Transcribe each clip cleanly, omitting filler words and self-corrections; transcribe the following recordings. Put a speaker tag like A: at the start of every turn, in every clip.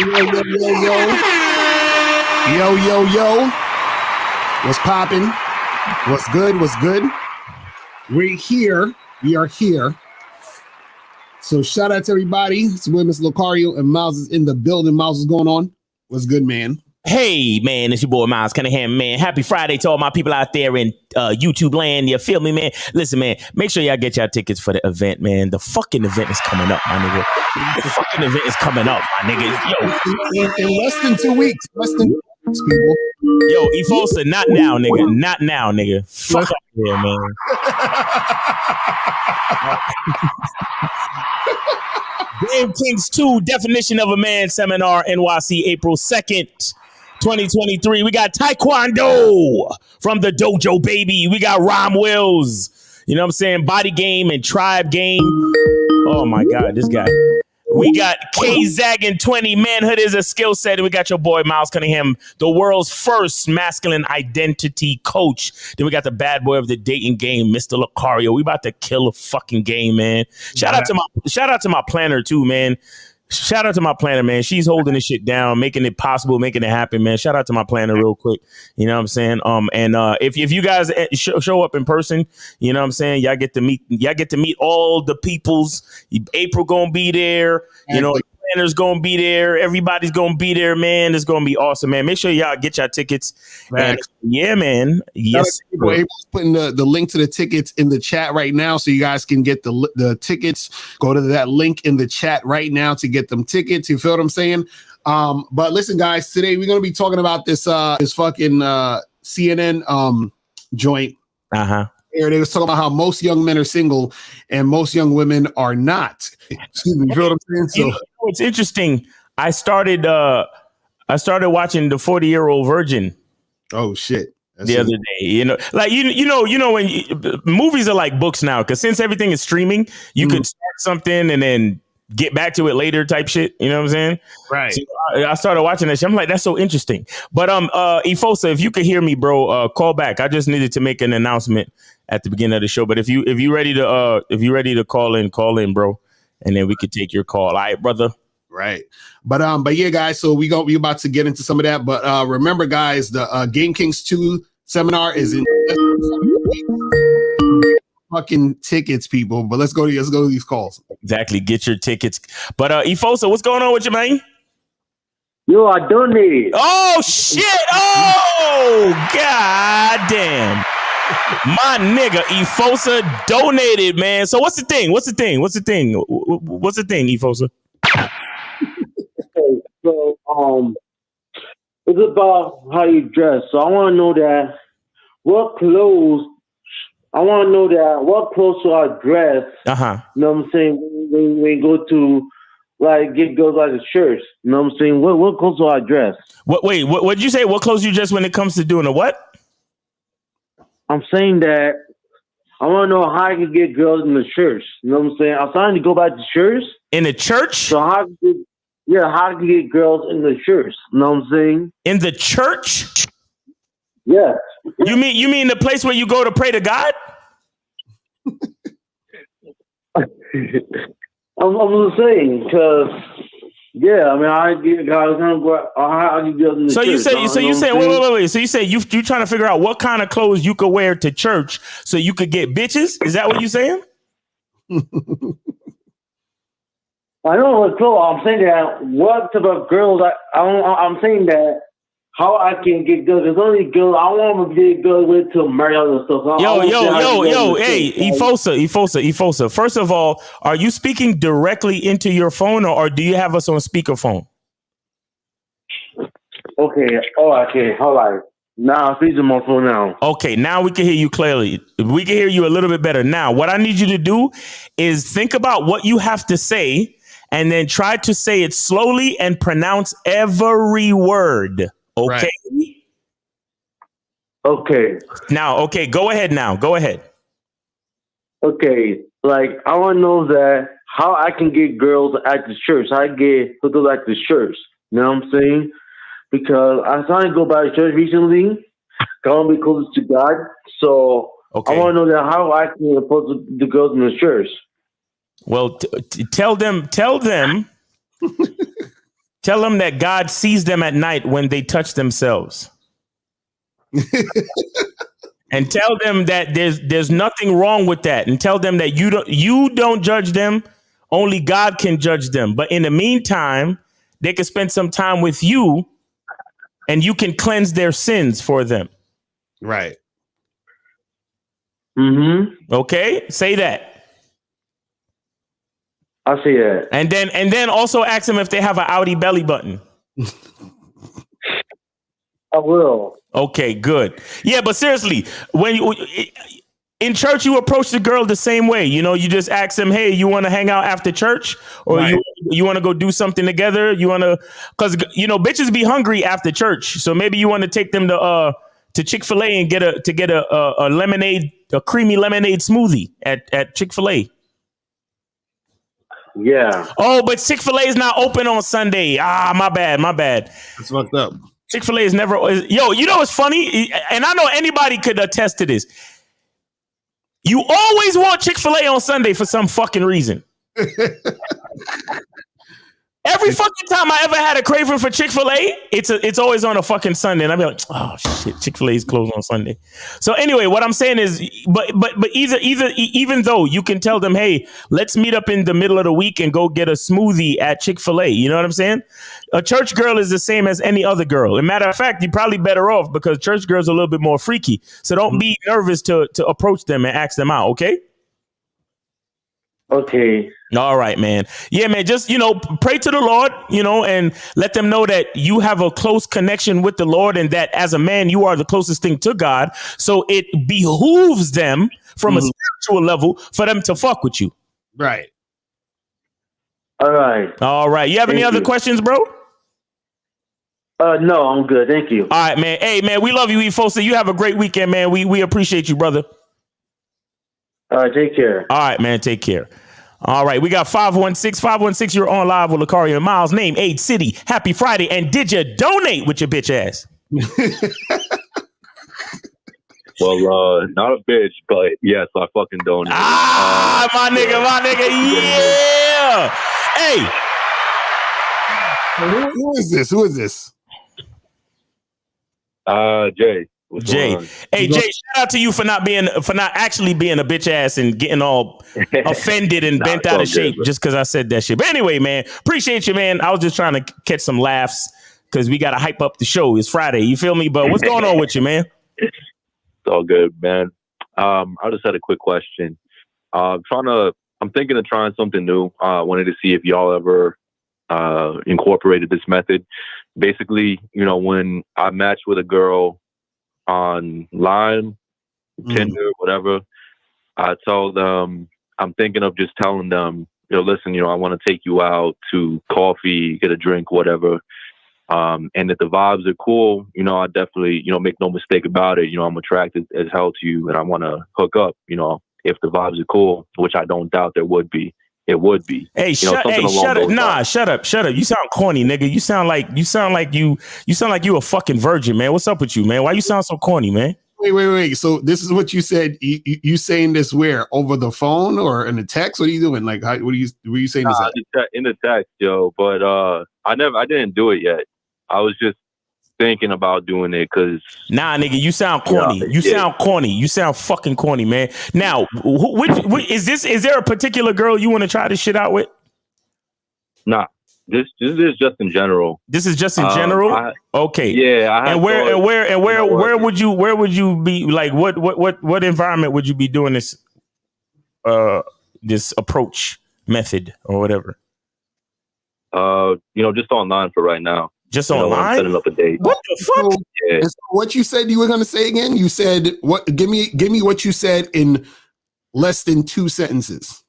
A: Yo, yo, yo, yo. Yo, yo, yo. What's poppin'? What's good? What's good? We're here. We are here. So shout out to everybody. It's Mr. Lucario and Miles is in the building. Miles, what's going on? What's good, man?
B: Hey, man, it's your boy Miles Cunningham, man. Happy Friday to all my people out there in YouTube land. You feel me, man? Listen, man, make sure y'all get y'all tickets for the event, man. The fucking event is coming up, my nigga. The fucking event is coming up, my nigga.
A: Yo, in less than 2 weeks. Less than 2 weeks, people.
B: Yo, Efosa, not now, nigga. Not now, nigga. Fuck out here, man. Game Kings 2, Definition of a Man Seminar, NYC, April 2nd, 2023. We got Taekwondo from the dojo, baby. We got Rom Wills. You know what I'm saying? Body game and tribe game. Oh, my God, this guy. We got K Zaggin 20. Manhood is a skill set. And we got your boy, Miles Cunningham, the world's first masculine identity coach. Then we got the bad boy of the dating game, Mr. Lucario. We about to kill a fucking game, man. Shout out to my planner, too, man. Shout out to my planner, man. She's holding this shit down, making it possible, making it happen, man. Shout out to my planner real quick. You know what I'm saying? If you guys show up in person, you know what I'm saying? Y'all get to meet all the peoples. April gonna be there. You know, the planner's gonna be there. Everybody's gonna be there, man. It's gonna be awesome, man. Make sure y'all get your tickets. And, yeah, man. Yes.
A: April's putting the link to the tickets in the chat right now, so you guys can get the tickets. Go to that link in the chat right now to get them tickets. You feel what I'm saying? But listen, guys, today we're gonna be talking about this fucking CNN joint. They was talking about how most young men are single and most young women are not. Excuse me, you feel what I'm saying? So
B: it's interesting. I started watching the 40-Year-Old Virgin.
A: Oh shit.
B: The other day, you know, like you know when movies are like books now, because since everything is streaming, you could start something and then get back to it later type shit. You know what I'm saying?
A: Right. So
B: I started watching that shit. I'm like, that's so interesting. But Efosa, if you could hear me, bro, call back. I just needed to make an announcement at the beginning of the show. But if you ready to call in, bro, and then we could take your call. All right, brother.
A: Right. But yeah, guys, so we about to get into some of that. But remember, guys, the Game Kings 2 seminar is in fucking tickets, people. But let's go to these calls.
B: Exactly. Get your tickets. But Efosa, what's going on with you, man?
C: Yo, I donated.
B: Oh shit! Oh god damn! My nigga Efosa donated, man. So what's the thing, Efosa?
C: Okay, so it's about how you dress. So I want to know that what clothes should I dress? You know what I'm saying? When we go to like get girls like the shirts. You know what I'm saying? What clothes should I dress?
B: What did you say? What clothes you dress when it comes to doing a what?
C: I'm saying that I want to know how I can get girls in the church. You know what I'm saying? I'm trying to go back to church.
B: In the church?
C: So how can you get girls in the church? You know what I'm saying?
B: In the church?
C: Yes.
B: You mean the place where you go to pray to God?
C: I'm just saying, because yeah, I mean, I get guys how you get in the
B: So
C: church.
B: you say wait. So you say you trying to figure out what kind of clothes you could wear to church so you could get bitches? Is that what you saying?
C: I don't know what clothes. I'm saying that what type of girls I'm saying that how I can get girls. There's only girls I want to get girls with to marry and stuff.
B: Yo, hey, Efosa. First of all, are you speaking directly into your phone or do you have us on speakerphone?
C: Okay. Oh, okay. Hold on. Now I'm speaking my phone now.
B: Okay, now we can hear you clearly. We can hear you a little bit better. Now, what I need you to do is think about what you have to say and then try to say it slowly and pronounce every word. Okay. Right.
C: Okay.
B: Now, okay, go ahead now. Go ahead.
C: Okay. Like, I want to know that how I can get girls at the church. How I get hooked up at the church. You know what I'm saying? Because I'm trying to go by the church recently. I want to be closer to God. So okay. I want to know that how I can approach the girls in the church.
B: Well, tell them. Tell them that God sees them at night when they touch themselves. And tell them that there's nothing wrong with that. And tell them that you don't judge them. Only God can judge them. But in the meantime, they can spend some time with you and you can cleanse their sins for them.
A: Right.
C: Mm-hmm.
B: Okay? Say that.
C: I see that.
B: And then also ask them if they have an outie belly button.
C: I will.
B: Okay, good. Yeah, but seriously, when you in church, you approach the girl the same way. You know, you just ask them, "Hey, you want to hang out after church, or
A: right.
B: you want to go do something together? You want to, because bitches be hungry after church, so maybe you want to take them to Chick-fil-A and get a lemonade, a creamy lemonade smoothie at Chick-fil-A."
C: Yeah.
B: Oh, but Chick-fil-A is not open on Sunday. Ah, my bad.
A: That's fucked up.
B: Chick-fil-A is never. Yo, you know what's funny? And I know anybody could attest to this. You always want Chick-fil-A on Sunday for some fucking reason. Every fucking time I ever had a craving for Chick-fil-A, it's always on a fucking Sunday. And I'd be like, oh shit, Chick-fil-A is closed on Sunday. So anyway, what I'm saying is, but even though you can tell them, hey, let's meet up in the middle of the week and go get a smoothie at Chick-fil-A. You know what I'm saying? A church girl is the same as any other girl. As a matter of fact, you're probably better off because church girls are a little bit more freaky. So don't be nervous to approach them and ask them out. Okay.
C: Okay.
B: All right, man. Yeah, man. Just, pray to the Lord, and let them know that you have a close connection with the Lord and that as a man, you are the closest thing to God. So it behooves them from a spiritual level for them to fuck with you.
A: Right.
C: All right.
B: All right. You have any other questions, bro?
C: No, I'm good. Thank you.
B: All right, man. Hey, man, we love you, Efosa. You have a great weekend, man. We appreciate you, brother.
C: All right. Take care.
B: All right, man. Take care. All right, we got 516. You're on live with Lucario and Miles. Name, age, city. Happy Friday. And did you donate with your bitch ass?
D: Well, not a bitch, but yes, I fucking donated.
B: My nigga. Yeah. Hey.
A: Who is this?
D: Jay.
B: Jay. Hey, Jay, shout out to you for not actually being a bitch ass and getting all offended and bent out of shape just because I said that shit. But anyway, man, appreciate you, man. I was just trying to catch some laughs because we got to hype up the show. It's Friday. You feel me? But what's going on with you, man?
D: It's all good, man. I just had a quick question. I'm thinking of trying something new. Wanted to see if y'all ever incorporated this method. Basically, when I match with a girl online, Tinder, whatever, I tell them, I'm thinking of just telling them, listen, I want to take you out to coffee, get a drink, whatever. And if the vibes are cool, I definitely, make no mistake about it. I'm attracted as hell to you and I want to hook up, if the vibes are cool, which I don't doubt there would be. It would be.
B: Hey, shut up. Nah, shut up. You sound corny, nigga. You sound like you a fucking virgin, man. What's up with you, man? Why you sound so corny, man?
A: Wait. So this is what you said. You saying this where? Over the phone or in the text? What are you doing? Like, were you saying this
D: in the text, yo? But I didn't do it yet. I was just thinking about doing it because
B: nah, nigga, you sound corny. Sound corny. You sound fucking corny, man. Now, which is this? Is there a particular girl you want to try this shit out with?
D: Nah, this is just in general.
B: This is just in general. Okay.
D: Yeah.
B: Where would you be? Like, what environment would you be doing this? This approach method or whatever.
D: Just online for right now.
B: Just online?
D: Setting up a date.
B: What the fuck?
A: So what you said you were going to say again? You said what? Give me what you said in less than 2 sentences.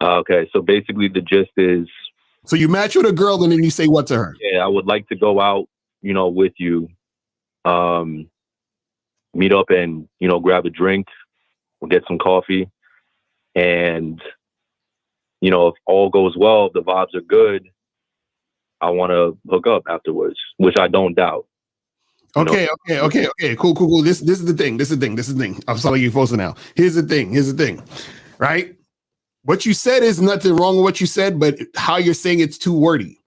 D: Okay, so basically the gist is.
A: So you match with a girl and then you say what to her?
D: Yeah, I would like to go out, with you, meet up and grab a drink, we'll get some coffee, and if all goes well, the vibes are good. I want to hook up afterwards, which I don't doubt.
A: Okay. Cool. This is the thing. I'm sorry you folks now. Here's the thing. Right? what you said is nothing wrong with what you said, but how you're saying it's too wordy.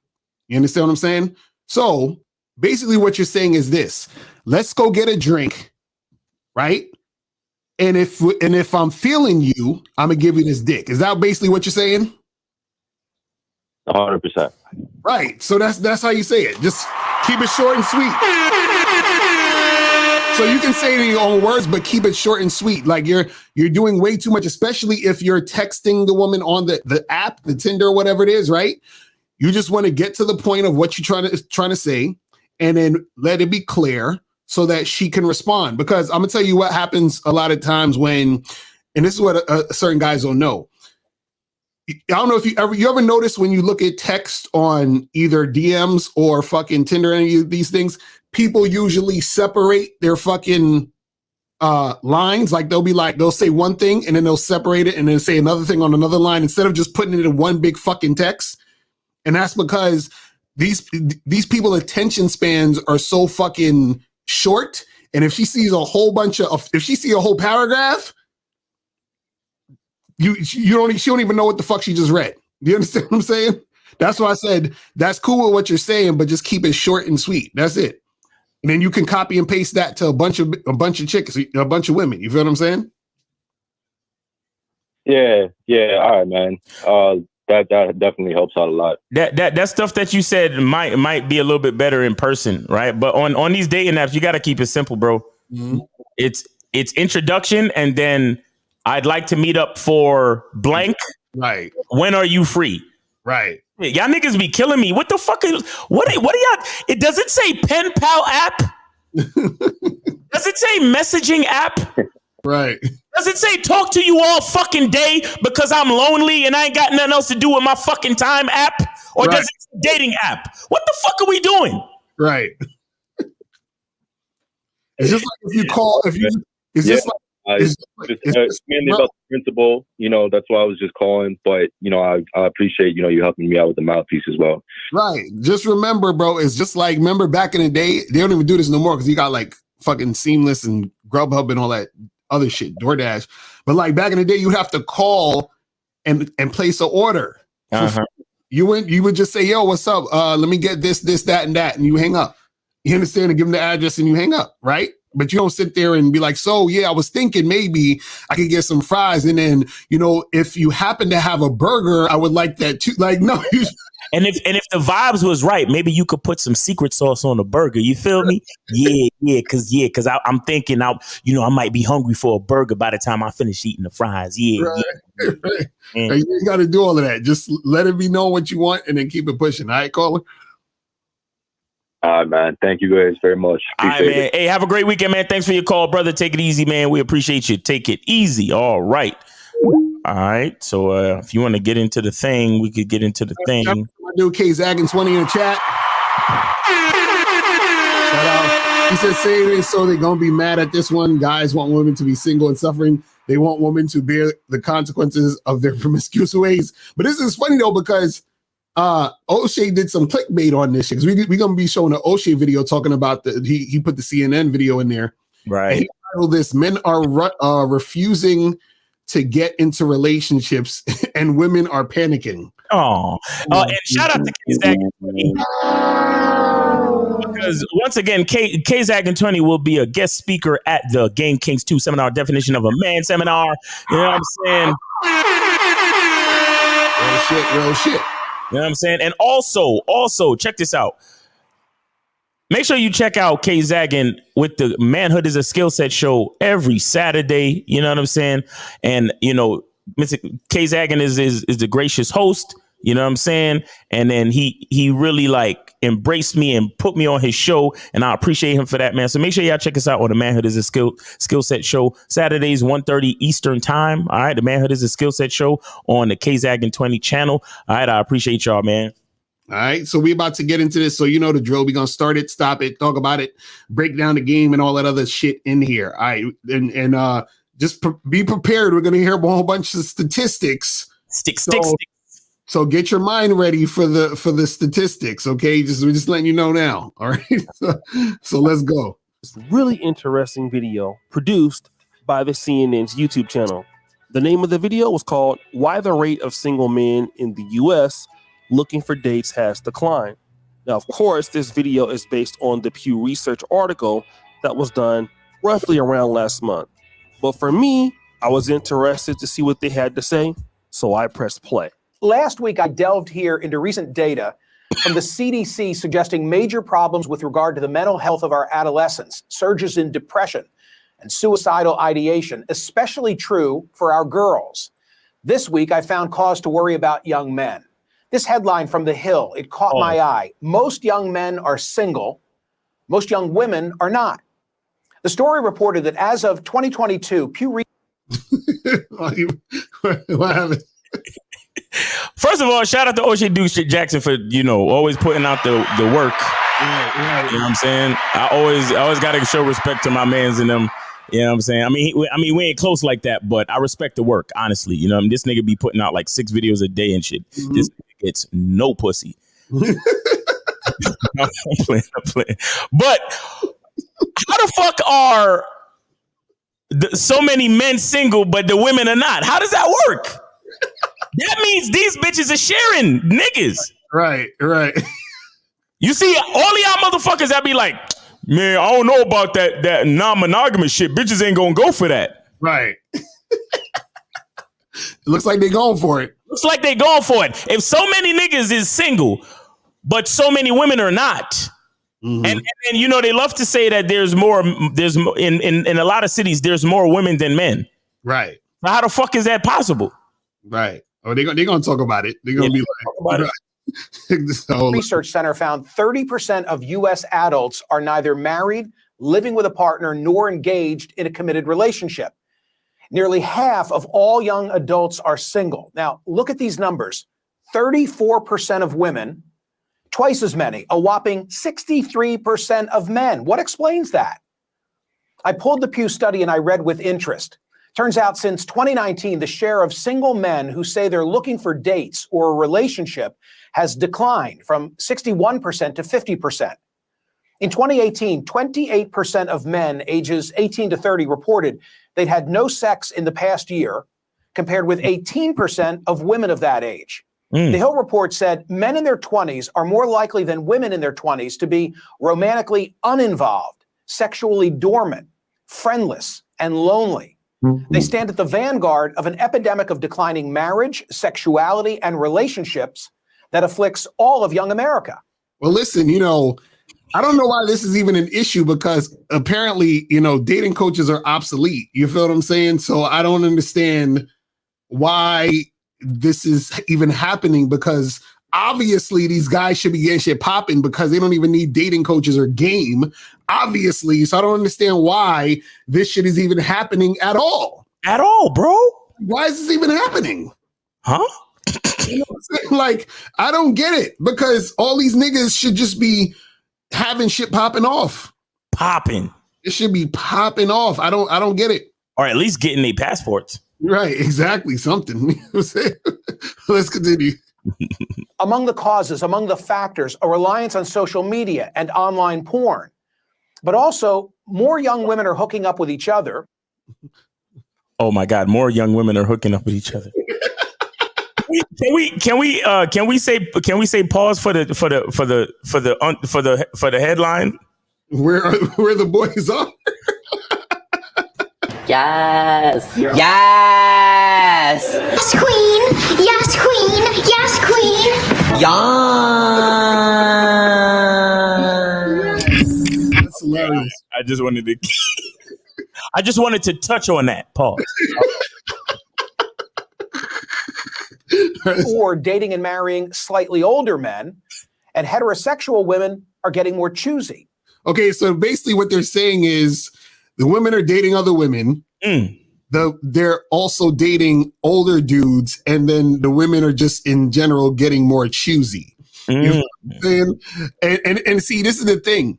A: You understand what I'm saying? So basically what you're saying is this: let's go get a drink, right? And if I'm feeling you, I'm gonna give you this dick. Is that basically what you're saying?
D: 100%.
A: Right. So that's how you say it. Just keep it short and sweet. So you can say it in your own words, but keep it short and sweet. Like you're doing way too much, especially if you're texting the woman on the app, the Tinder, or whatever it is, right? You just want to get to the point of what you're trying to say, and then let it be clear so that she can respond. Because I'm gonna tell you what happens a lot of times when, and this is what certain guys don't know. I don't know if you ever notice when you look at text on either DMs or fucking Tinder, any of these things, people usually separate their fucking lines. Like they'll say one thing and then they'll separate it and then say another thing on another line instead of just putting it in one big fucking text. And that's because these people attention spans are so fucking short. And if she sees a whole paragraph, she don't even know what the fuck she just read. Do you understand what I'm saying? That's why I said that's cool with what you're saying, but just keep it short and sweet. That's it. And then you can copy and paste that to a bunch of chicks, a bunch of women. You feel what I'm saying?
D: Yeah. All right, man. That definitely helps out a lot.
B: That stuff that you said might be a little bit better in person, right? But on these dating apps, you got to keep it simple, bro. Mm-hmm. It's introduction, and then I'd like to meet up for blank.
A: Right.
B: When are you free?
A: Right.
B: Y'all niggas be killing me. What the fuck is what are y'all? It does it say pen pal app? Does it say messaging app?
A: Right.
B: Does it say talk to you all fucking day because I'm lonely and I ain't got nothing else to do with my fucking time app? Or does it say dating app? What the fuck are we doing?
A: Right. It's just like if you call, it's just like.
D: It's mainly about the principle, that's why I was just calling. But, I appreciate, you helping me out with the mouthpiece as well.
A: Right. Just remember, bro, it's just like, remember back in the day, they don't even do this no more because you got like fucking Seamless and Grubhub and all that other shit, DoorDash. But like back in the day, you'd have to call and place an order.
B: Uh-huh.
A: You would just say, yo, what's up? Let me get this, that, and that. And you hang up. You understand? And give them the address and you hang up, right? But you don't sit there and be like, so yeah, I was thinking maybe I could get some fries. And then, if you happen to have a burger, I would like that too. Like, no.
B: And if the vibes was right, maybe you could put some secret sauce on a burger. You feel me? Yeah. Cause I'm thinking I might be hungry for a burger by the time I finish eating the fries. Yeah.
A: Right.
B: Yeah.
A: Right. You ain't got to do all of that. Just let it be known what you want and then keep it pushing. All right, caller?
D: All right, man. Thank you guys very much.
B: Appreciate all right, man. It. Hey, have a great weekend, man. Thanks for your call, brother. Take it easy, man. We appreciate you. Take it easy. All right. All right. So if you want to get into the thing, we could get into the thing.
A: My dude K-Zaggin20 in the chat. Shout out. He says, say it so they're going to be mad at this one. Guys want women to be single and suffering. They want women to bear the consequences of their promiscuous ways. But this is funny, though, because O'Shea did some clickbait on this shit because we're gonna be showing an O'Shea video talking about he put the CNN video in there,
B: right? And
A: he titled this: "Men are refusing to get into relationships and women are panicking."
B: And shout out to K-Zaggin20 because once again, K-Zaggin20 will be a guest speaker at the Game Kings 2 seminar, definition of a man seminar. You know what I'm saying?
A: Real shit.
B: You know what I'm saying? And also, check this out. Make sure you check out K-Zaggin with the Manhood is a Skill Set show every Saturday. You know what I'm saying? And, Mr. K-Zaggin is the gracious host. You know what I'm saying? And then he really embraced me and put me on his show. And I appreciate him for that, man. So make sure y'all check us out on the Manhood is a Skill Set show. Saturdays, 1:30 Eastern time. All right. The Manhood is a Skill Set show on the K-Zaggin20 channel. All right. I appreciate y'all, man.
A: All right. So we about to get into this. So you know the drill. We're going to start it, stop it, talk about it, break down the game and all that other shit in here. All right. And just be prepared. We're going to hear a whole bunch of statistics.
B: Sticks.
A: So get your mind ready for the statistics, okay? We're just letting you know now, all right? So let's go.
E: This really interesting video produced by the CNN's YouTube channel. The name of the video was called Why the Rate of Single Men in the US Looking for Dates Has Declined. Now, of course, this video is based on the Pew Research article that was done roughly around last month. But for me, I was interested to see what they had to say, so I pressed play.
F: Last week, I delved here into recent data from the CDC suggesting major problems with regard to the mental health of our adolescents, surges in depression and suicidal ideation, especially true for our girls. This week, I found cause to worry about young men. This headline from The Hill, it caught my eye. Most young men are single. Most young women are not. The story reported that as of 2022, Pew
A: What happened?
B: First of all, shout out to O'Shea Duke Jackson for, always putting out the work.
A: Right.
B: You know what I'm saying? I always got to show respect to my mans and them. You know what I'm saying? I mean, we ain't close like that, but I respect the work, honestly. This nigga be putting out like 6 videos a day and shit. Mm-hmm. This nigga gets no pussy. I'm playing. But how the fuck are so many men single, but the women are not? How does that work? That means these bitches are sharing niggas.
A: Right.
B: You see, all of y'all motherfuckers that be like, man, I don't know about that non-monogamous shit. Bitches ain't gonna go for that.
A: Right. It looks like they going for it.
B: Looks like they going for it. If so many niggas is single, but so many women are not. Mm-hmm. And they love to say that there's more in a lot of cities, there's more women than men.
A: Right.
B: But how the fuck is that possible?
A: Right. Oh, they're gonna talk about it. They're gonna be like,
F: Research Center found 30% of U.S. adults are neither married, living with a partner, nor engaged in a committed relationship. Nearly half of all young adults are single. Now, look at these numbers. 34% of women, twice as many, a whopping 63% of men. What explains that? I pulled the Pew study and I read with interest. Turns out since 2019, the share of single men who say they're looking for dates or a relationship has declined from 61% to 50%. In 2018, 28% of men ages 18 to 30 reported they'd had no sex in the past year, compared with 18% of women of that age. The Hill report said men in their 20s are more likely than women in their 20s to be romantically uninvolved, sexually dormant, friendless, and lonely. They stand at the vanguard of an epidemic of declining marriage, sexuality, and relationships that afflicts all of young America.
A: Well, listen, I don't know why this is even an issue, because apparently, dating coaches are obsolete. You feel what I'm saying? So I don't understand why this is even happening, because obviously these guys should be getting shit popping because they don't even need dating coaches or game, obviously. So I don't understand why this shit is even happening at all.
B: At all, bro.
A: Why is this even happening?
B: Huh?
A: You know what I'm saying? Like, I don't get it, because all these niggas should just be having shit popping off.
B: Popping.
A: It should be popping off. I don't get it.
B: Or at least getting their passports.
A: Right, exactly. Something. You know what I'm saying? Let's continue.
F: Among the causes, among the factors, a reliance on social media and online porn. But also, more young women are hooking up with each other.
B: Oh my God, more young women are hooking up with each other. Can we say pause for the headline?
A: Where the boys are?
G: Yes.
H: Yes.
G: Yes, queen. Yes, queen. Yes, queen.
H: Yes.
A: That's hilarious.
B: I just wanted to touch on that. Pause.
F: Or dating and marrying slightly older men, and heterosexual women are getting more choosy.
A: Okay, so basically what they're saying is the women are dating other women. They're also dating older dudes, and then the women are just in general getting more choosy. You know what I'm saying? And see, this is the thing.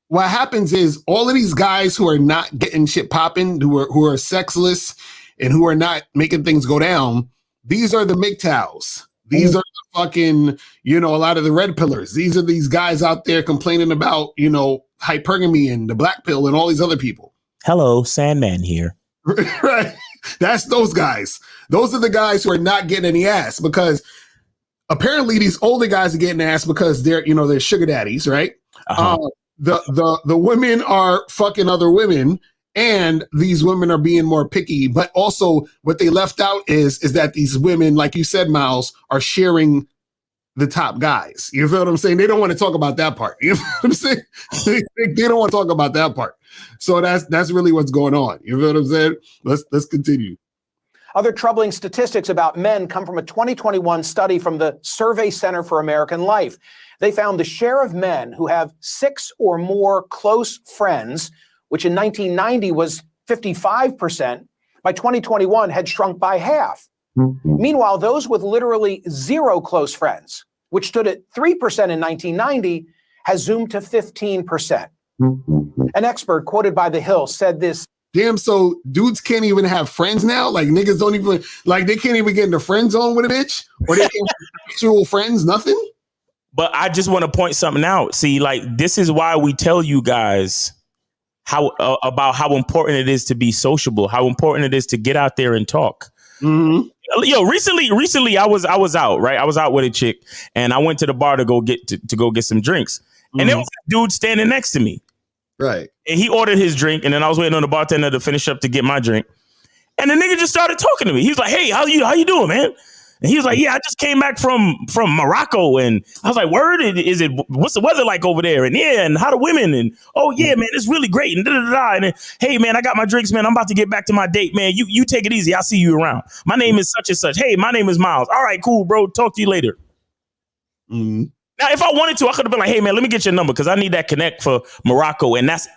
A: What happens is all of these guys who are not getting shit popping, who are sexless and who are not making things go down, these are the MGTOWs. These are the fucking, a lot of the red pillars. These are these guys out there complaining about, hypergamy and the black pill and all these other people.
B: Hello, Sandman here.
A: Right. That's those guys. Those are the guys who are not getting any ass because apparently these older guys are getting ass because they're sugar daddies, right? The women are fucking other women, and these women are being more picky. But also, what they left out is that these women, like you said, Miles, are sharing the top guys. You feel what I'm saying? They don't want to talk about that part. You know what I'm saying? They don't want to talk about that part. So that's really what's going on. You feel what I'm saying? Let's continue.
F: Other troubling statistics about men come from a 2021 study from the Survey Center for American Life. They found the share of men who have 6 or more close friends, which in 1990 was 55%, by 2021 had shrunk by half. Meanwhile, those with literally 0 close friends, which stood at 3% in 1990, has zoomed to 15%. An expert quoted by The Hill said this.
A: Damn, so dudes can't even have friends now? Like niggas don't even, like they can't even get in the friend zone with a bitch? Or they can't have actual friends, nothing?
B: But I just want to point something out. See, like, this is why we tell you guys about how important it is to be sociable, how important it is to get out there and talk. Mm-hmm. Yo, recently I was out, right? I was out with a chick and I went to the bar to go get some drinks. Mm-hmm. And there was a dude standing next to me.
A: Right.
B: And he ordered his drink, and then I was waiting on the bartender to finish up to get my drink. And the nigga just started talking to me. He was like, "Hey, how you doing, man?" And he was like, "Yeah, I just came back from Morocco." And I was like, "Word? What's the weather like over there?" And yeah, and how the women? And oh yeah, man, it's really great. And And then, hey, man, I got my drinks, man. I'm about to get back to my date, man. You take it easy. I'll see you around. My name is such and such. Hey, my name is Miles. All right, cool, bro. Talk to you later. Mm-hmm. Now, if I wanted to, I could have been like, "Hey, man, let me get your number because I need that connect for Morocco." And that's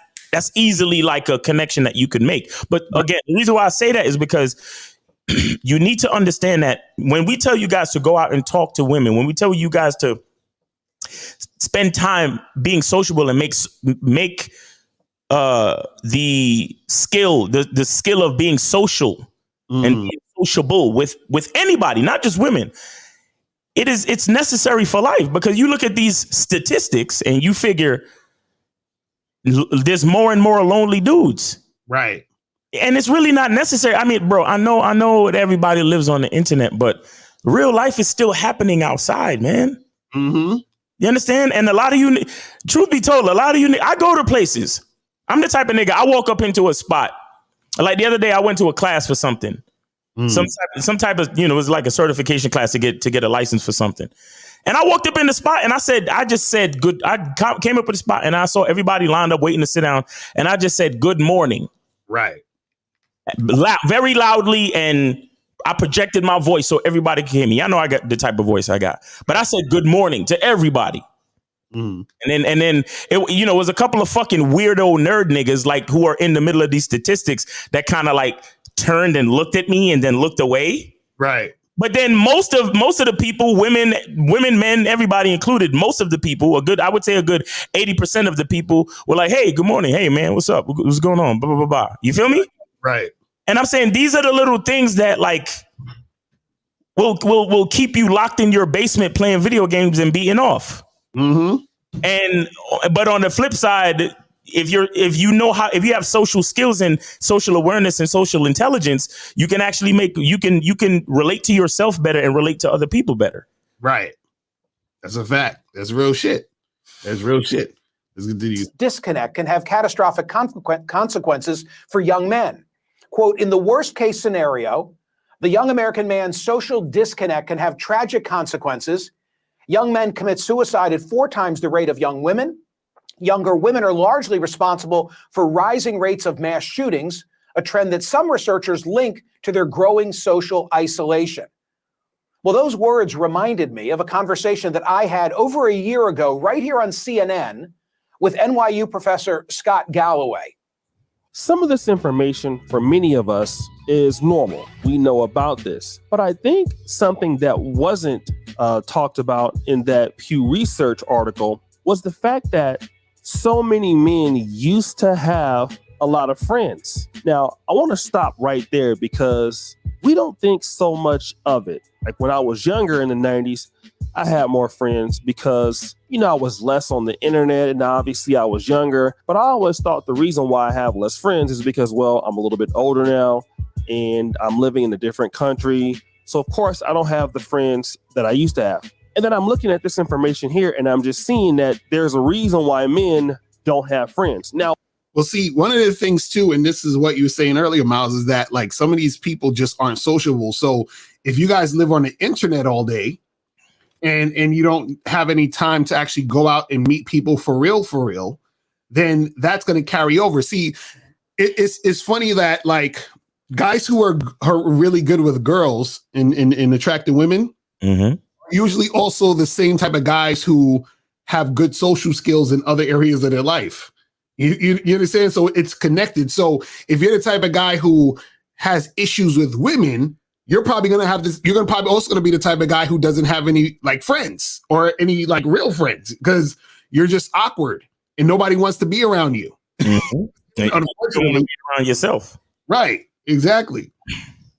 B: easily like a connection that you could make. But again, the reason why I say that is because you need to understand that when we tell you guys to go out and talk to women, when we tell you guys to spend time being sociable and make the skill of being social and being sociable with anybody, not just women. It's necessary for life because you look at these statistics and you figure there's more and more lonely dudes.
A: Right.
B: And it's really not necessary. I mean, bro, I know that everybody lives on the internet, but real life is still happening outside, man. Mm-hmm. You understand? And a lot of you, truth be told, I go to places. I'm the type of nigga, I walk up into a spot. Like the other day, I went to a class for something. Some type of, it was like a certification class to get a license for something. And I walked up in the spot and I just said good. I came up with the spot and I saw everybody lined up waiting to sit down. And I just said, "Good morning."
A: Right.
B: Very loudly. And I projected my voice so everybody could hear me. I know I got the type of voice I got, but I said good morning to everybody. And then it was a couple of fucking weirdo nerd niggas like who are in the middle of these statistics that kind of like turned and looked at me and then looked away.
A: Right.
B: But then most of the people, women, men, everybody included, most of the people, I would say a good 80% of the people were like, "Hey, good morning. Hey, man, what's up? What's going on? Blah, blah, blah, blah." You feel me?
A: Right.
B: And I'm saying these are the little things that like will keep you locked in your basement playing video games and beating off. Mm-hmm. But on the flip side, if you have social skills and social awareness and social intelligence, you can actually you can relate to yourself better and relate to other people better.
A: Right. That's a fact. That's real shit. Let's continue.
F: Disconnect can have catastrophic consequences for young men. Quote, in the worst case scenario, the young American man's social disconnect can have tragic consequences. Young men commit suicide at 4 times the rate of young women. Younger women are largely responsible for rising rates of mass shootings, a trend that some researchers link to their growing social isolation. Well, those words reminded me of a conversation that I had over a year ago right here on CNN with NYU professor Scott Galloway.
E: Some of this information for many of us is normal. We know about this. But I think something that wasn't talked about in that Pew Research article was the fact that so many men used to have a lot of friends. Now, I want to stop right there because we don't think so much of it. Like when I was younger in the 90s, I had more friends because, I was less on the internet and obviously I was younger. But I always thought the reason why I have less friends is because, well, I'm a little bit older now and I'm living in a different country. So of course I don't have the friends that I used to have. And then I'm looking at this information here and I'm just seeing that there's a reason why men don't have friends. Now,
A: well, see, one of the things too, and this is what you were saying earlier, Miles, is that like some of these people just aren't sociable. So if you guys live on the internet all day and you don't have any time to actually go out and meet people for real, then that's going to carry over. See, it's funny that like guys who are really good with girls and attracting women, usually also the same type of guys who have good social skills in other areas of their life. You understand? So it's connected. So if you're the type of guy who has issues with women, you're probably going to have this. You're going to probably also going to be the type of guy who doesn't have any like friends or any like real friends because you're just awkward and nobody wants to be around you.
B: Unfortunately, around yourself.
A: Right. Exactly.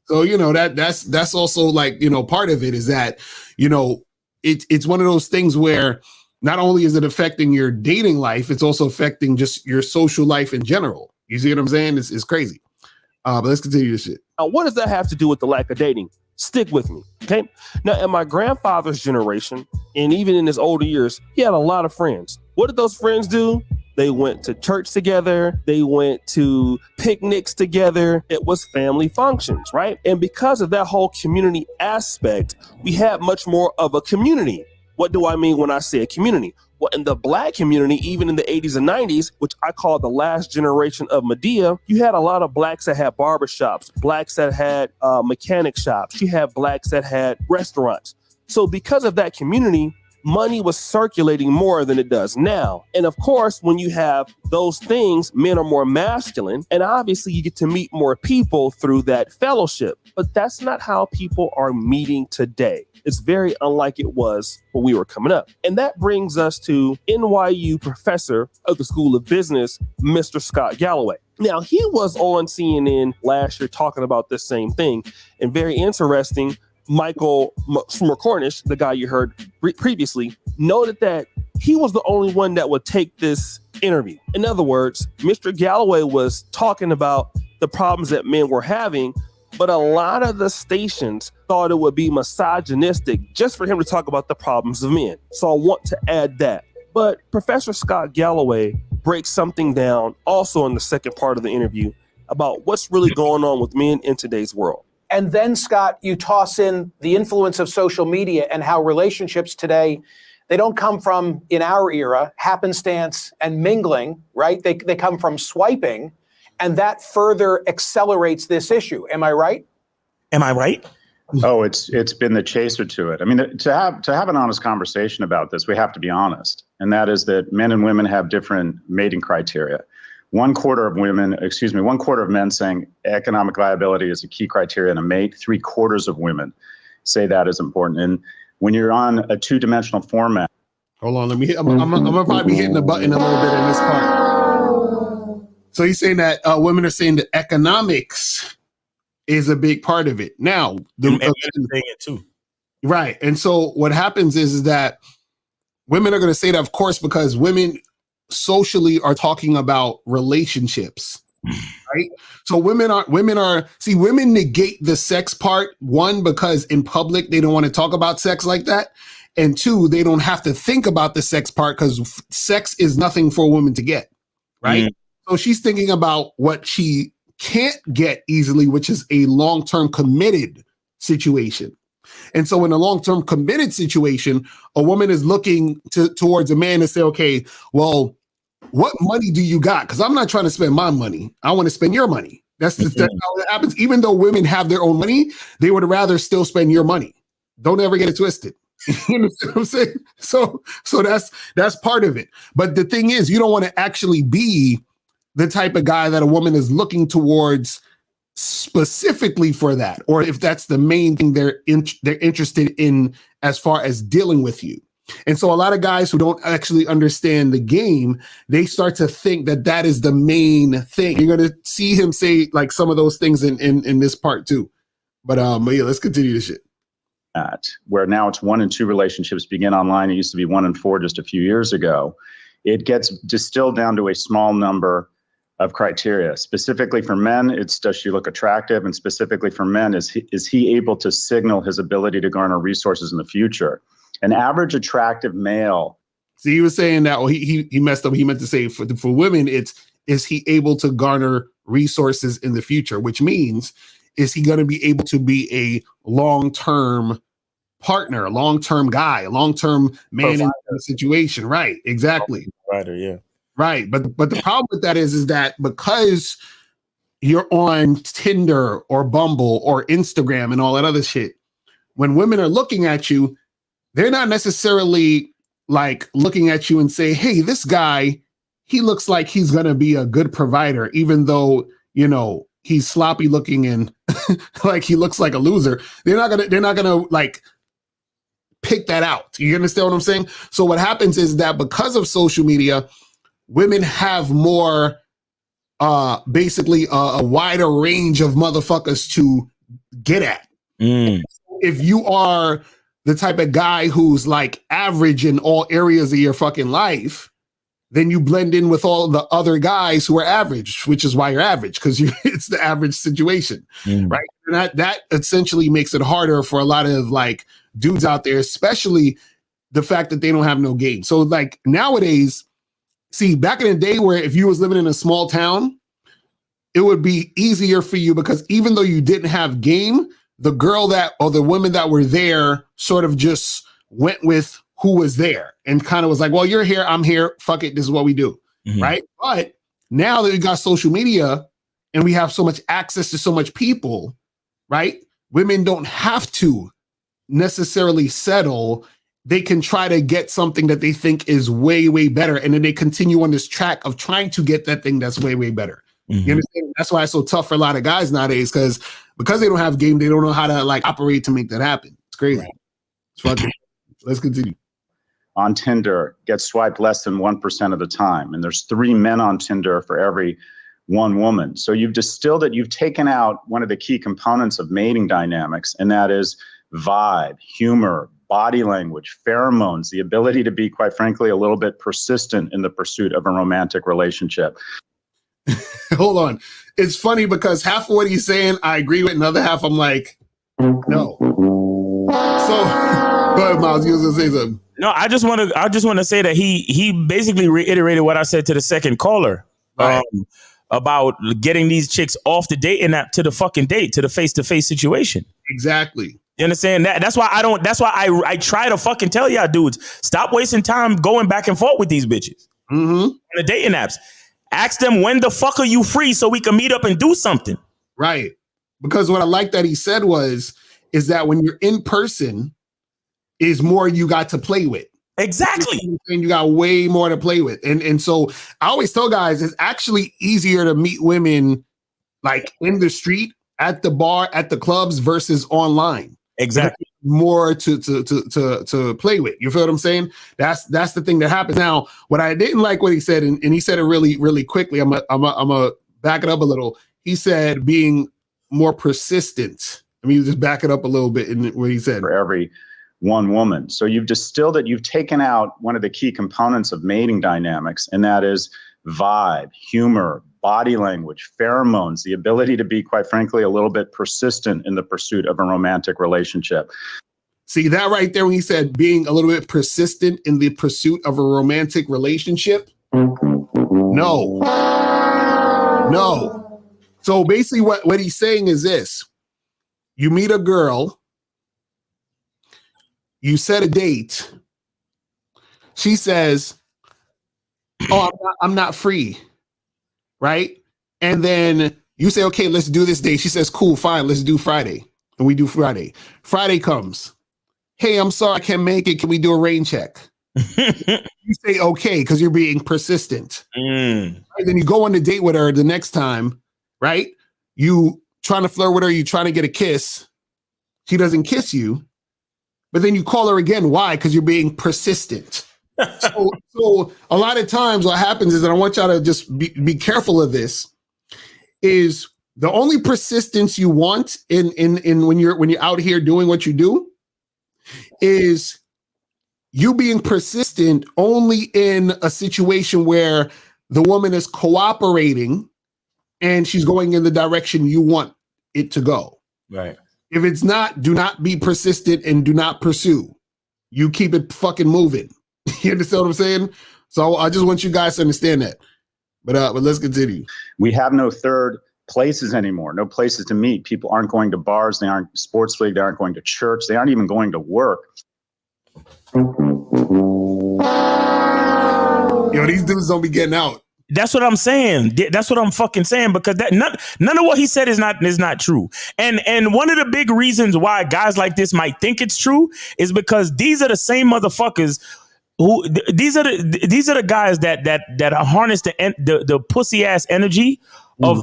A: So, that's also like, part of it is that, it's one of those things where not only is it affecting your dating life, it's also affecting just your social life in general. You see what I'm saying? It's crazy. But let's continue this shit.
E: Now, what does that have to do with the lack of dating? Stick with me, okay? Now, in my grandfather's generation, and even in his older years, he had a lot of friends. What did those friends do? They went to church together. They went to picnics together. It was family functions, right? And because of that whole community aspect, we had much more of a community. What do I mean when I say a community? Well, in the Black community, even in the 80s and 90s, which I call the last generation of Medea, you had a lot of Blacks that had barbershops, Blacks that had mechanic shops. You had Blacks that had restaurants. So because of that community, money was circulating more than it does now. And of course, when you have those things, men are more masculine. And obviously, you get to meet more people through that fellowship. But that's not how people are meeting today. It's very unlike it was when we were coming up. And that brings us to NYU professor of the School of Business, Mr. Scott Galloway. Now, he was on CNN last year talking about this same thing. And very interesting, Michael Smercornish, the guy you heard previously, noted that he was the only one that would take this interview. In other words, Mr. Galloway was talking about the problems that men were having, but a lot of the stations thought it would be misogynistic just for him to talk about the problems of men. So I want to add that. But Professor Scott Galloway breaks something down also in the second part of the interview about what's really going on with men in today's world.
F: And then, Scott, you toss in the influence of social media and how relationships today, they don't come from, in our era, happenstance and mingling, right? They come from swiping, and that further accelerates this issue. Am I right?
B: Am I right?
H: Oh, it's been the chaser to it. I mean, to have an honest conversation about this, we have to be honest. And that is that men and women have different mating criteria. One quarter of men saying economic viability is a key criteria in a mate. 3/4 of women say that is important. And when you're on a two-dimensional format.
A: Hold on, I'm gonna probably be hitting the button a little bit in this part. So he's saying that women are saying that economics is a big part of it. Now,
B: and men are saying it too.
A: Right. And so what happens is that women are going to say that, of course, because women socially are talking about relationships, right? So women negate the sex part, one, because in public, they don't want to talk about sex like that. And two, they don't have to think about the sex part because sex is nothing for a woman to get, right? So she's thinking about what she can't get easily, which is a long-term committed situation. And so in a long-term committed situation, a woman is looking towards a man to say, okay, well, what money do you got? Because I'm not trying to spend my money. I want to spend your money. That's how it happens. Even though women have their own money, they would rather still spend your money. Don't ever get it twisted. You know what I'm saying? So that's part of it. But the thing is, you don't want to actually be the type of guy that a woman is looking towards specifically for that, or if that's the main thing they're interested in as far as dealing with you. And so a lot of guys who don't actually understand the game, they start to think that that is the main thing. You're going to see him say like some of those things in this part too. But yeah, let's continue this shit.
H: Where now it's 1 and 2 relationships begin online. It used to be 1 and 4 just a few years ago. It gets distilled down to a small number of criteria. Specifically for men, it's does she look attractive? And specifically for men, is he able to signal his ability to garner resources in the future? An average attractive male.
A: See, he was saying that, well, he messed up. He meant to say for women, is he able to garner resources in the future? Which means, is he going to be able to be a long-term partner, a long-term guy, a long-term man in the situation? Right, exactly.
B: Provider, yeah.
A: Right, but the problem with that is that because you're on Tinder or Bumble or Instagram and all that other shit, when women are looking at you, they're not necessarily like looking at you and say, hey, this guy, he looks like he's going to be a good provider, even though, you know, he's sloppy looking and like he looks like a loser. They're not gonna like pick that out. You understand what I'm saying? So what happens is that because of social media, women have more, basically a wider range of motherfuckers to get at. If you are the type of guy who's like average in all areas of your fucking life, then you blend in with all the other guys who are average, which is why you're average, because it's the average situation, right? And that essentially makes it harder for a lot of like dudes out there, especially the fact that they don't have no game. So like nowadays, see, back in the day where if you was living in a small town, it would be easier for you because even though you didn't have game, the girl that or the women that were there sort of just went with who was there and kind of was like, well, you're here, I'm here, fuck it, this is what we do, right? But now that we got social media and we have so much access to so much people, right? Women don't have to necessarily settle. They can try to get something that they think is way, way better. And then they continue on this track of trying to get that thing that's way, way better. You understand? That's why it's so tough for a lot of guys nowadays, because they don't have game, they don't know how to like operate to make that happen. It's crazy. Right. It's fucking. Let's continue.
H: On Tinder, gets swiped less than 1% of the time. And there's 3 men on Tinder for every 1 woman. So you've distilled it, you've taken out one of the key components of mating dynamics, and that is vibe, humor, body language, pheromones, the ability to be, quite frankly, a little bit persistent in the pursuit of a romantic relationship.
A: Hold on. It's funny because half of what he's saying, I agree with. Another half, I'm like, no. So, go ahead, Miles. You was gonna say something.
B: No, I just want to say that he basically reiterated what I said to the second caller, right, about getting these chicks off the dating app to the fucking date, to the face-to-face situation.
A: Exactly.
B: You understand that? That's why I try to fucking tell y'all dudes, stop wasting time going back and forth with these bitches on the dating apps. Ask them, when the fuck are you free so we can meet up and do something?
A: Right. Because what I like that he said is that when you're in person is more you got to play with.
B: Exactly.
A: And you got way more to play with. And so I always tell guys it's actually easier to meet women like in the street, at the bar, at the clubs versus online.
B: Exactly.
A: More to play with. You feel what I'm saying? That's the thing that happens. Now, what I didn't like what he said, and he said it really, really quickly. I'm a back it up a little. He said being more persistent. I mean, just back it up a little bit in what he said.
H: For every 1 woman. So you've distilled it, you've taken out one of the key components of mating dynamics, and that is vibe, humor, body language, pheromones, the ability to be, quite frankly, a little bit persistent in the pursuit of a romantic relationship.
A: See that right there when he said being a little bit persistent in the pursuit of a romantic relationship? No. So basically what he's saying is this. You meet a girl, you set a date, she says, oh, I'm not free. Right? And then you say, okay, let's do this day. She says, cool, fine, let's do Friday. And we do Friday. Friday comes. Hey, I'm sorry, I can't make it. Can we do a rain check? You say, okay, because you're being persistent. Right? Then you go on a date with her the next time, right? You trying to flirt with her, you trying to get a kiss. She doesn't kiss you. But then you call her again. Why? Because you're being persistent. So a lot of times what happens is, and I want y'all to just be careful of this, is the only persistence you want in when you're out here doing what you do is you being persistent only in a situation where the woman is cooperating and she's going in the direction you want it to go.
B: Right.
A: If it's not, do not be persistent and do not pursue. You keep it fucking moving. You understand what I'm saying? So I just want you guys to understand that. But let's continue.
H: We have no third places anymore, no places to meet. People aren't going to bars. They aren't sports league. They aren't going to church. They aren't even going to work.
A: Yo, these dudes don't be getting out.
B: That's what I'm saying. That's what I'm fucking saying, because that none of what he said is not true. And one of the big reasons why guys like this might think it's true is because these are the same motherfuckers who these are the guys that harness the pussy ass energy of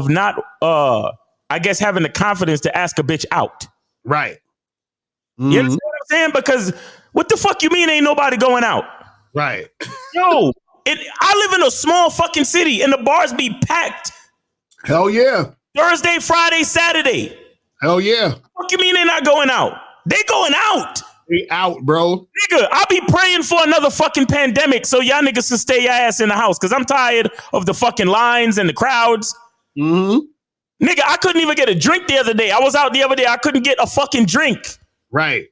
B: not I guess having the confidence to ask a bitch out.
A: Right.
B: Mm-hmm. You understand what I'm saying? Because what the fuck you mean ain't nobody going out?
A: Right.
B: Yo. I live in a small fucking city and the bars be packed.
A: Hell yeah.
B: Thursday, Friday, Saturday.
A: Hell yeah.
B: What you mean they're not going out? They going out.
A: They out, bro.
B: Nigga, I'll be praying for another fucking pandemic so y'all niggas can stay your ass in the house, because I'm tired of the fucking lines and the crowds.
A: Mm-hmm.
B: Nigga, I couldn't even get a drink the other day. I was out the other day. I couldn't get a fucking drink.
A: Right.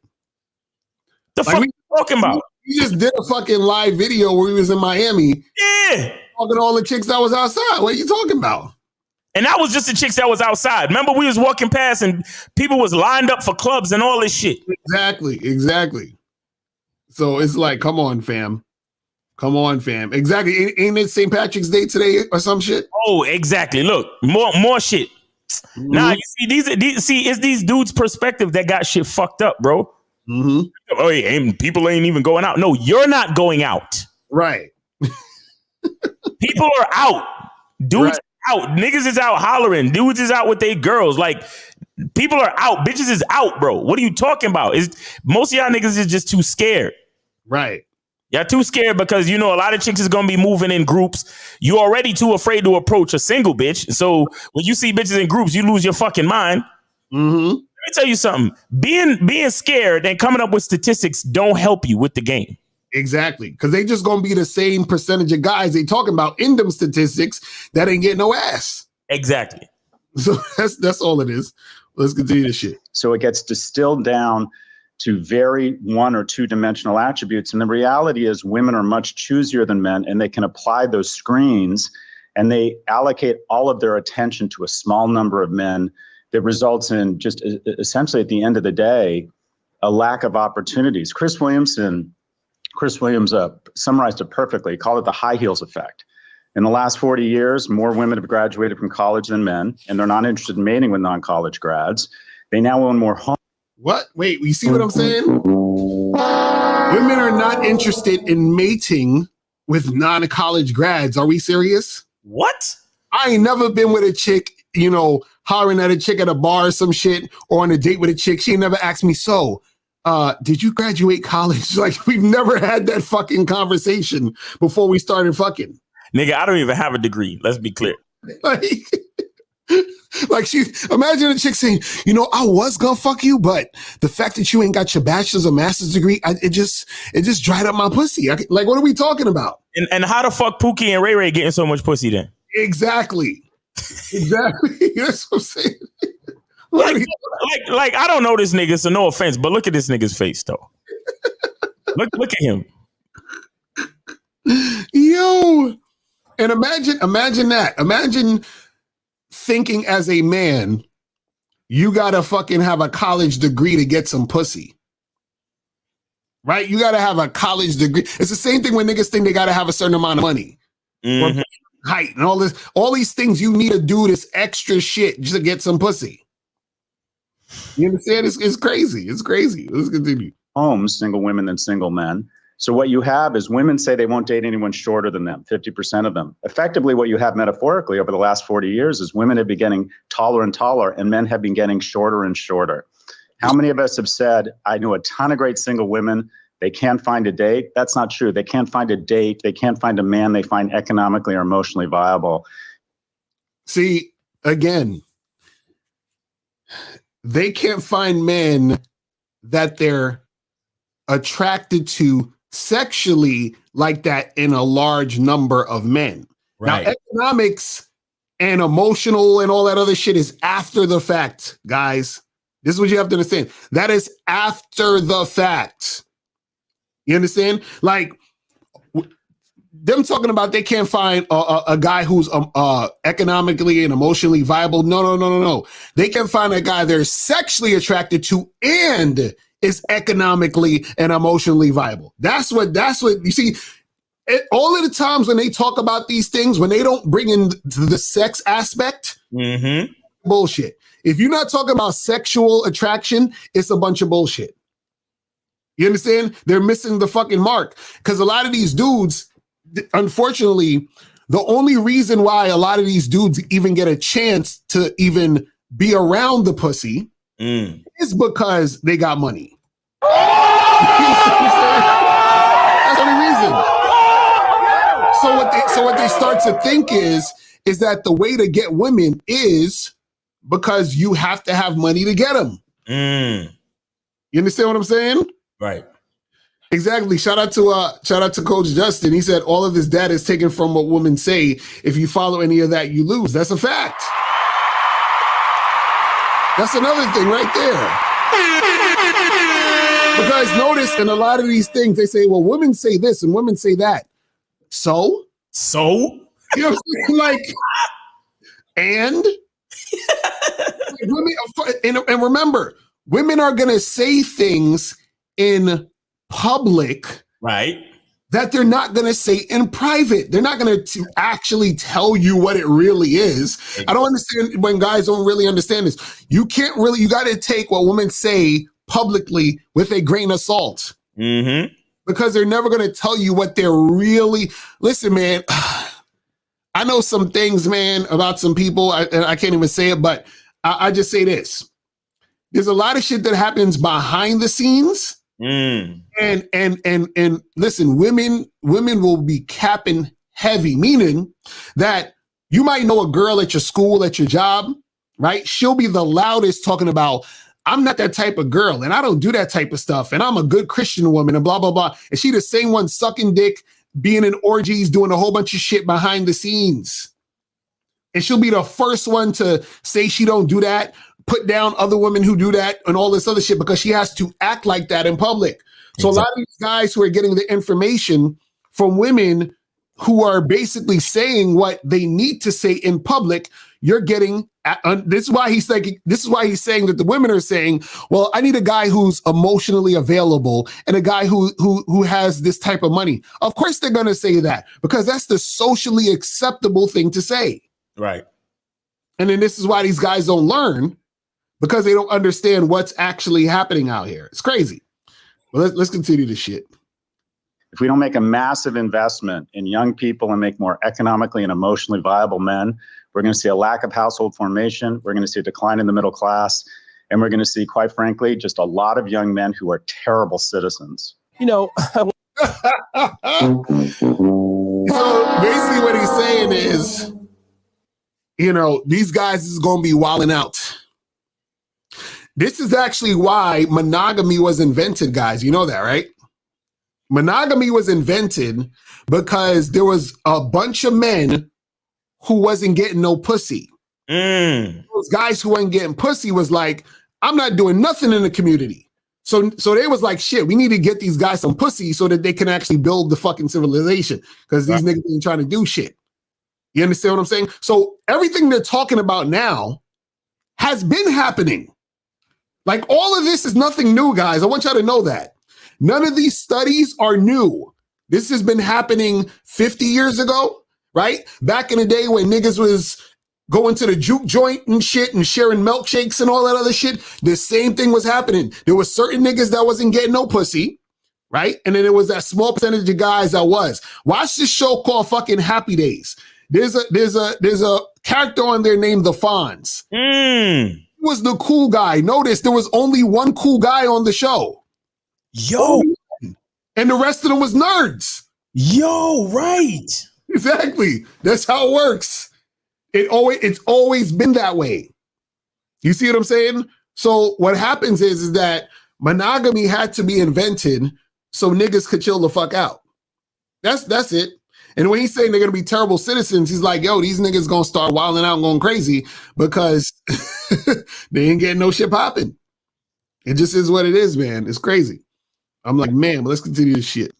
B: The fuck you talking about?
A: You just did a fucking live video where he was in Miami.
B: Yeah.
A: Talking to all the chicks that was outside. What are you talking about?
B: And that was just the chicks that was outside. Remember, we was walking past and people was lined up for clubs and all this shit.
A: Exactly. So it's like, come on, fam. Exactly. Ain't it St. Patrick's Day today or some shit?
B: Oh, exactly. Look, more shit. Mm-hmm. Nah, you see, it's these dudes' perspective that got shit fucked up, bro.
A: Mm-hmm.
B: Oh, people ain't even going out. No, you're not going out.
A: Right.
B: People are out. Dudes are out. Niggas is out hollering. Dudes is out with their girls. Like, people are out. Bitches is out, bro. What are you talking about? Most of y'all niggas is just too scared.
A: Right.
B: Y'all too scared because you know a lot of chicks is gonna be moving in groups. You already too afraid to approach a single bitch. So when you see bitches in groups, you lose your fucking mind.
A: Mm-hmm.
B: Let me tell you something. Being scared and coming up with statistics don't help you with the game.
A: Exactly. Because they just gonna be the same percentage of guys they talking about in them statistics that ain't getting no ass.
B: Exactly.
A: So that's all it is. Let's continue this shit.
H: So it gets distilled down to very one or two dimensional attributes. And the reality is women are much choosier than men, and they can apply those screens and they allocate all of their attention to a small number of men that results in just essentially at the end of the day, a lack of opportunities. Chris Williams summarized it perfectly. He called it the high heels effect. In the last 40 years, more women have graduated from college than men, and they're not interested in mating with non-college grads. They now own more homes.
A: What? Wait, you see what I'm saying? Women are not interested in mating with non-college grads. Are we serious?
B: What?
A: I ain't never been with a chick, hollering at a chick at a bar or some shit, or on a date with a chick. She ain't never asked me, so, did you graduate college? Like, we've never had that fucking conversation before we started fucking.
B: Nigga, I don't even have a degree. Let's be clear.
A: Like imagine a chick saying, I was gonna fuck you, but the fact that you ain't got your bachelor's or master's degree, it just dried up my pussy. Like, what are we talking about?
B: And how the fuck Pookie and Ray Ray getting so much pussy then?
A: Exactly. That's what I'm saying.
B: like I don't know this nigga, so no offense, but look at this nigga's face though. Look at him.
A: Yo. And imagine that. Imagine thinking as a man, you gotta fucking have a college degree to get some pussy. Right? You gotta have a college degree. It's the same thing when niggas think they gotta have a certain amount of money. Mm-hmm. Or height and all these things you need to do this extra shit just to get some pussy. You understand? It's crazy. It's crazy. Let's continue.
H: Homes, single women than single men. So what you have is women say they won't date anyone shorter than them, 50% of them. Effectively, what you have metaphorically over the last 40 years is women have been getting taller and taller and men have been getting shorter and shorter. How many of us have said, I know a ton of great single women, they can't find a date? That's not true. They can't find a date. They can't find a man they find economically or emotionally viable.
A: See, again, they can't find men that they're attracted to sexually like that in a large number of men. Right. Now, economics and emotional and all that other shit is after the fact, guys. This is what you have to understand. That is after the fact. You understand? Like, them talking about they can't find a guy who's economically and emotionally viable. No. They can find a guy they're sexually attracted to and is economically and emotionally viable. That's what you see. All of the times when they talk about these things, when they don't bring in the sex aspect, bullshit. If you're not talking about sexual attraction, it's a bunch of bullshit. You understand? They're missing the fucking mark. Because a lot of these dudes, unfortunately, the only reason why a lot of these dudes even get a chance to even be around the pussy is because they got money. That's the only reason. So what they start to think is that the way to get women is because you have to have money to get them. You understand what I'm saying?
B: Right.
A: Exactly. Shout out to Coach Justin. He said all of this data is taken from what women say. If you follow any of that, you lose. That's a fact. That's another thing right there. Because notice in a lot of these things, they say, well, women say this and women say that. So? You know what I'm saying? Like, and? Women, and remember, women are going to say things in public,
B: right,
A: that they're not going to say in private. They're not going to actually tell you what it really is. I don't understand when guys don't really understand this. You got to take what women say publicly with a grain of salt. Because they're never going to tell you what they're really. Listen, man, I know some things, man, about some people. I can't even say it, but I just say this. There's a lot of shit that happens behind the scenes. And listen, women will be capping heavy, meaning that you might know a girl at your school, at your job, right? She'll be the loudest talking about, I'm not that type of girl and I don't do that type of stuff. And I'm a good Christian woman and blah, blah, blah. And she the same one sucking dick, being in orgies, doing a whole bunch of shit behind the scenes. And she'll be the first one to say she don't do that, put down other women who do that and all this other shit because she has to act like that in public. So a lot of these guys who are getting the information from women who are basically saying what they need to say in public, you're getting, this is why he's saying that the women are saying, well, I need a guy who's emotionally available and a guy who has this type of money. Of course they're going to say that because that's the socially acceptable thing to say.
B: Right.
A: And then this is why these guys don't learn, because they don't understand what's actually happening out here. It's crazy. Well, let's continue this shit.
H: If we don't make a massive investment in young people and make more economically and emotionally viable men, we're going to see a lack of household formation. We're going to see a decline in the middle class. And we're going to see, quite frankly, just a lot of young men who are terrible citizens.
A: So basically what he's saying is, these guys is going to be wilding out. This is actually why monogamy was invented, guys. You know that, right? Monogamy was invented because there was a bunch of men who wasn't getting no pussy. Those guys who weren't getting pussy was like, I'm not doing nothing in the community. So they was like, shit, we need to get these guys some pussy so that they can actually build the fucking civilization because these niggas ain't trying to do shit. You understand what I'm saying? So everything they're talking about now has been happening. Like all of this is nothing new, guys. I want y'all to know that. None of these studies are new. This has been happening 50 years ago, right? Back in the day when niggas was going to the juke joint and shit and sharing milkshakes and all that other shit, the same thing was happening. There was certain niggas that wasn't getting no pussy, right? And then there was that small percentage of guys that was. Watch this show called fucking Happy Days. There's a character on there named the Fonz. He was the cool guy. Notice there was only one cool guy on the show.
B: Yo.
A: And the rest of them was nerds.
B: Yo, right.
A: Exactly. That's how it works. It's always been that way. You see what I'm saying? So what happens is that monogamy had to be invented so niggas could chill the fuck out. That's it. And when he's saying they're going to be terrible citizens, he's like, yo, these niggas going to start wilding out and going crazy because they ain't getting no shit popping. It just is what it is, man. It's crazy. I'm like, man, but let's continue this shit.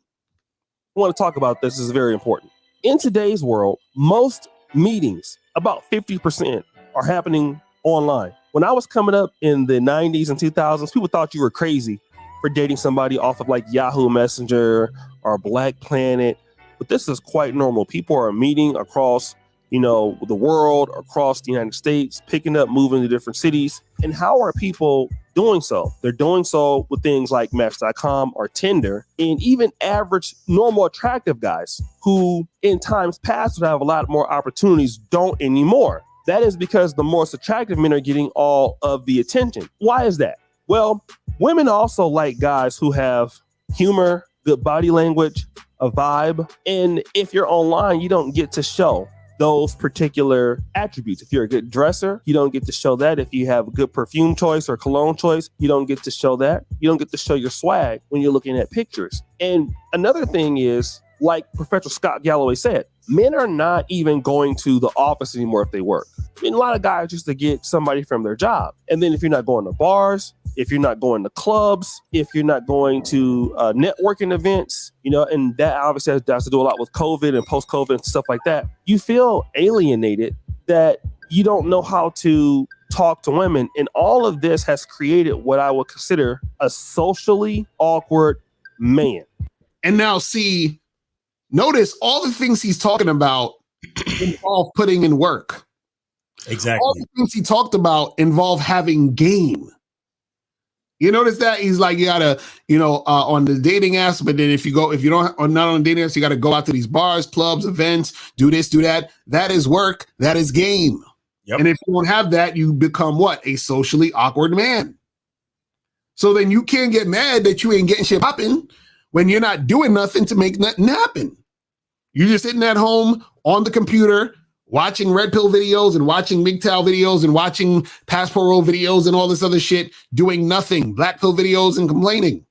E: I want to talk about this. This is very important. In today's world, most meetings, about 50%, are happening online. When I was coming up in the 90s and 2000s, people thought you were crazy for dating somebody off of like Yahoo Messenger or Black Planet. But this is quite normal. People are meeting across, the world, across the United States, picking up, moving to different cities. And how are people doing so? They're doing so with things like Match.com or Tinder, and even average, normal, attractive guys who in times past would have a lot more opportunities don't anymore. That is because the most attractive men are getting all of the attention. Why is that? Well, women also like guys who have humor, good body language, a vibe. And if you're online, you don't get to show those particular attributes. If you're a good dresser, you don't get to show that. If you have a good perfume choice or cologne choice, you don't get to show that. You don't get to show your swag when you're looking at pictures. And another thing is, like Professor Scott Galloway said, men are not even going to the office anymore if they work. I mean, a lot of guys just to get somebody from their job. And then if you're not going to bars, if you're not going to clubs, if you're not going to networking events, and that obviously has to do a lot with COVID and post-COVID and stuff like that, you feel alienated that you don't know how to talk to women. And all of this has created what I would consider a socially awkward man.
A: And now see, notice all the things he's talking about involve putting in work.
B: Exactly.
A: All the things he talked about involve having game. You notice that he's like, you gotta, on the dating apps, but then if you don't, or not on the dating apps, you gotta go out to these bars, clubs, events, do this, do that. That is work. That is game. Yep. And if you don't have that, you become what? A socially awkward man. So then you can't get mad that you ain't getting shit popping when you're not doing nothing to make nothing happen. You're just sitting at home on the computer, watching red pill videos and watching MGTOW videos and watching passport roll videos and all this other shit, doing nothing, black pill videos and complaining.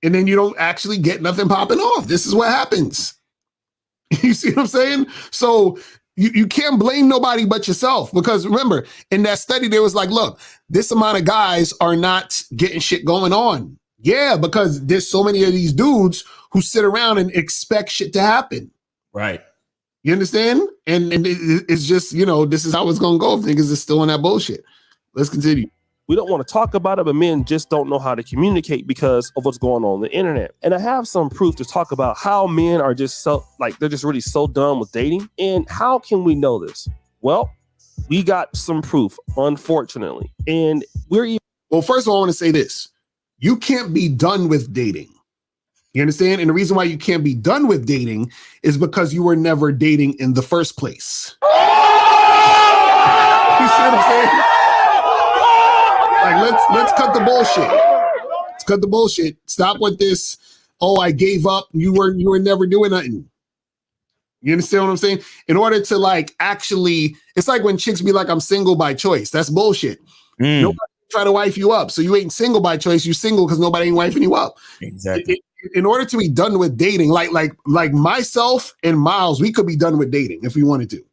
A: And then you don't actually get nothing popping off. This is what happens. You see what I'm saying? So you can't blame nobody but yourself, because remember, in that study, there was like, look, this amount of guys are not getting shit going on. Yeah, because there's so many of these dudes who sit around and expect shit to happen.
B: Right.
A: You understand? And it's just, this is how it's going to go if niggas is still in that bullshit. Let's continue.
E: We don't want to talk about it, but men just don't know how to communicate because of what's going on the internet. And I have some proof to talk about how men are just they're just really so done with dating. And how can we know this? Well, we got some proof, unfortunately. And
A: well, first of all, I want to say this. You can't be done with dating. You understand? And the reason why you can't be done with dating is because you were never dating in the first place. You see what I'm saying? Like, let's cut the bullshit. Let's cut the bullshit. Stop with this. Oh, I gave up. You were never doing nothing. You understand what I'm saying? In order to actually, it's like when chicks be like, I'm single by choice. That's bullshit. Nobody try to wife you up. So you ain't single by choice. You single because nobody ain't wifing you up.
B: Exactly.
A: In order to be done with dating, like myself and Miles, we could be done with dating if we wanted to.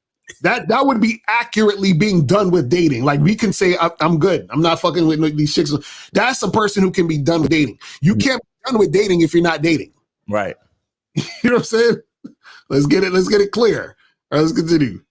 A: That would be accurately being done with dating. Like we can say, I'm good. I'm not fucking with these chicks. That's a person who can be done with dating. You can't be done with dating if you're not dating.
B: Right.
A: You know what I'm saying? Let's get it clear. All right, let's continue.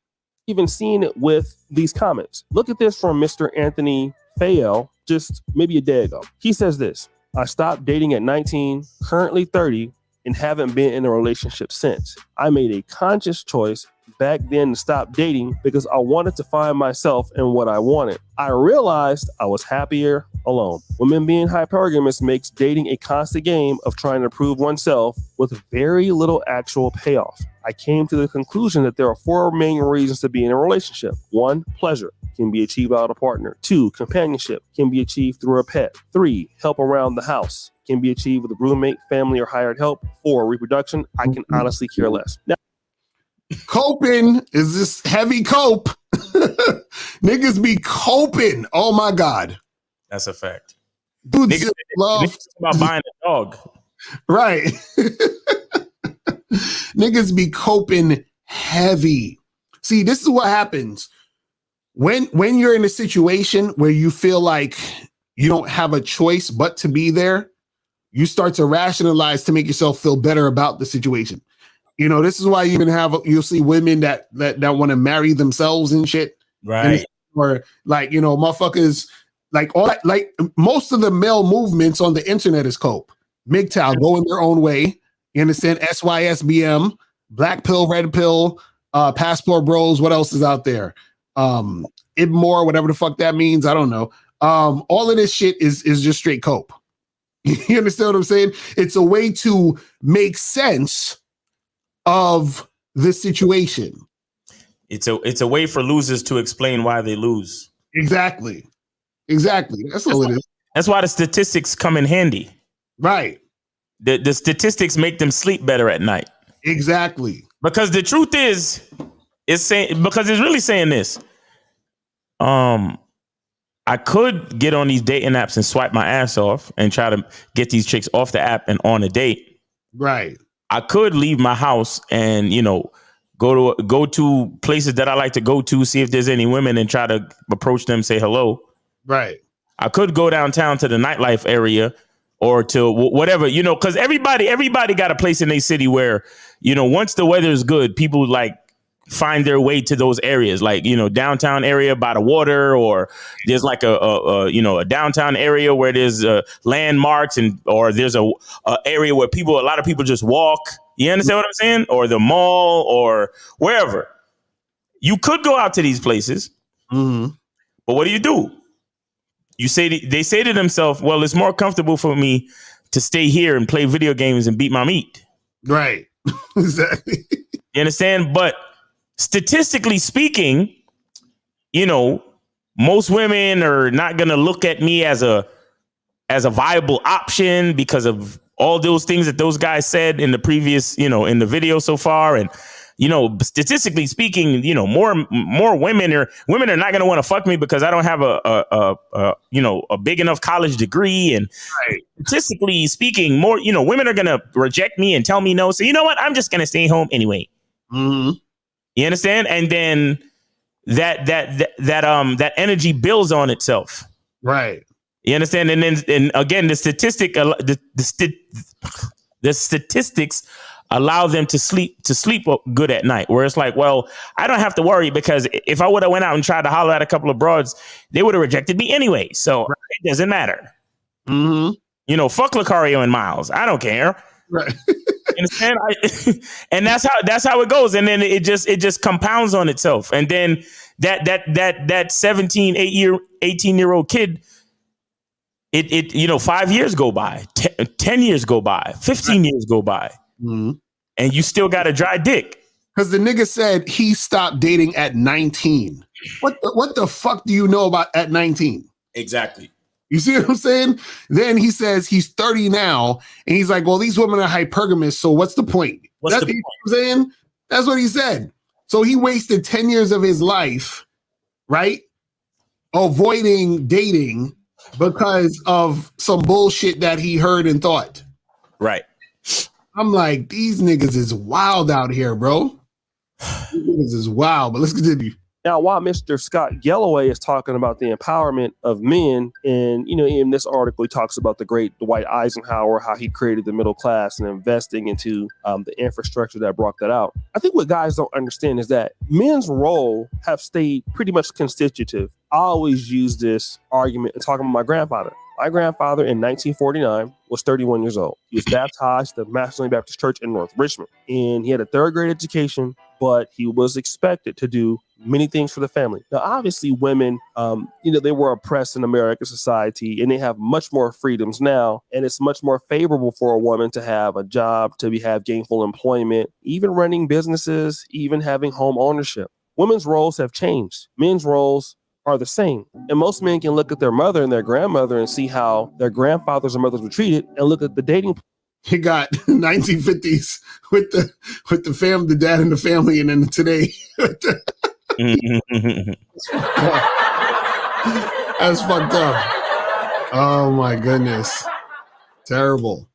E: Even seen it with these comments. Look at this from Mr. Anthony Fayel, just maybe a day ago. He says this: I stopped dating at 19, currently 30, and haven't been in a relationship since. I made a conscious choice back then to stop dating because I wanted to find myself in what I wanted. I realized I was happier alone. Women being hypergamous makes dating a constant game of trying to prove oneself with very little actual payoff. I came to the conclusion that there are 4 main reasons to be in a relationship. 1, pleasure can be achieved without a partner. 2, companionship can be achieved through a pet. 3, help around the house can be achieved with a roommate, family, or hired help. 4, reproduction. I can honestly care less. Now,
A: coping is this heavy cope. Niggas be coping. Oh my God.
B: That's a fact.
A: Dudes
B: niggas
A: love
B: about buying a dog.
A: Right. Niggas be coping heavy. See, this is what happens when you're in a situation where you feel like you don't have a choice but to be there. You start to rationalize to make yourself feel better about the situation. You know, this is why you'll see women that want to marry themselves and shit.
B: Right.
A: Or like, you know, motherfuckers like all that, like most of the male movements on the internet is cope. MGTOW going their own way. You understand? SYSBM, black pill, red pill, passport bros. What else is out there? Ibmore, whatever the fuck that means. I don't know. All of this shit is just straight cope. You understand what I'm saying? It's a way to make sense of the situation.
B: It's a way for losers to explain why they lose.
A: Exactly. That's all it is.
B: That's why the statistics come in handy.
A: Right.
B: The statistics make them sleep better at night.
A: Exactly.
B: Because the truth is, it's really saying this. I could get on these dating apps and swipe my ass off and try to get these chicks off the app and on a date.
A: Right.
B: I could leave my house and, you know, go to places that I like to go to, see if there's any women and try to approach them, say hello.
A: Right.
B: I could go downtown to the nightlife area or to whatever, you know, because everybody got a place in their city where, you know, once the weather is good, people like find their way to those areas, like, you know, downtown area by the water, or there's like a downtown area where there's landmarks or there's a area where a lot of people just walk. You understand what I'm saying? Or the mall or wherever. You could go out to these places, but what do? They say to themselves, well, it's more comfortable for me to stay here and play video games and beat my meat.
A: Right. Exactly.
B: You understand? But statistically speaking, you know, most women are not going to look at me as a viable option because of all those things that those guys said in the previous, you know, in the video so far. And, you know, statistically speaking, you know, more women are not going to want to fuck me because I don't have a big enough college degree. And right. Statistically speaking, more, you know, women are going to reject me and tell me no. So, you know what? I'm just going to stay home anyway. Mm-hmm. You understand? And then that energy builds on itself.
A: Right.
B: You understand? And then again, the statistics allow them to sleep good at night. Where it's like, well, I don't have to worry because if I would have went out and tried to holler at a couple of broads, they would have rejected me anyway. So right. It doesn't matter. Mm-hmm. You know, fuck Lucario and Miles. I don't care. Right. Understand? And that's how it goes. And then it just compounds on itself. And then that 17, 18-year-old kid, it you know, 5 years go by, 10 years go by, 15 years go by, and you still got a dry dick.
A: Because the nigga said he stopped dating at 19. What the fuck do you know about at 19?
B: Exactly.
A: You see what I'm saying? Then he says he's 30 now, and he's like, well, these women are hypergamous, so what's the point? That's what I'm saying? That's what he said. So he wasted 10 years of his life, right, avoiding dating because of some bullshit that he heard and thought.
B: Right.
A: I'm like, these niggas is wild out here, bro. These niggas is wild, but let's continue.
E: Now, while Mr. Scott Galloway is talking about the empowerment of men, and, you know, in this article, he talks about the great Dwight Eisenhower, how he created the middle class and investing into the infrastructure that brought that out. I think what guys don't understand is that men's role have stayed pretty much constitutive. I always use this argument in talking about my grandfather. My grandfather in 1949 was 31 years old. He was baptized at the Massillon Baptist Church in North Richmond, and he had a third grade education, but he was expected to do many things for the family. Now, obviously, women, you know, they were oppressed in American society, and they have much more freedoms now, and it's much more favorable for a woman to have a job, to have gainful employment, even running businesses, even having home ownership. Women's roles have changed. Men's roles are the same. And most men can look at their mother and their grandmother and see how their grandfathers and mothers were treated, and look at the dating.
A: He got 1950s with the fam, the dad and the family, and then today. That's fucked up. Oh my goodness. Terrible.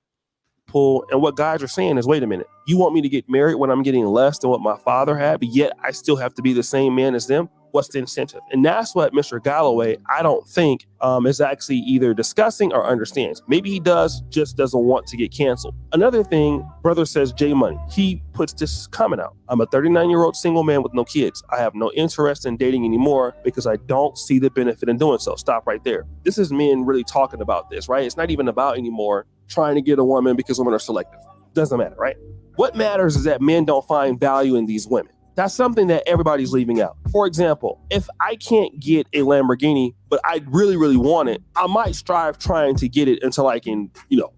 E: And what guys are saying is, wait a minute. You want me to get married when I'm getting less than what my father had, but yet I still have to be the same man as them? What's the incentive? And that's what Mr. Galloway, I don't think, is actually either discussing or understands. Maybe he does, just doesn't want to get canceled. Another thing, brother says J Money. He puts this comment out. I'm a 39-year-old single man with no kids. I have no interest in dating anymore because I don't see the benefit in doing so. Stop right there. This is men really talking about this, right? It's not even about anymore trying to get a woman because women are selective. Doesn't matter, right? What matters is that men don't find value in these women. That's something that everybody's leaving out. For example, if I can't get a Lamborghini, but I really, really want it, I might strive trying to get it until I can,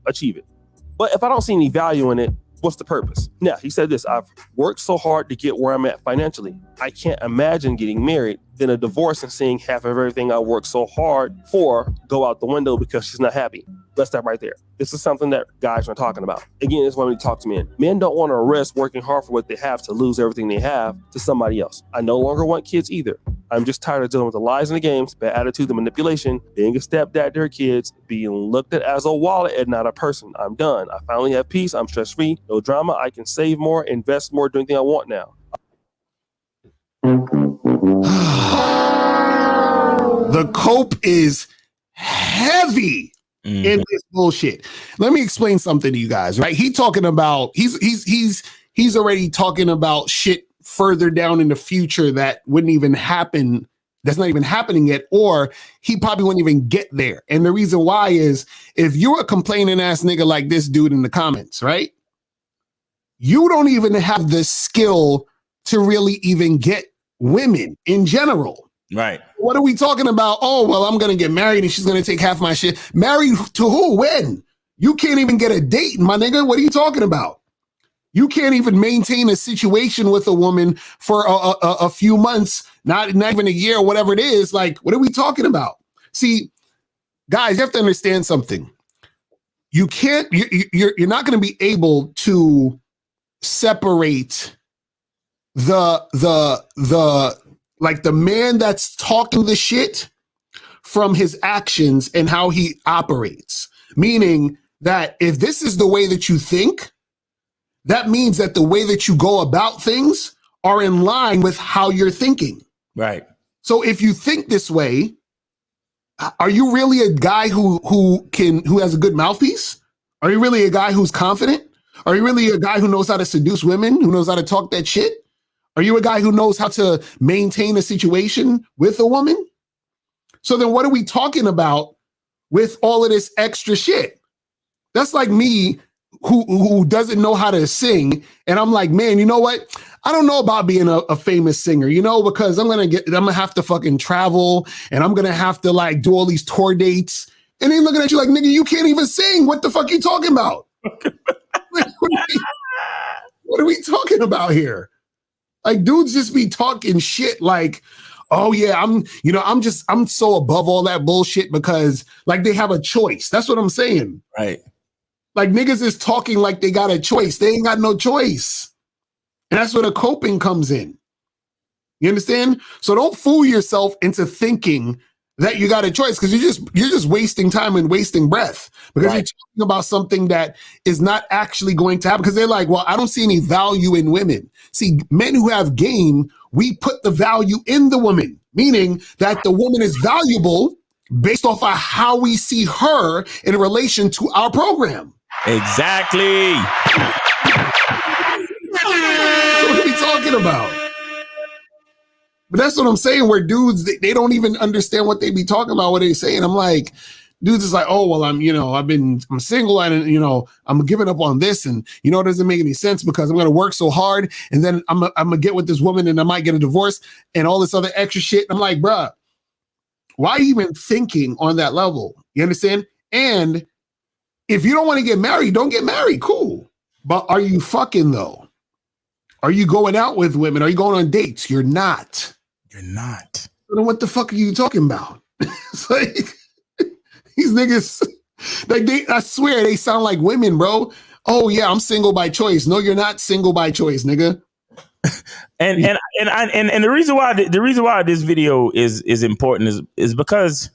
E: achieve it. But if I don't see any value in it, what's the purpose? Now, he said this, I've worked so hard to get where I'm at financially. I can't imagine getting married, then a divorce and seeing half of everything I worked so hard for go out the window because she's not happy. Let's stop right there. This is something that guys are talking about. Again, it's when we talk to men. Men don't want to risk working hard for what they have to lose everything they have to somebody else. I no longer want kids either. I'm just tired of dealing with the lies and the games, bad attitude, the manipulation, being a stepdad to their kids, being looked at as a wallet and not a person. I'm done. I finally have peace. I'm stress-free. No drama. I can save more, invest more, do anything I want now.
A: The cope is heavy in this bullshit. Let me explain something to you guys, right? He's already talking about shit further down in the future that wouldn't even happen. That's not even happening yet, or he probably wouldn't even get there. And the reason why is if you're a complaining ass nigga like this dude in the comments, right? You don't even have the skill to really even get women in general.
B: Right.
A: What are we talking about? Oh, well, I'm going to get married and she's going to take half my shit. Married to who? When? You can't even get a date, my nigga. What are you talking about? You can't even maintain a situation with a woman for a few months, not even a year, whatever it is. Like, what are we talking about? See, guys, you have to understand something. You can't, you're not going to be able to separate the man that's talking the shit from his actions and how he operates. Meaning that if this is the way that you think, that means that the way that you go about things are in line with how you're thinking.
B: Right.
A: So if you think this way, are you really a guy who has a good mouthpiece? Are you really a guy who's confident? Are you really a guy who knows how to seduce women, who knows how to talk that shit? Are you a guy who knows how to maintain a situation with a woman? So then what are we talking about with all of this extra shit? That's like me who doesn't know how to sing. And I'm like, man, you know what? I don't know about being a famous singer, because I'm going to have to fucking travel and I'm going to have to like do all these tour dates. And they looking at you like, nigga, you can't even sing. What the fuck are you talking about? What are we talking about here? Like dudes just be talking shit like, oh yeah, I'm so above all that bullshit because like they have a choice. That's what I'm saying.
B: Right.
A: Like niggas is talking like they got a choice. They ain't got no choice. And that's where the coping comes in. You understand? So don't fool yourself into thinking that you got a choice because you're just wasting time and wasting breath because you're talking about something that is not actually going to happen because they're like, well, I don't see any value in women. See, men who have game, we put the value in the woman, meaning that the woman is valuable based off of how we see her in relation to our program.
B: Exactly.
A: So what are we talking about? But that's what I'm saying, where dudes, they don't even understand what they be talking about, what they're saying. I'm like, dudes is like, oh, well, I'm single and, I'm giving up on this. And, it doesn't make any sense because I'm going to work so hard. And then I'm going to get with this woman and I might get a divorce and all this other extra shit. I'm like, bruh, why are you even thinking on that level? You understand? And if you don't want to get married, don't get married. Cool. But are you fucking though? Are you going out with women? Are you going on dates? You're not.
B: You're not.
A: So then what the fuck are you talking about? It's like these niggas, like I swear they sound like women, bro. Oh yeah, I'm single by choice. No, you're not single by choice, nigga.
B: And the reason why this video is important is because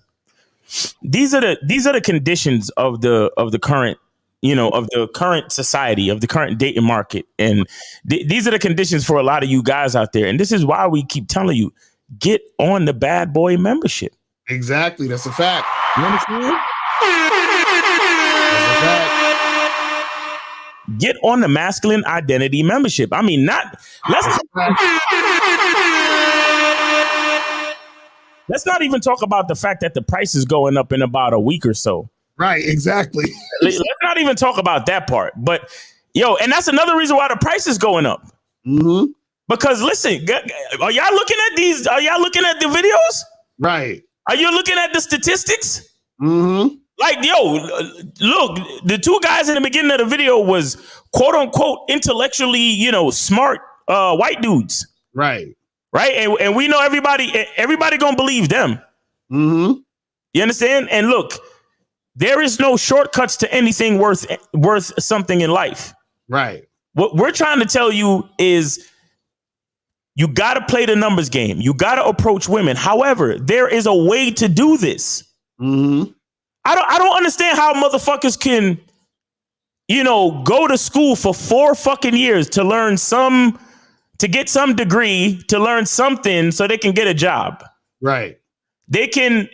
B: these are the conditions of the current of the current society, of the current dating market. And these are the conditions for a lot of you guys out there. And this is why we keep telling you, get on the Bad Boy membership.
A: Exactly. That's a fact. You understand? That's a fact.
B: Get on the Masculine Identity membership. I mean, let's not even talk about the fact that the price is going up in about a week or so.
A: Right, exactly.
B: Let's not even talk about that part. But and that's another reason why the price is going up.
A: Mm-hmm.
B: Because listen, are y'all looking at these? Are y'all looking at the videos?
A: Right.
B: Are you looking at the statistics?
A: Mm-hmm.
B: Like, look, the two guys in the beginning of the video was quote unquote intellectually, smart white dudes.
A: Right.
B: Right. And we know everybody gonna believe them.
A: Mm-hmm.
B: You understand? And look, there is no shortcuts to anything worth something in life.
A: Right.
B: What we're trying to tell you is you got to play the numbers game. You got to approach women. However, there is a way to do this.
A: Mm-hmm.
B: I don't understand how motherfuckers can, go to school for 4 fucking years to get some degree, to learn something so they can get a job.
A: Right.
B: They can,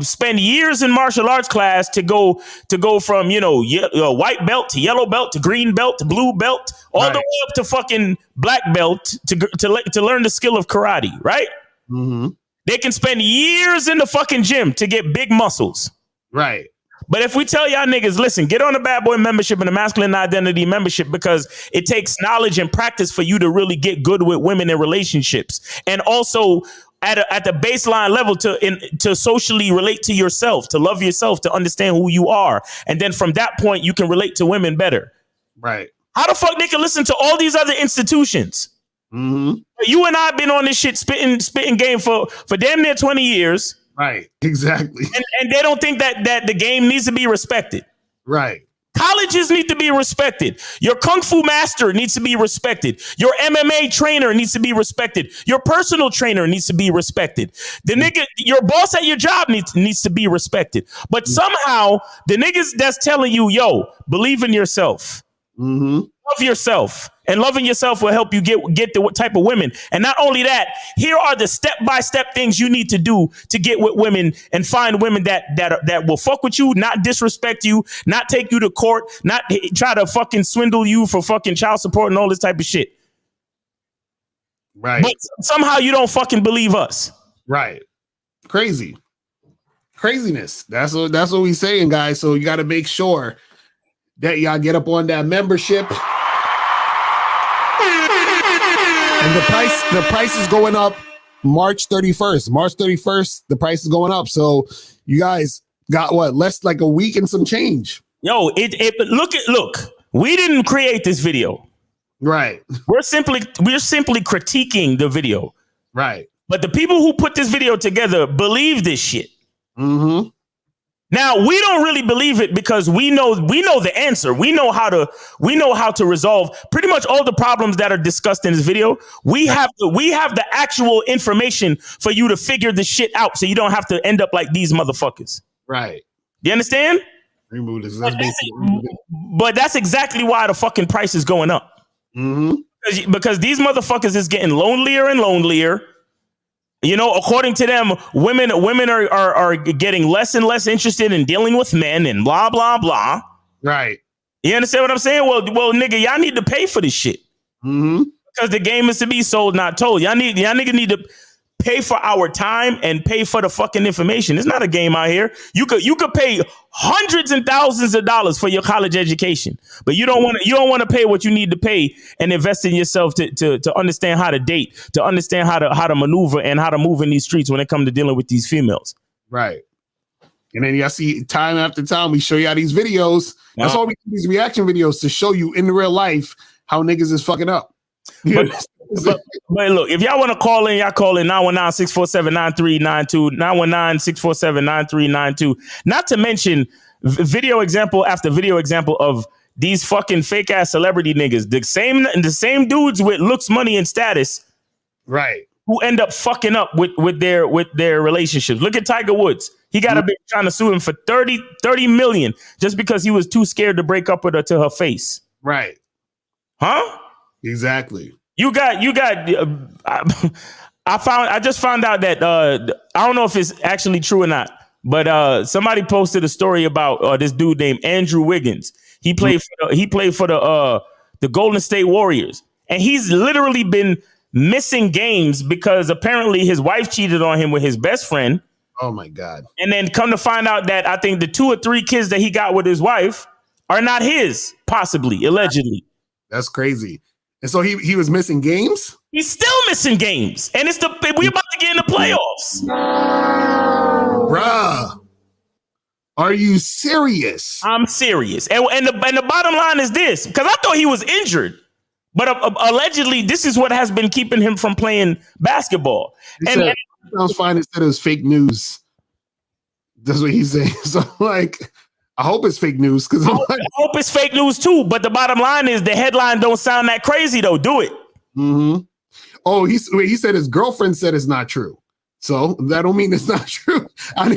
B: spend years in martial arts class to go from, white belt to yellow belt to green belt to blue belt, all the way up to fucking black belt to learn the skill of karate. Right.
A: Mm-hmm.
B: They can spend years in the fucking gym to get big muscles.
A: Right.
B: But if we tell y'all niggas, listen, get on the Bad Boy membership and the Masculine Identity membership, because it takes knowledge and practice for you to really get good with women in relationships. And also at the baseline level to socially relate to yourself, to love yourself, to understand who you are. And then from that point, you can relate to women better.
A: Right.
B: How the fuck they can listen to all these other institutions?
A: Mm-hmm.
B: You and I have been on this shit spitting game for damn near 20 years.
A: Right. Exactly.
B: And they don't think that the game needs to be respected.
A: Right.
B: Colleges need to be respected. Your Kung Fu master needs to be respected. Your MMA trainer needs to be respected. Your personal trainer needs to be respected. Your boss at your job needs to be respected. But somehow the niggas that's telling you, believe in yourself.
A: Mm-hmm.
B: Love yourself. And loving yourself will help you get the type of women. And not only that, here are the step-by-step things you need to do to get with women and find women that will fuck with you, not disrespect you, not take you to court, not try to fucking swindle you for fucking child support and all this type of shit.
A: Right.
B: But somehow you don't fucking believe us.
A: Right. Craziness. That's what we saying, guys. So you got to make sure that y'all get up on that membership. And the price is going up March 31st. March 31st, the price is going up. So you guys got less like a week and some change.
B: Look, we didn't create this video.
A: Right.
B: We're simply critiquing the video.
A: Right.
B: But the people who put this video together believe this shit.
A: Mm-hmm.
B: Now, we don't really believe it because we know the answer. We know how to resolve pretty much all the problems that are discussed in this video. We have the actual information for you to figure the shit out, so you don't have to end up like these motherfuckers.
A: Right.
B: You understand?
A: Remove this.
B: But that's exactly why the fucking price is going up.
A: Mm-hmm.
B: Because these motherfuckers is getting lonelier and lonelier. According to them, women are getting less and less interested in dealing with men and blah, blah, blah.
A: Right.
B: You understand what I'm saying? Well, nigga, y'all need to pay for this shit.
A: Mm-hmm.
B: Because the game is to be sold, not told. Y'all niggas need to pay for our time and pay for the fucking information. It's not a game out here. You could pay hundreds and thousands of dollars for your college education, but you don't want to pay what you need to pay and invest in yourself to understand how to date, to understand how to maneuver and how to move in these streets when it comes to dealing with these females.
A: Right. And then y'all see time after time we show y'all these videos. That's why we do these reaction videos, to show you in real life how niggas is fucking up.
B: But look, if y'all want to call in, y'all call in 919-647-9392, 919-647-9392. Not to mention video example after video example of these fucking fake ass celebrity niggas, the same dudes with looks, money, and status,
A: right,
B: who end up fucking up with their relationships. Look at Tiger Woods. He got a bitch trying to sue him for 30 million just because he was too scared to break up with her to her face.
A: Right.
B: Huh?
A: Exactly.
B: I just found out that I don't know if it's actually true or not, but somebody posted a story about this dude named Andrew Wiggins. He played for the Golden State Warriors, and he's literally been missing games because apparently his wife cheated on him with his best friend.
A: Oh my God.
B: And then come to find out that I think the 2 or 3 kids that he got with his wife are not his, possibly, allegedly.
A: That's crazy. And so he was missing games?
B: He's still missing games. And we're about to get in the playoffs.
A: Bruh. Are you serious?
B: I'm serious. And the bottom line is this, because I thought he was injured. But allegedly, this is what has been keeping him from playing basketball. And
A: sounds fine instead of fake news. That's what he's saying. So, like, I hope it's fake news. Because I
B: hope it's fake news, too. But the bottom line is the headline don't sound that crazy, though. Do it.
A: Mm-hmm. Oh, he said his girlfriend said it's not true. So that don't mean it's not true. I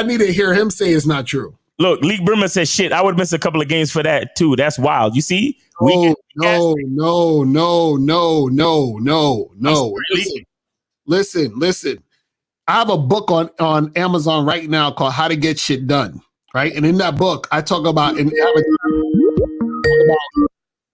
A: need to hear him say it's not true.
B: Look, League Brimmer says shit. I would miss a couple of games for that too. That's wild. You see?
A: No. Listen. I have a book on Amazon right now called How to Get Shit Done. Right, and in that book, I talk about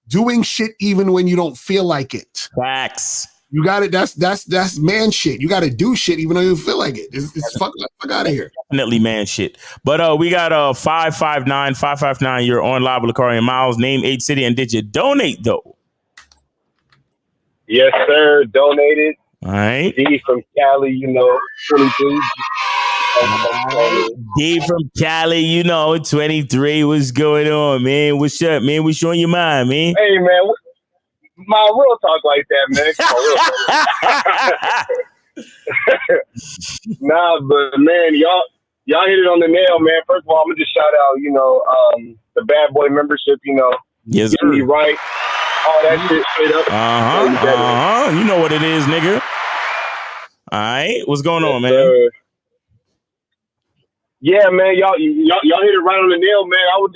A: doing shit even when you don't feel like it.
B: Facts.
A: You got it. That's man shit. You got to do shit even though you feel like it. It's fuck out of here.
B: Definitely man shit. But we got 559. You're on live with Lakari and Miles. Name, age, city, and did you donate though?
I: Yes, sir. Donated.
B: All right.
I: D from Cali, 22.
B: D from Cali, 23. What's going on, man? What's up, man? What's on your mind, man?
I: Hey, man. My real talk like that, man. Nah, but man, y'all hit it on the nail, man. First of all, I'm gonna just shout out, the Bad Boy membership.
B: Yes,
I: getting me right, all that shit straight up.
B: You know what it is, nigga. All right, what's going on, man?
I: Yeah, man, y'all hit it right on the nail, man. I was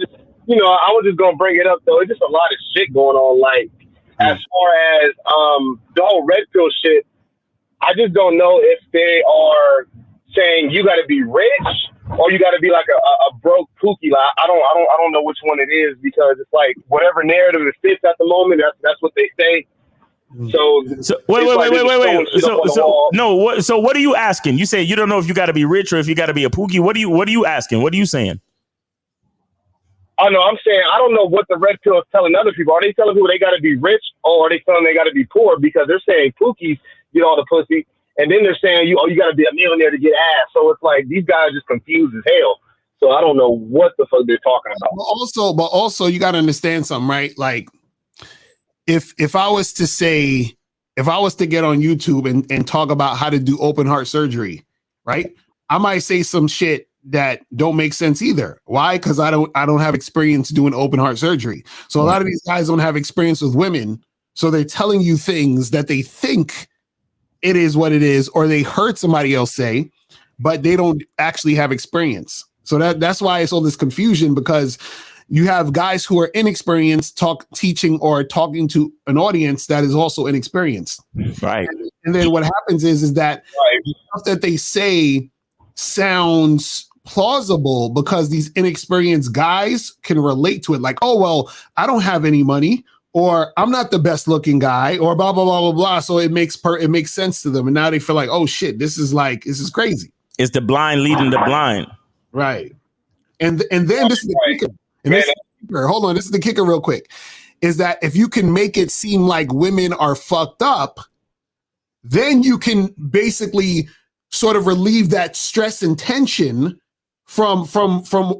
I: just gonna bring it up though. It's just a lot of shit going on, like. As far as the whole red pill shit, I just don't know if they are saying you got to be rich or you got to be like a broke pookie. Like I don't know which one it is because it's like whatever narrative it fits at the moment. That's what they say. So
B: wait. So what are you asking? You say you don't know if you got to be rich or if you got to be a pookie. What are you asking? What are you saying?
I: Oh, no, I'm saying I don't know what the red pill is telling other people. Are they telling people they got to be rich or are they telling they got to be poor? Because they're saying pookies get all the pussy. And then they're saying, you got to be a millionaire to get ass. So it's like these guys are just confused as hell. So I don't know what the fuck they're talking about.
A: But also you got to understand something, right? Like if I was to get on YouTube and talk about how to do open heart surgery, right? I might say some shit that don't make sense either. Why? Because I don't have experience doing open heart surgery. So a lot of these guys don't have experience with women. So they're telling you things that they think it is what it is, or they heard somebody else say, but they don't actually have experience. So that's why it's all this confusion, because you have guys who are inexperienced teaching or talking to an audience that is also inexperienced.
B: Right.
A: And then what happens is that the stuff that they say sounds plausible because these inexperienced guys can relate to it. Like, oh, well, I don't have any money, or I'm not the best looking guy, or blah, blah, blah, blah, blah. So it makes sense to them. And now they feel like, oh shit, this is crazy.
B: It's the blind leading the blind.
A: Right. And then this is the kicker. And this is the kicker. Hold on. This is the kicker real quick. Is that if you can make it seem like women are fucked up, then you can basically sort of relieve that stress and tension from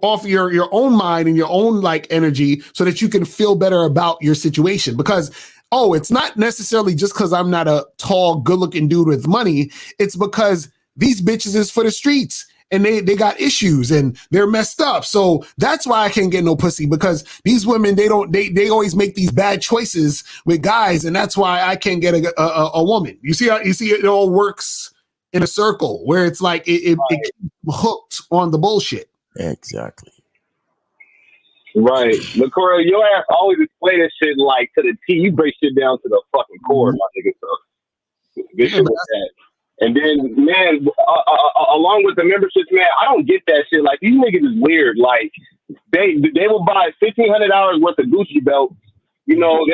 A: off your own mind and your own like energy, so that you can feel better about your situation. Because it's not necessarily just because I'm not a tall, good looking dude with money. It's because these bitches is for the streets. and they got issues and they're messed up. So that's why I can't get no pussy, because these women, they always make these bad choices with guys, and that's why I can't get a woman. You see it all works in a circle where it's like it keeps hooked on the bullshit.
B: Exactly.
I: Right. But Corey, your ass always explain that shit like to the T. You break shit down to the fucking core, my nigga. So good shit with that. And then, man, along with the memberships, man, I don't get that shit. Like, these niggas is weird. Like, they will buy $1,500 worth of Gucci belts. You know,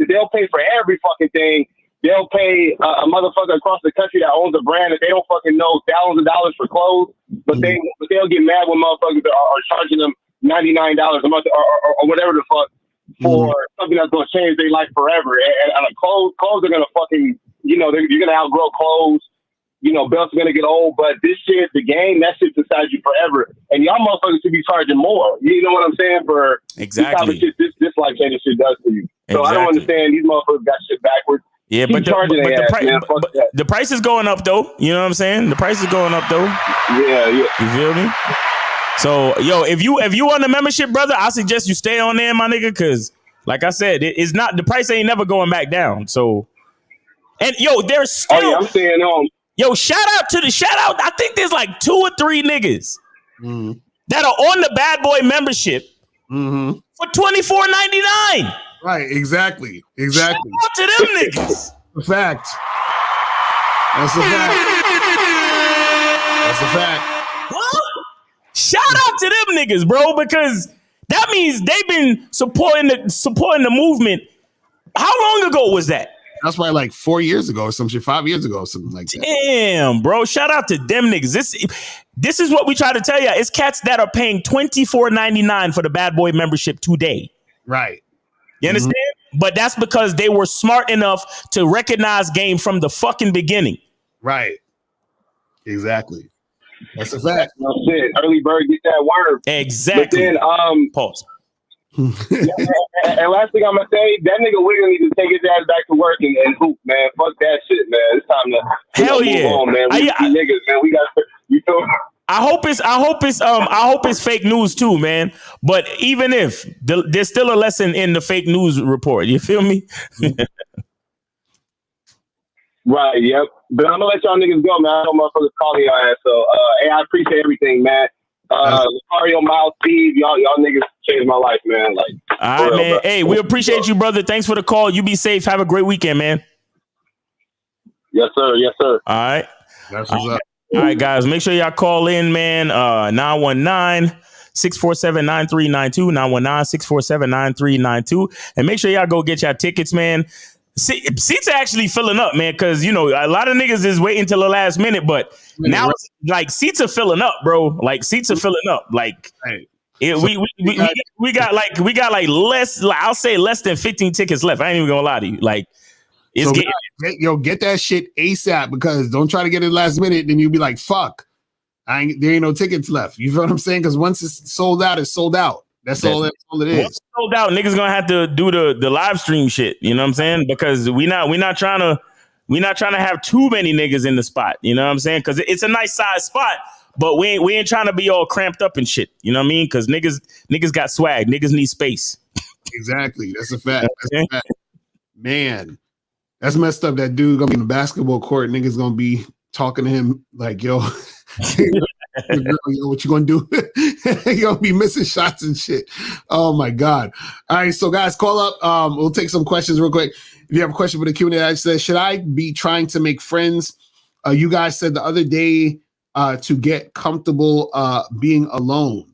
I: they'll pay for every fucking thing. They'll pay a motherfucker across the country that owns a brand that they don't fucking know thousands of dollars for clothes, but they'll get mad when motherfuckers are charging them $99 a month or whatever the fuck for something that's going to change their life forever. And clothes are going to fucking, you know, you're going to outgrow clothes. You know, belts are going to get old, but this shit, the game, that shit's inside you forever. And y'all motherfuckers should be charging more. You know what I'm saying? For
B: exactly
I: this life changing shit does for you. So I don't understand. These motherfuckers got shit backwards.
B: Yeah, but the price is going up though. You know what I'm saying? The price is going up though.
I: Yeah. You
B: feel me? So, yo, if you on the membership, brother, I suggest you stay on there, my nigga, because like I said, it's not, the price ain't never going back down. So, and yo, there's still.
I: Oh, yeah, I'm staying on.
B: Yo, shout out. I think there's like 2 or 3 niggas that are on the Bad Boy membership for $24.99.
A: Right, exactly.
B: Shout out to them niggas.
A: A fact. That's a fact.
B: What? Shout out to them niggas, bro, because that means they've been supporting the movement. How long ago was that?
A: That's probably like 4 years ago or some shit, 5 years ago, something like that.
B: Damn, bro. Shout out to them niggas. This is what we try to tell you. It's cats that are paying $24.99 for the Bad Boy membership today.
A: Right.
B: You understand? But that's because they were smart enough to recognize game from the fucking beginning.
A: Right. Exactly. That's a fact.
I: No shit. Early bird get that worm.
B: Exactly.
I: But then,
B: pause.
I: And last thing I'm gonna say, that nigga Wiggin needs to take his ass back to work and hoop, man. Fuck that shit, man. It's time to move on, man. We niggas, man. We got, you feel me?
B: I hope it's fake news too, man. But even if there's still a lesson in the fake news report, you feel me?
I: Right. Yep. But I'm gonna let y'all niggas go, man. I know motherfuckers calling y'all ass. So, hey, I appreciate everything, man. Mario, Miles, Steve, y'all niggas changed my life, man. Like,
B: all right, man. Bro. Hey, we appreciate you, brother. Thanks for the call. You be safe. Have a great weekend, man.
I: Yes, sir. Yes, sir.
B: All right.
A: That's what's up.
B: All right, guys. Make sure y'all call in, man. 919-647-9392. 919-647-9392. And make sure y'all go get y'all tickets, man. Seats are actually filling up, man, because, you know, a lot of niggas is waiting till the last minute, but now it's like seats are filling up, bro. Like seats are filling up. Like we got like less, I'll say less than 15 tickets left. I ain't even gonna lie to you. Like it's
A: get that shit ASAP, because don't try to get it last minute, then you'll be like, fuck, there ain't no tickets left. You feel what I'm saying? Because once it's sold out, it's sold out. That's all it is.
B: Once sold out, niggas gonna have to do the live stream shit. You know what I'm saying? Because we not trying to have too many niggas in the spot. You know what I'm saying? Because it's a nice size spot, but we ain't trying to be all cramped up and shit. You know what I mean? Because niggas got swag. Niggas need space.
A: Exactly. That's a fact. That's a fact. Man, that's messed up. That dude gonna be in the basketball court. Niggas gonna be talking to him like, yo. What you gonna do? You're gonna be missing shots and shit. Oh my god. All right, so guys, call up. We'll take some questions real quick. If you have a question for the Q&A, I said, should I be trying to make friends? You guys said the other day to get comfortable being alone.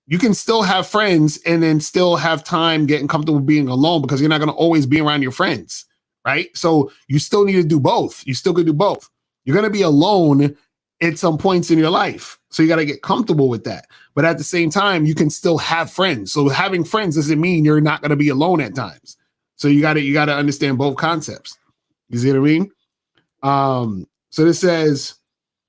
A: You can still have friends and then still have time getting comfortable being alone, because you're not gonna always be around your friends, right? So you still need to do both. You still could do both. You're gonna be alone at some points in your life. So you got to get comfortable with that. But at the same time, you can still have friends. So having friends doesn't mean you're not going to be alone at times. So you got to understand both concepts. You see what I mean? So this says,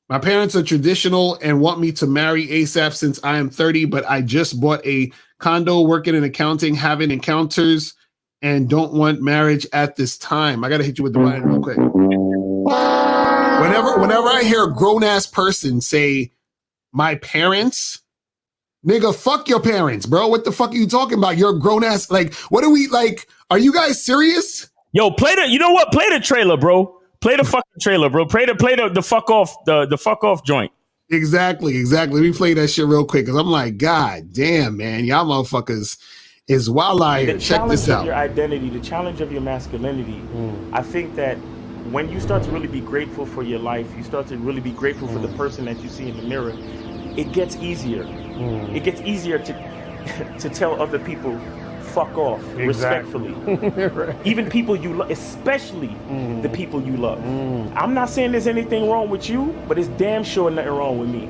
A: my parents are traditional and want me to marry ASAP since I am 30, but I just bought a condo, working in accounting, having encounters, and don't want marriage at this time. I got to hit you with the line real quick. Whenever I hear a grown ass person say, My parents? Nigga, fuck your parents, bro. What the fuck are you talking about? You're a grown ass. Like, what are we like? Are you guys serious?
B: Yo, you know what? Play the trailer, bro. Play the fucking trailer, bro. Play the fuck off, the fuck off joint.
A: Exactly. Let me play that shit real quick because I'm like, God damn, man, y'all motherfuckers is wild out here. Check this out.
B: The challenge of your identity, the challenge of your masculinity. I think that when you start to really be grateful for your life, you start to really be grateful for the person that you see in the mirror, it gets easier. It gets easier to tell other people, fuck off, respectfully. Right. Even people you love, especially the people you love. I'm not saying there's anything wrong with you, but it's damn sure nothing wrong with me.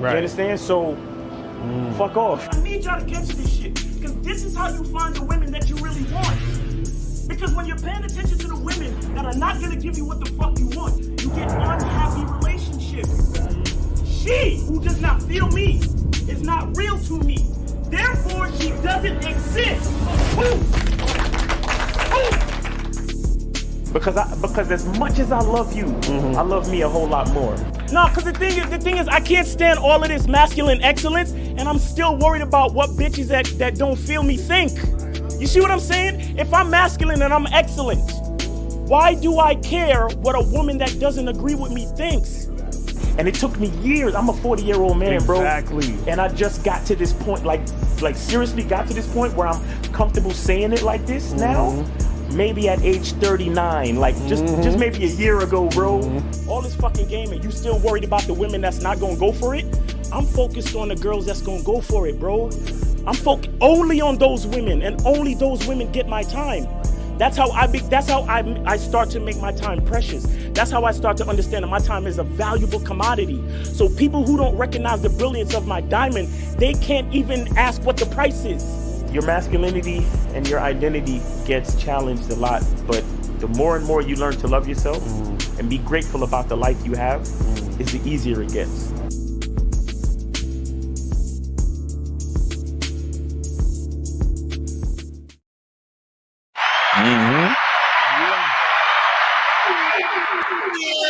B: Right. You understand? So, fuck off.
J: I need y'all to catch this shit, because this is how you find the women that you really want. Because when you're paying attention to the women that are not gonna give you what the fuck you want, you get unhappy relationships. She who does not feel me is not real to me. Therefore, she doesn't exist.
B: Because as much as I love you, I love me a whole lot more.
J: No, because the thing is, I can't stand all of this masculine excellence, and I'm still worried about what bitches that don't feel me think. You see what I'm saying? If I'm masculine and I'm excellent, why do I care what a woman that doesn't agree with me thinks?
B: And it took me years. I'm a 40-year-old man, bro.
J: Exactly.
B: And I just got to this point, like seriously got to this point where I'm comfortable saying it like this now. Maybe at age 39, like just maybe a year ago, bro.
J: All this fucking game, and you still worried about the women that's not gonna go for it? I'm focused on the girls that's gonna go for it, bro. I'm focused only on those women, and only those women get my time. That's how I start to make my time precious. That's how I start to understand that my time is a valuable commodity. So people who don't recognize the brilliance of my diamond, they can't even ask what the price is.
B: Your masculinity and your identity gets challenged a lot, but the more and more you learn to love yourself and be grateful about the life you have, is the easier it gets.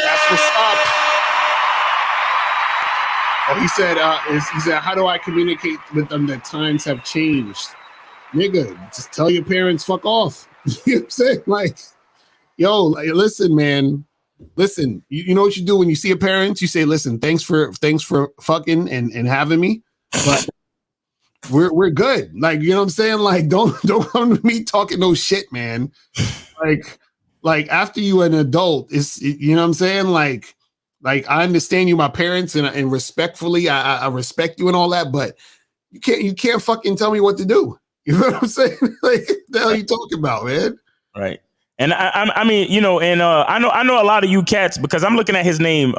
A: That's what's up. Oh, he said, how do I communicate with them that times have changed? Nigga, just tell your parents, fuck off. You know what I'm saying? Like, yo, like, listen, man. Listen, you know what you do when you see a parent? You say, listen, thanks for fucking and having me, but we're good. Like, you know what I'm saying? Like, don't come to me talking no shit, man. Like after you an adult, you know what I'm saying? Like I understand you, my parents, and respectfully, I respect you and all that, but you can't fucking tell me what to do. You know what I'm saying? Like, what the hell are you talking about, man?
B: Right. And I mean, you know, and I know a lot of you cats, because I'm looking at his name,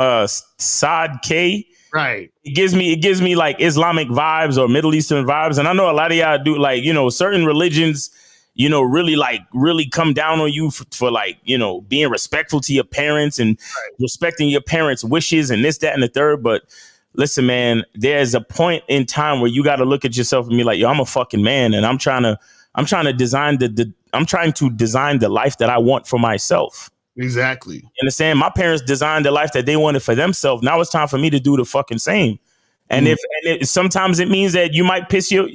B: Saad K.
A: Right.
B: It gives me like Islamic vibes or Middle Eastern vibes, and I know a lot of y'all do, like, you know, certain religions, you know, really come down on you for like, you know, being respectful to your parents and respecting your parents' wishes and this, that, and the third. But listen, man, there's a point in time where you got to look at yourself and be like, yo, I'm a fucking man, and I'm trying to design the life that I want for myself.
A: Exactly.
B: You understand? My parents designed the life that they wanted for themselves. Now it's time for me to do the fucking same. And sometimes it means that you might piss your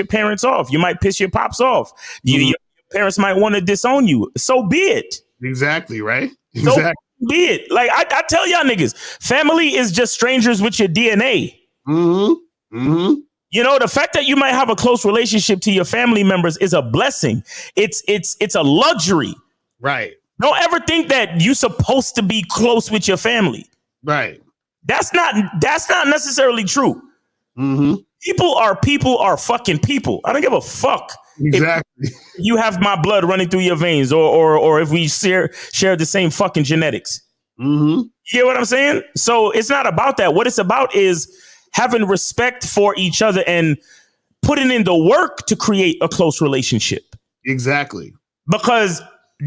B: parents off. You might piss your pops off. Your parents might want to disown you. So be it.
A: Exactly. Right. Exactly.
B: So be it. Like I tell y'all niggas, family is just strangers with your DNA. You know, the fact that you might have a close relationship to your family members is a blessing. It's a luxury.
A: Right.
B: Don't ever think that you're supposed to be close with your family.
A: Right.
B: That's not necessarily true. People are fucking people. I don't give a fuck.
A: Exactly.
B: If you have my blood running through your veins, or if we share the same fucking genetics. You get what I'm saying? So it's not about that. What it's about is having respect for each other and putting in the work to create a close relationship.
A: Exactly.
B: Because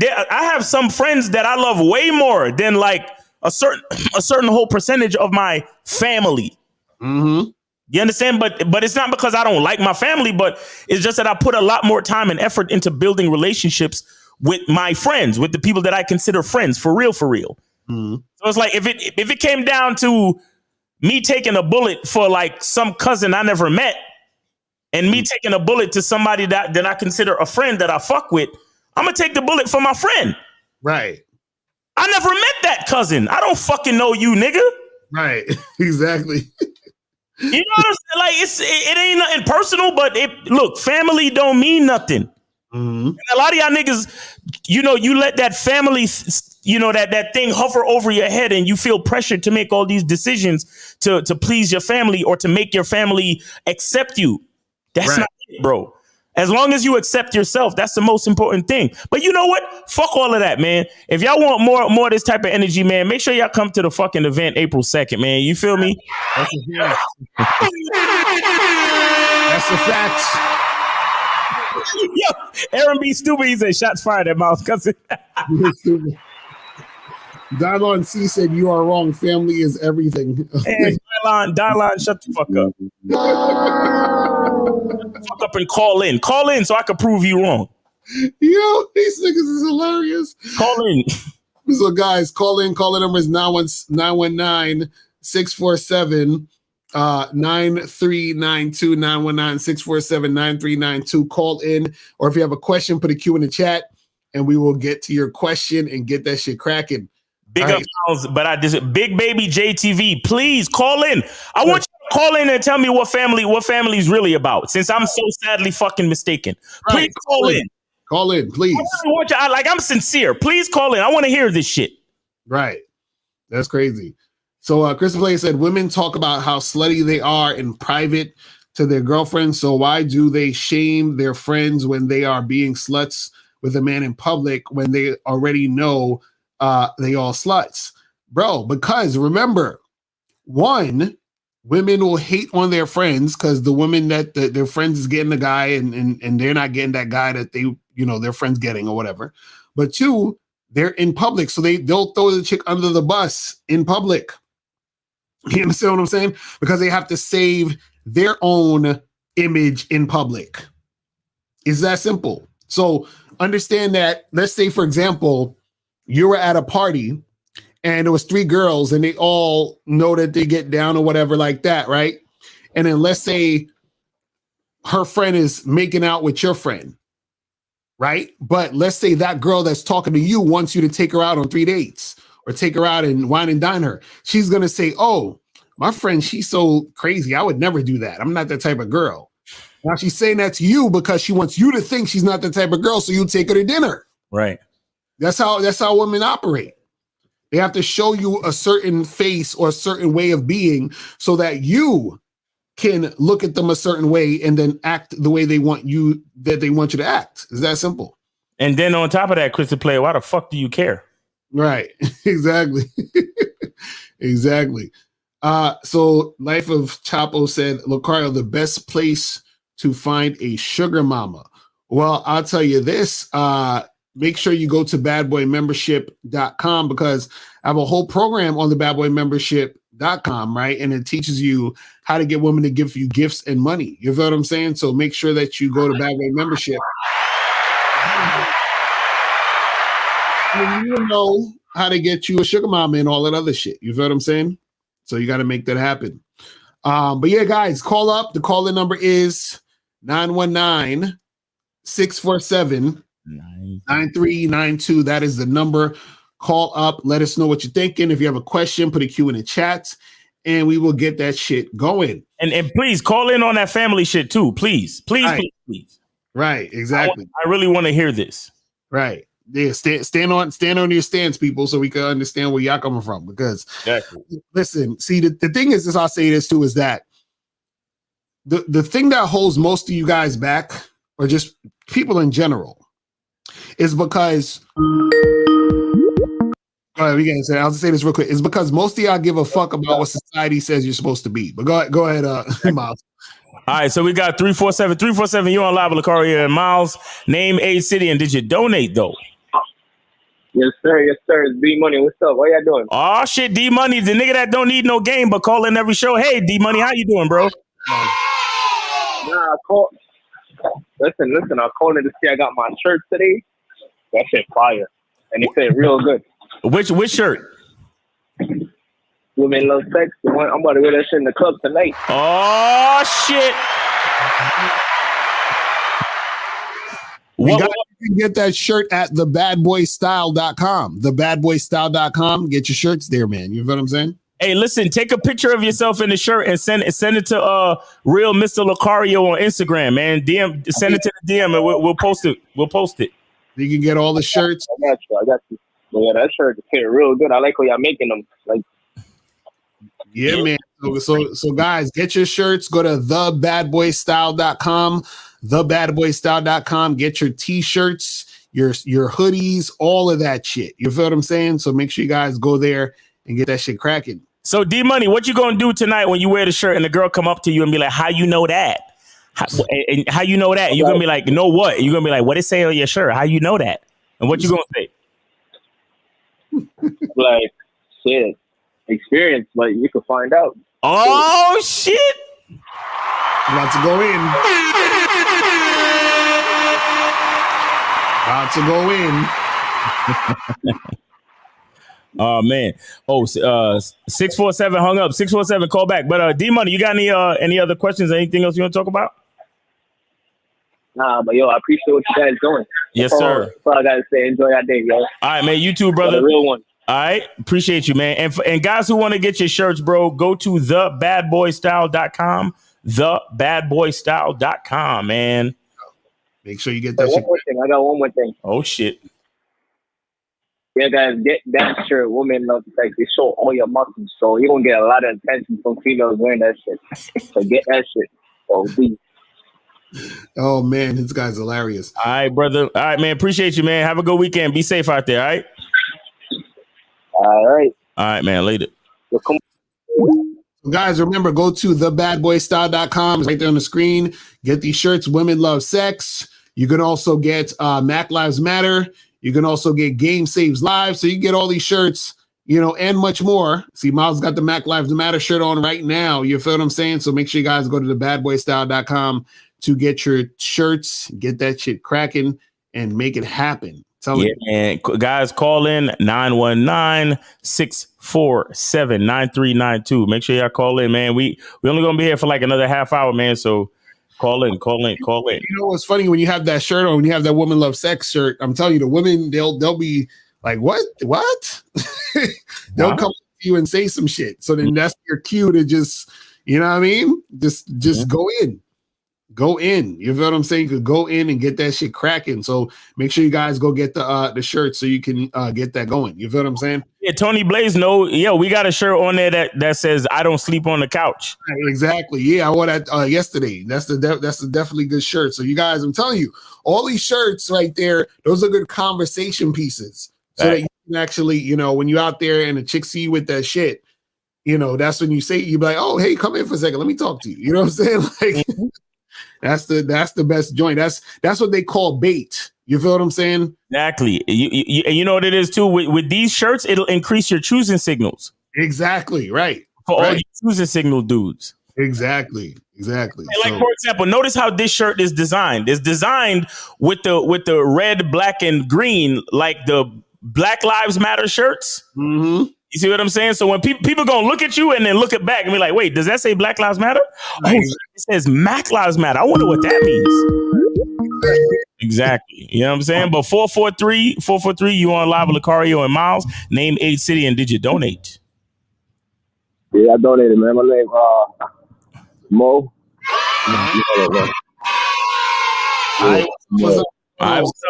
B: I have some friends that I love way more than like a certain whole percentage of my family. You understand? But it's not because I don't like my family, but it's just that I put a lot more time and effort into building relationships with my friends, with the people that I consider friends for real. So it's like if it came down to me taking a bullet for like some cousin I never met, and me taking a bullet to somebody that I consider a friend that I fuck with, I'm gonna take the bullet for my friend.
A: Right.
B: I never met that cousin. I don't fucking know you, nigga.
A: Right. Exactly.
B: You know what I'm saying? Like it ain't nothing personal, but look, family don't mean nothing.
A: Mm-hmm.
B: And a lot of y'all niggas, you know, you let that family, you know, that thing hover over your head, and you feel pressured to make all these decisions to please your family or to make your family accept you. That's not it, bro. As long as you accept yourself, that's the most important thing. But you know what? Fuck all of that, man. If y'all want more of this type of energy, man, make sure y'all come to the fucking event April 2nd, man. You feel me?
A: That's a fact. That's a fact.
B: Yo, Aaron B. Stupid, he said shots fired at Miles Cousin.
A: Dylon C said you are wrong. Family is everything.
B: Hey, Dylon, shut the fuck up. Fuck up and call in. Call in so I can prove you wrong.
A: Yo, these niggas is hilarious.
B: Call in.
A: So guys, call in. Call in number is 919-647 9392 919-647-9392. Call in, or if you have a question, put a Q in the chat and we will get to your question and get that shit cracking.
B: Big up, Miles, but Big Baby JTV, please call in. I want you to call in and tell me what family's really about, since I'm so sadly fucking mistaken. Please call in.
A: Call in, please.
B: I'm sincere. Please call in. I want to hear this shit.
A: Right. That's crazy. So Chris Play said women talk about how slutty they are in private to their girlfriends. So why do they shame their friends when they are being sluts with a man in public when they already know they all sluts? Bro, because remember, one, women will hate on their friends because the woman that their friends is getting the guy and they're not getting that guy that they, you know, their friends getting or whatever. But two, they're in public, so they'll throw the chick under the bus in public. You understand what I'm saying? Because they have to save their own image in public. It's that simple. So understand that, let's say, for example, you were at a party and there was 3 girls and they all know that they get down or whatever like that, right? And then let's say her friend is making out with your friend, right? But let's say that girl that's talking to you wants you to take her out on 3 dates or take her out and wine and dine her. She's going to say, oh, my friend, she's so crazy. I would never do that. I'm not that type of girl. Now she's saying that to you because she wants you to think she's not the type of girl, so you take her to dinner.
B: Right.
A: That's how women operate. They have to show you a certain face or a certain way of being so that you can look at them a certain way and then act the way they want you to act. It's that simple.
B: And then on top of that, Christian Player, why the fuck do you care?
A: Right. Exactly. Exactly. So Life of Chapo said, Lucario, the best place to find a sugar mama. Well, I'll tell you this, make sure you go to badboymembership.com because I have a whole program on the badboymembership.com, right? And it teaches you how to get women to give you gifts and money. You feel what I'm saying? So make sure that you go to Bad Boy Membership. And you know how to get you a sugar mama and all that other shit. You feel what I'm saying? So you got to make that happen. But yeah, guys, call up. The call-in number is 919-647-9392. That is the number. Call up. Let us know what you're thinking. If you have a question, put a Q in the chat, and we will get that shit going.
B: And please call in on that family shit too. Please.
A: Right.
B: Please.
A: Right, exactly.
B: I really want to hear this.
A: Right. Yeah, stand on your stance, people, so we can understand where y'all coming from. Because listen, see, the thing is, I'll say this too, is that the thing that holds most of you guys back, or just people in general, is because I'll just say this real quick. It's because most of y'all give a fuck about what society says you're supposed to be. But go ahead, Miles.
B: All right, so we got 347. You on live with Lucario and Miles. Name, age, city, and did you donate though?
I: Yes, sir. It's D Money. What's up? What y'all doing?
B: Oh shit, D Money, the nigga that don't need no game but call in every show. Hey, D Money, how you doing, bro?
I: Listen. I called in to see I got my shirt today. That shit fire, and it fit real good.
B: Which shirt?
I: Women love sex. I'm about to wear that shit in the club tonight.
B: Oh shit!
A: You can get that shirt at thebadboystyle.com. Thebadboystyle.com. Get your shirts there, man. You know what I'm saying?
B: Hey, listen, take a picture of yourself in the shirt and send it to real Mr. Lucario on Instagram, man. Send it to the DM and we'll post it. We'll post it.
A: You can get all the shirts.
I: I got you. Yeah, that shirt is fit real good. I like how y'all making them. Like,
A: yeah, man. So guys, get your shirts. Go to thebadboystyle.com. Thebadboystyle.com. Get your t-shirts, your hoodies, all of that shit. You feel what I'm saying? So make sure you guys go there and get that shit cracking.
B: So D Money, what you gonna do tonight when you wear the shirt and the girl come up to you and be like, "How you know that? How you know that?" And you're gonna be like, "Know what?" You're gonna be like, "What it say on your shirt? How you know that?" And what you gonna say?
I: Like, shit, experience. Like, you can find out.
B: Oh shit!
A: About to go in. About to go in.
B: Oh man! Oh, 647 hung up. 647 call back. But D Money, you got any other questions? Or anything else you want to talk about?
I: Nah, but yo, I appreciate what you guys doing.
B: Yes,
I: That's
B: sir.
I: all I gotta say. Enjoy your day, yo.
B: All right, man. You too, brother.
I: The real one.
B: All right, appreciate you, man. And guys who want to get your shirts, bro, go to thebadboystyle.com. Thebadboystyle.com, man.
A: Make sure you get that
I: One
A: shit.
I: more thing. I got one more thing.
B: Oh shit.
I: Yeah, guys, get that shirt. Women love sex. They show all your muscles, so you're gonna get a lot of attention from females wearing that shit. So get that shit.
A: Oh man, this guy's hilarious.
B: All right, brother. All right, man. Appreciate you, man. Have a good weekend. Be safe out there. All right.
I: All right.
B: All right, man. Later.
A: Guys, remember, go to thebadboystyle.com. It's right there on the screen. Get these shirts. Women love sex. You can also get Mac Lives Matter. You can also get Game Saves Lives. So you get all these shirts, and much more. See, Miles got the Mac Lives Matter shirt on right now. You feel what I'm saying? So make sure you guys go to thebadboystyle.com to get your shirts, get that shit cracking, and make it happen.
B: And guys, call in 919-647-9392. Make sure y'all call in, man. We only gonna be here for like another half hour, man. So call in.
A: You know what's funny, when you have that shirt on, when you have that Woman Love Sex shirt, I'm telling you, the women they'll be like, what? They'll come to you and say some shit. So then that's your cue to just, you know what I mean? Just go in. Go in. You feel what I'm saying? You could go in and get that shit cracking. So make sure you guys go get the shirt so you can get that going. You feel what I'm saying?
B: Yeah, Tony Blaze, we got a shirt on there that says "I don't sleep on the couch."
A: Exactly. Yeah, I wore that yesterday. That's a definitely good shirt. So you guys, I'm telling you, all these shirts right there, those are good conversation pieces. So that you can actually, when you're out there and a chick see you with that shit, that's when you say, you be like, oh, hey, come in for a second. Let me talk to you. You know what I'm saying? Like, that's the best joint. That's what they call bait. You feel what I'm saying?
B: Exactly. You know what it is too. With these shirts, it'll increase your choosing signals.
A: Exactly. Right.
B: For all you choosing signal dudes.
A: Exactly.
B: Like, for example, notice how this shirt is designed. It's designed with the red, black, and green, like the Black Lives Matter shirts.
A: Mm-hmm.
B: You see what I'm saying? So when people gonna look at you and then look it back and be like, wait, does that say Black Lives Matter? Oh, it says Mac Lives Matter. I wonder what that means. Exactly. You know what I'm saying? But 443, you on live with Lucario and Miles. Name, age, city, and did you donate?
I: Yeah, I donated, man. My name Mo.
B: What's up,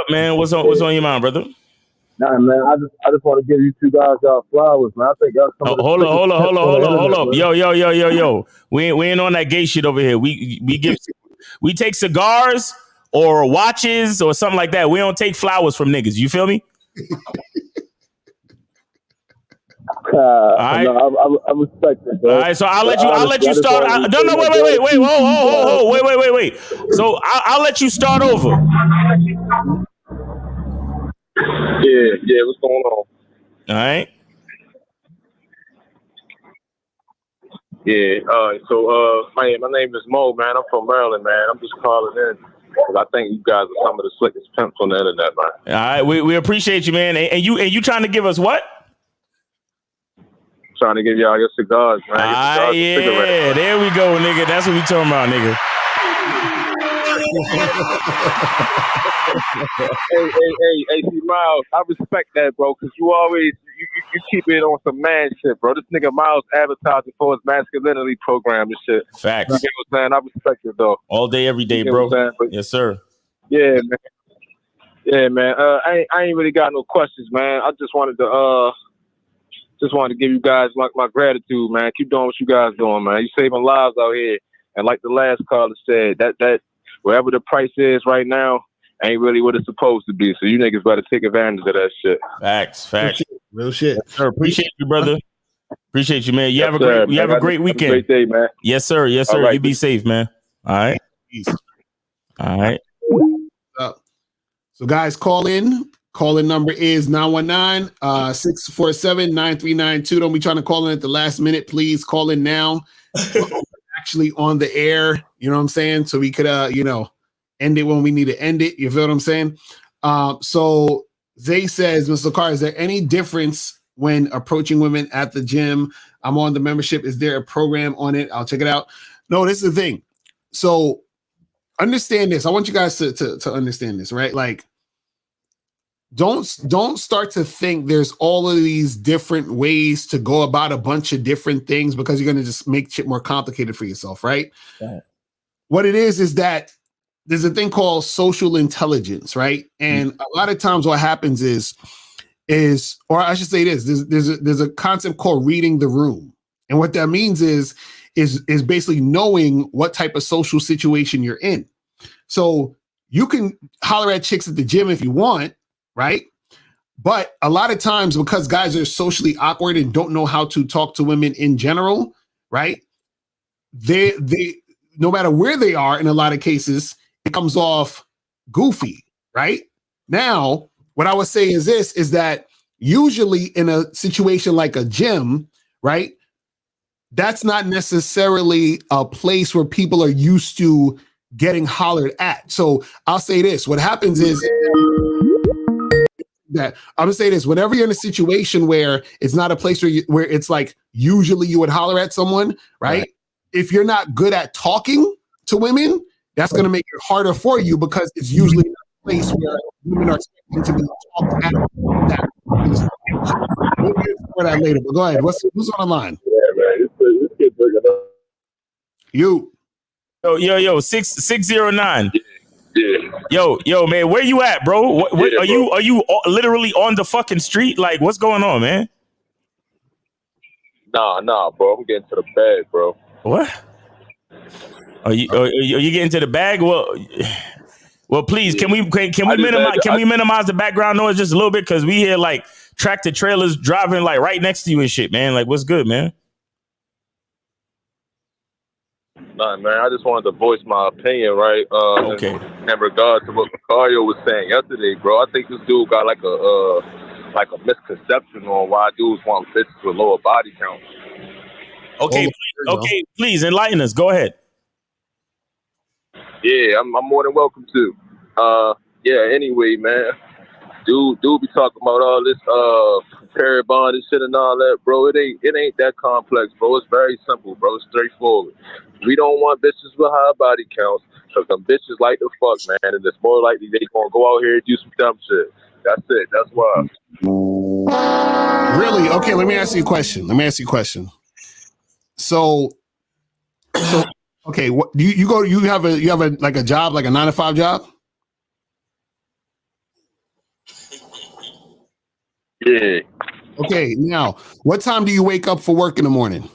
B: man? What's on your mind, brother?
I: Nah, man, I just want to give you two guys flowers, man. I think y'all
B: hold up. Yo. We ain't on that gay shit over here. We take cigars or watches or something like that. We don't take flowers from niggas. You feel me?
I: All right. No, I respect it, bro.
B: All right, so I'll let you start. No, wait. Whoa, wait. So I'll let you start over.
I: Yeah, what's going on?
B: All right.
I: Yeah, so my name is Mo, man. I'm from Maryland, man. I'm just calling in because I think you guys are some of the slickest pimps on the internet, man.
B: All right, we appreciate you, man. And you trying to give us what?
I: Trying to give y'all your cigars, man.
B: Yeah, there we go, nigga. That's what we talking about, nigga.
I: Hey, see, Miles, I respect that, bro, because you always you keep it on some man shit, bro. This nigga Miles advertising for his masculinity program and shit.
B: Facts.
I: You get what I'm saying? I respect it, though.
B: All day, every day, bro. Yes, sir.
I: Yeah, man. Yeah, man. I ain't really got no questions, man. I just wanted to give you guys my gratitude, man. Keep doing what you guys doing, man. You saving lives out here, and like the last caller said, that wherever the price is right now ain't really what it's supposed to be. So you niggas better take advantage of that shit.
B: Facts.
A: Real shit.
B: Yes, sir. Appreciate you, brother. Appreciate you, man. You
I: Yes,
B: have a
I: sir,
B: great. You have a great weekend.
I: Have a great day, man.
B: Yes, sir. Yes, sir.
I: All right.
B: You be safe, man. All right.
A: Peace.
B: All right.
A: So guys, call in. Call-in number is 919-647-9392. Don't be trying to call in at the last minute. Please call in now. Actually on the air, you know what I'm saying? So we could, end it when we need to end it. You feel what I'm saying? So Zay says, Mr. Carr, is there any difference when approaching women at the gym? I'm on the membership. Is there a program on it? I'll check it out. No, this is the thing. So understand this. I want you guys to understand this, right? Like, don't start to think there's all of these different ways to go about a bunch of different things because you're going to just make shit more complicated for yourself, right? What it is that there's a thing called social intelligence, right? And a lot of times what happens is, or I should say this, there's a concept called reading the room. And what that means is basically knowing what type of social situation you're in. So you can holler at chicks at the gym if you want, right? But a lot of times, because guys are socially awkward and don't know how to talk to women in general, right? They no matter where they are, in a lot of cases, it comes off goofy, right? Now, what I would say is that usually in a situation like a gym, right? That's not necessarily a place where people are used to getting hollered at. So I'll say this, what happens is that I'm gonna say this, whenever you're in a situation where it's not a place where it's like usually you would holler at someone, right? If you're not good at talking to women, that's gonna make it harder for you because it's usually not a place where women are expecting to be talked at. We'll get to that later, but go ahead. Who's on the line?
I: Yeah, man. This kid's bringing up.
A: You.
B: Yo, 609.
I: Yeah.
B: Yo, man, where you at, bro? What
I: Yeah,
B: are
I: bro.
B: you literally on the fucking street? Like, what's going on, man?
I: Nah, bro. I'm getting to the bag, bro.
B: What? Are you getting to the bag? Well, please, can we minimize the background noise just a little bit? Because we hear like tractor trailers driving like right next to you and shit, man. Like, what's good, man?
I: Nah, man. I just wanted to voice my opinion, right?
B: Okay.
I: In regards to what Macario was saying yesterday, bro. I think this dude got like a misconception on why dudes want bitches with lower body counts.
B: Okay, please enlighten us. Go ahead.
I: Yeah, I'm more than welcome to. Anyway, man. Dude be talking about all this compare bond and shit and all that, bro. It ain't that complex, bro. It's very simple, bro. It's straightforward. We don't want bitches with high body counts because them bitches like to fuck, man, and it's more likely they gonna go out here and do some dumb shit. That's it. That's why.
A: Really? Okay, let me ask you a question. So okay, what do you have a like a job, like a 9-to-5 job?
I: Yeah.
A: Okay, now what time do you wake up for work in the morning?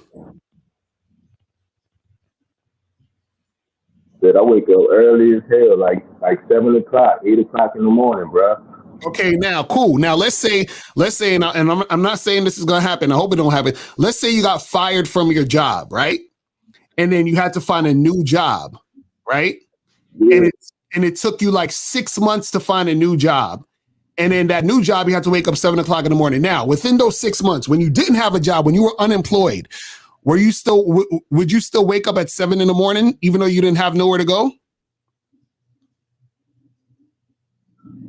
I: Dude, I wake up early as hell, like 7 o'clock, 8 o'clock in the morning, bro.
A: Okay, now cool. Now let's say, and I'm not saying this is gonna happen. I hope it don't happen. Let's say you got fired from your job, right? And then you had to find a new job, right?
I: Yeah.
A: And it took you like 6 months to find a new job. And then that new job, you had to wake up 7 o'clock in the morning. Now, within those 6 months, when you didn't have a job, when you were unemployed, would you still wake up at 7 in the morning, even though you didn't have nowhere to go?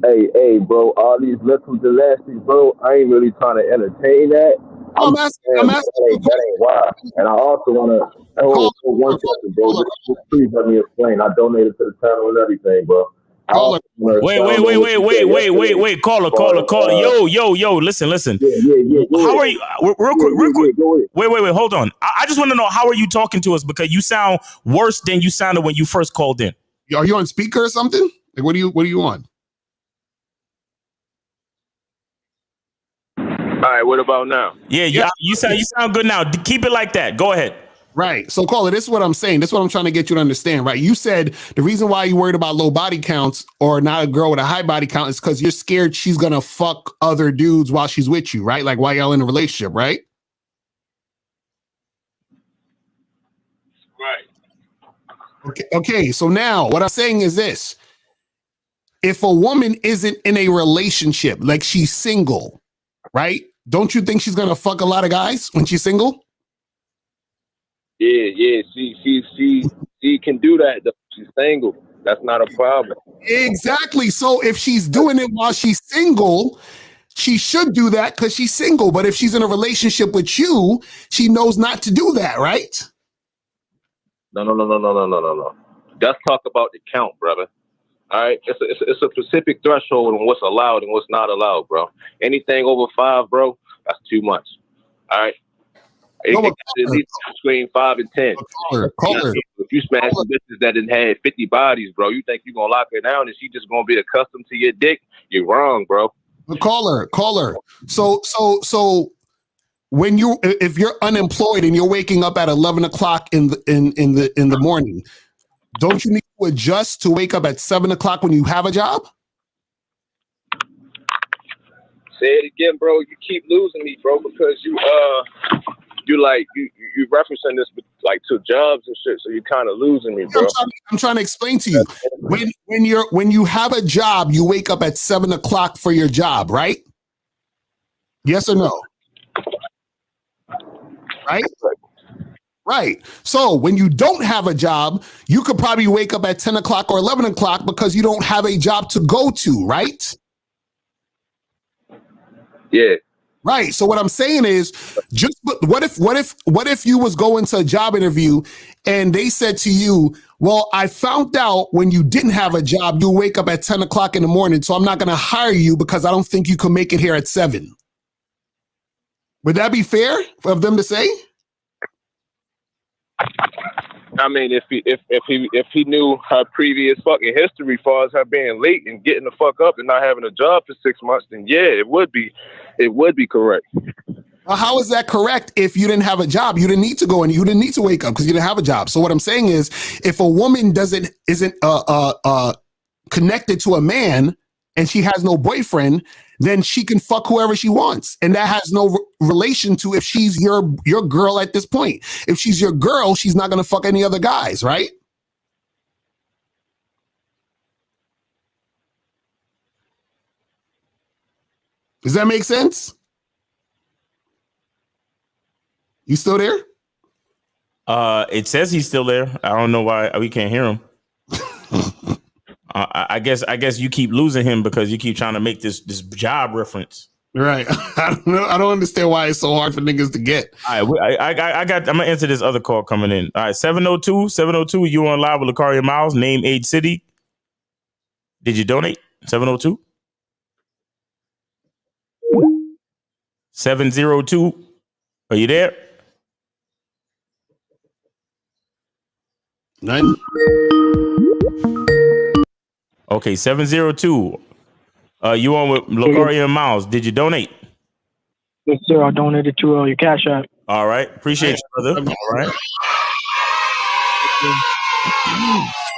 I: Hey, bro, all these lessons elastics, bro, I ain't really trying to entertain that.
A: I'm asking
I: That ain't why. And I also want to, hold one second, bro. Just please let me explain. I donated to the channel and everything, bro. I also wanna
B: Wait.
I: expound on what you said yesterday
B: Caller.
I: as far as,
B: Yo. Listen.
I: Yeah, go
B: How
I: ahead.
B: are you? Real quick.
I: Go ahead.
B: Wait. Hold on. I just want to know, how are you talking to us? Because you sound worse than you sounded when you first called in.
A: Are you on speaker or something? Like, what are you on?
I: All right, what about now?
B: Yeah. You sound good now. Keep it like that. Go ahead.
A: Right. So, caller, this is what I'm saying. This is what I'm trying to get you to understand, right? You said the reason why you're worried about low body counts or not a girl with a high body count is because you're scared she's going to fuck other dudes while she's with you, right? Like while y'all in a relationship, right?
I: Right.
A: Okay. So now what I'm saying is this. If a woman isn't in a relationship, like she's single, right? Don't you think she's going to fuck a lot of guys when she's single?
I: Yeah. She can do that though. She's single. That's not a problem.
A: Exactly. So if she's doing it while she's single, she should do that because she's single. But if she's in a relationship with you, she knows not to do that, right?
I: No. Let's talk about the count, brother. All right, it's a specific threshold on what's allowed and what's not allowed, bro. Anything over 5, bro, that's too much. All right. It at least between 5 and 10. If you smash some bitches that didn't have 50 bodies, bro, you think you're gonna lock her down and she just gonna be accustomed to your dick? You're wrong, bro.
A: Caller. So when if you're unemployed and you're waking up at 11 o'clock in the morning, don't you need to adjust to wake up at 7 o'clock when you have a job?
I: Say it again, bro. You keep losing me, bro, because you referencing this like to jobs and shit, so you're kind of losing me, bro.
A: I'm trying to explain to you. When you have a job, you wake up at 7 o'clock for your job, right? Yes or no? Right? Right. So when you don't have a job, you could probably wake up at 10 o'clock or 11 o'clock because you don't have a job to go to, right?
I: Yeah.
A: Right. So what I'm saying is, what if you was going to a job interview and they said to you, well, I found out when you didn't have a job, you wake up at 10 o'clock in the morning, so I'm not going to hire you because I don't think you can make it here at 7. Would that be fair of them to say?
I: I mean, if he knew her previous fucking history as far as her being late and getting the fuck up and not having a job for 6 months, then yeah, it would be correct.
A: Well, how is that correct if you didn't have a job? You didn't need to go and you didn't need to wake up because you didn't have a job. So what I'm saying is, if a woman isn't connected to a man and she has no boyfriend, then she can fuck whoever she wants. And that has no relation to if she's your girl at this point. If she's your girl, she's not going to fuck any other guys, right? Does that make sense? You still there?
B: It says he's still there. I don't know why we can't hear him. I guess you keep losing him because you keep trying to make this job reference.
A: Right. I don't understand why it's so hard for niggas to get.
B: All right, I'm gonna answer this other call coming in. All right, 702, you on live with Lucario Miles, name, age, city. Did you donate? 702? 702. Are you there?
A: None.
B: Okay, 702. You on with Lucario Miles. Did you donate?
K: Yes, sir. I donated to your Cash App.
B: All right. Appreciate you, brother. All right.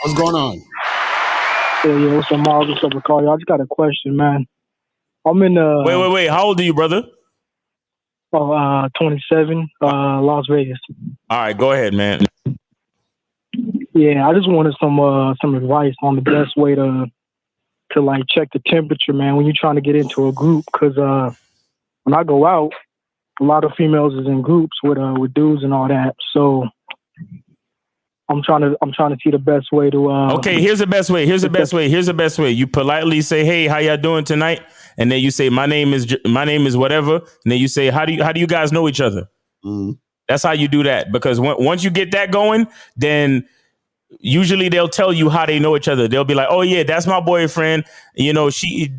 A: What's going on?
K: Yeah. What's up, Miles? What's up, Lucario? I just got a question, man. I'm in
B: Wait. How old are you, brother?
K: 27, Las Vegas.
B: All right, go ahead, man.
K: Yeah, I just wanted some advice on the best way to like check the temperature, man, when you're trying to get into a group. Because when I go out, a lot of females is in groups with dudes and all that. So I'm trying to see the best way to.
B: Okay, here's the best way. Here's the best way. You politely say, "Hey, how y'all doing tonight?" And then you say, "My name is whatever." And then you say, "How do you guys know each other?"
A: Mm.
B: That's how you do that. Because once you get that going, then usually they'll tell you how they know each other. They'll be like, "Oh yeah, that's my boyfriend. You know,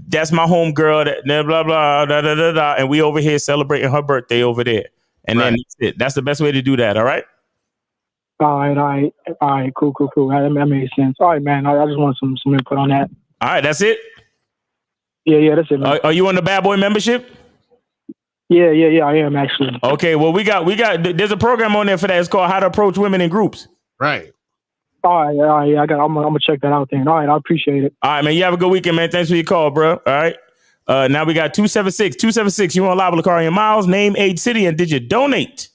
B: that's my homegirl. Blah blah blah da da da da." And we over here celebrating her birthday over there. And then that's it. That's the best way to do that. All right.
K: All right. Cool. That makes sense. All right, man. I just want some input on that.
B: All right, that's it.
K: Yeah, that's it, man.
B: Are you on the Bad Boy membership?
K: Yeah, I am actually.
B: Okay, well, we got. There's a program on there for that. It's called How to Approach Women in Groups.
A: Right.
K: All right. I'm gonna check that out then. All right, I appreciate it.
B: All right, man. You have a good weekend, man. Thanks for your call, bro. All right. Now we got 276. You on live with Lakari and Miles? Name, age, city, and did you donate?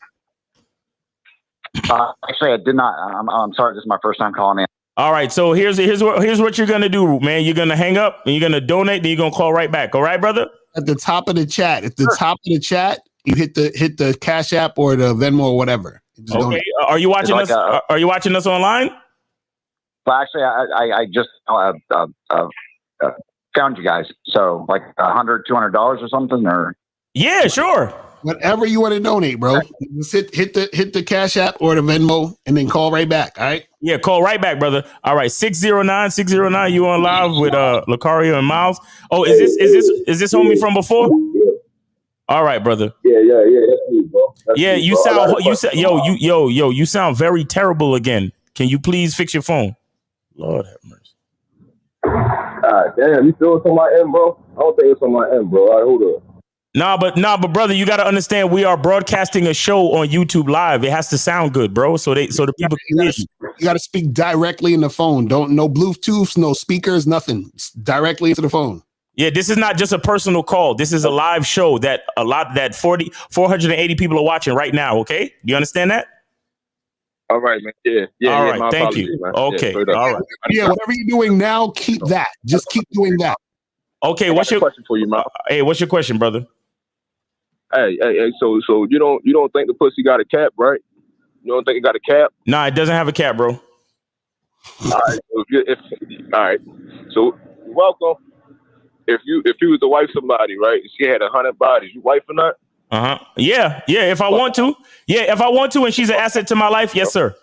L: Actually, I did not. I'm sorry. This is my first time calling in.
B: All right. So here's what you're gonna do, man. You're gonna hang up and you're gonna donate. Then you're gonna call right back. All right, brother.
A: At the top of the chat. At the top of the chat, you hit the Cash App or the Venmo or whatever.
B: Okay. Are you watching us? Are you watching us online?
L: Well, actually, I just found you guys. So like $100, $200 or something, or
B: yeah, sure.
A: Whatever you want to donate, bro. Just hit the Cash App or the Venmo and then call right back. All right.
B: Yeah, call right back, brother. All right, 609. You on live with Lucario and Miles. Oh, is this homie from before? All right, brother.
I: Yeah. That's me, bro.
B: You sound very terrible again. Can you please fix your phone? Lord have mercy.
I: Damn, you feel it's on my end, bro? I don't think it's on my end, bro. All right, hold up.
B: Nah, but brother, you got to understand we are broadcasting a show on YouTube Live. It has to sound good, bro. So the people can hear you.
A: You got to speak directly in the phone. No Bluetooth, no speakers, nothing. It's directly into the phone.
B: Yeah, this is not just a personal call. This is a live show that 480 people are watching right now. Okay, do you understand that?
I: All right, man. Yeah.
B: All right,
I: my
B: thank
I: apologies,
B: you.
I: man.
B: Okay, all right.
A: Yeah, whatever you're doing now, keep that. Just keep doing that.
B: Okay, what's your
I: question for you, man?
B: Hey, what's your question, brother?
I: Hey. So you don't think the pussy got a cap, right? You don't think it got a cap?
B: Nah, it doesn't have a cap, bro.
I: All right. All right. So welcome. If you was to wife somebody, right? She had 100 bodies. You wife or not?
B: Yeah. If I want to. Yeah, if I want to, and she's an asset to my life, yes, sir.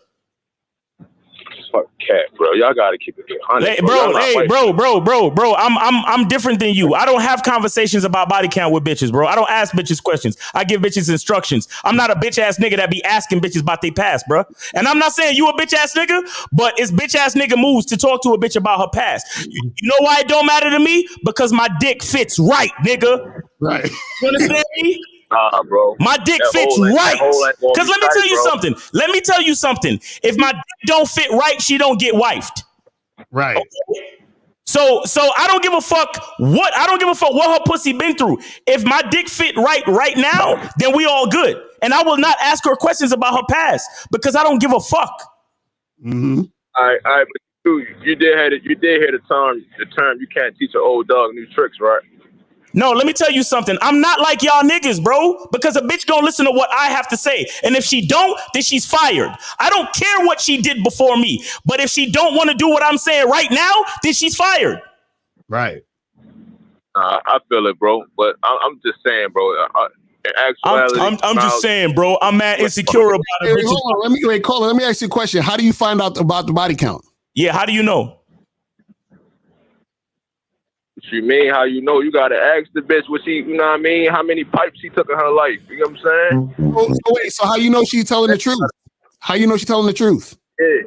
I: Fuck cat, bro. Y'all gotta keep it 100.
B: Bro. I'm different than you. I don't have conversations about body count with bitches, bro. I don't ask bitches questions. I give bitches instructions. I'm not a bitch ass nigga that be asking bitches about their past, bro. And I'm not saying you a bitch ass nigga, but it's bitch ass nigga moves to talk to a bitch about her past. You know why it don't matter to me? Because my dick fits right, nigga.
A: Right.
B: You understand me?
I: Bro.
B: My dick fits right. Because let me tell you something. If my dick don't fit right, she don't get wifed.
A: Right.
B: Okay? So I don't give a fuck what her pussy been through. If my dick fit right now, then we all good. And I will not ask her questions about her past because I don't give a fuck.
A: Mm-hmm.
I: All right, but you did hear the term you can't teach an old dog new tricks, right?
B: No, let me tell you something. I'm not like y'all niggas, bro, because a bitch gonna listen to what I have to say. And if she don't, then she's fired. I don't care what she did before me, but if she don't want to do what I'm saying right now, then she's fired.
A: Right.
I: I feel it, bro. But I'm just saying, bro. In actuality,
B: I'm just saying, bro. I'm mad insecure about it.
A: Hold on. Let me ask you a question. How do you find out about the body count?
B: Yeah, how do you know?
I: What you mean? How you know? You gotta ask the bitch what she, you know what I mean? How many pipes she took in her life? You know what I'm saying?
A: So how you know she's telling the truth? How you know she's telling the truth?
I: Yeah.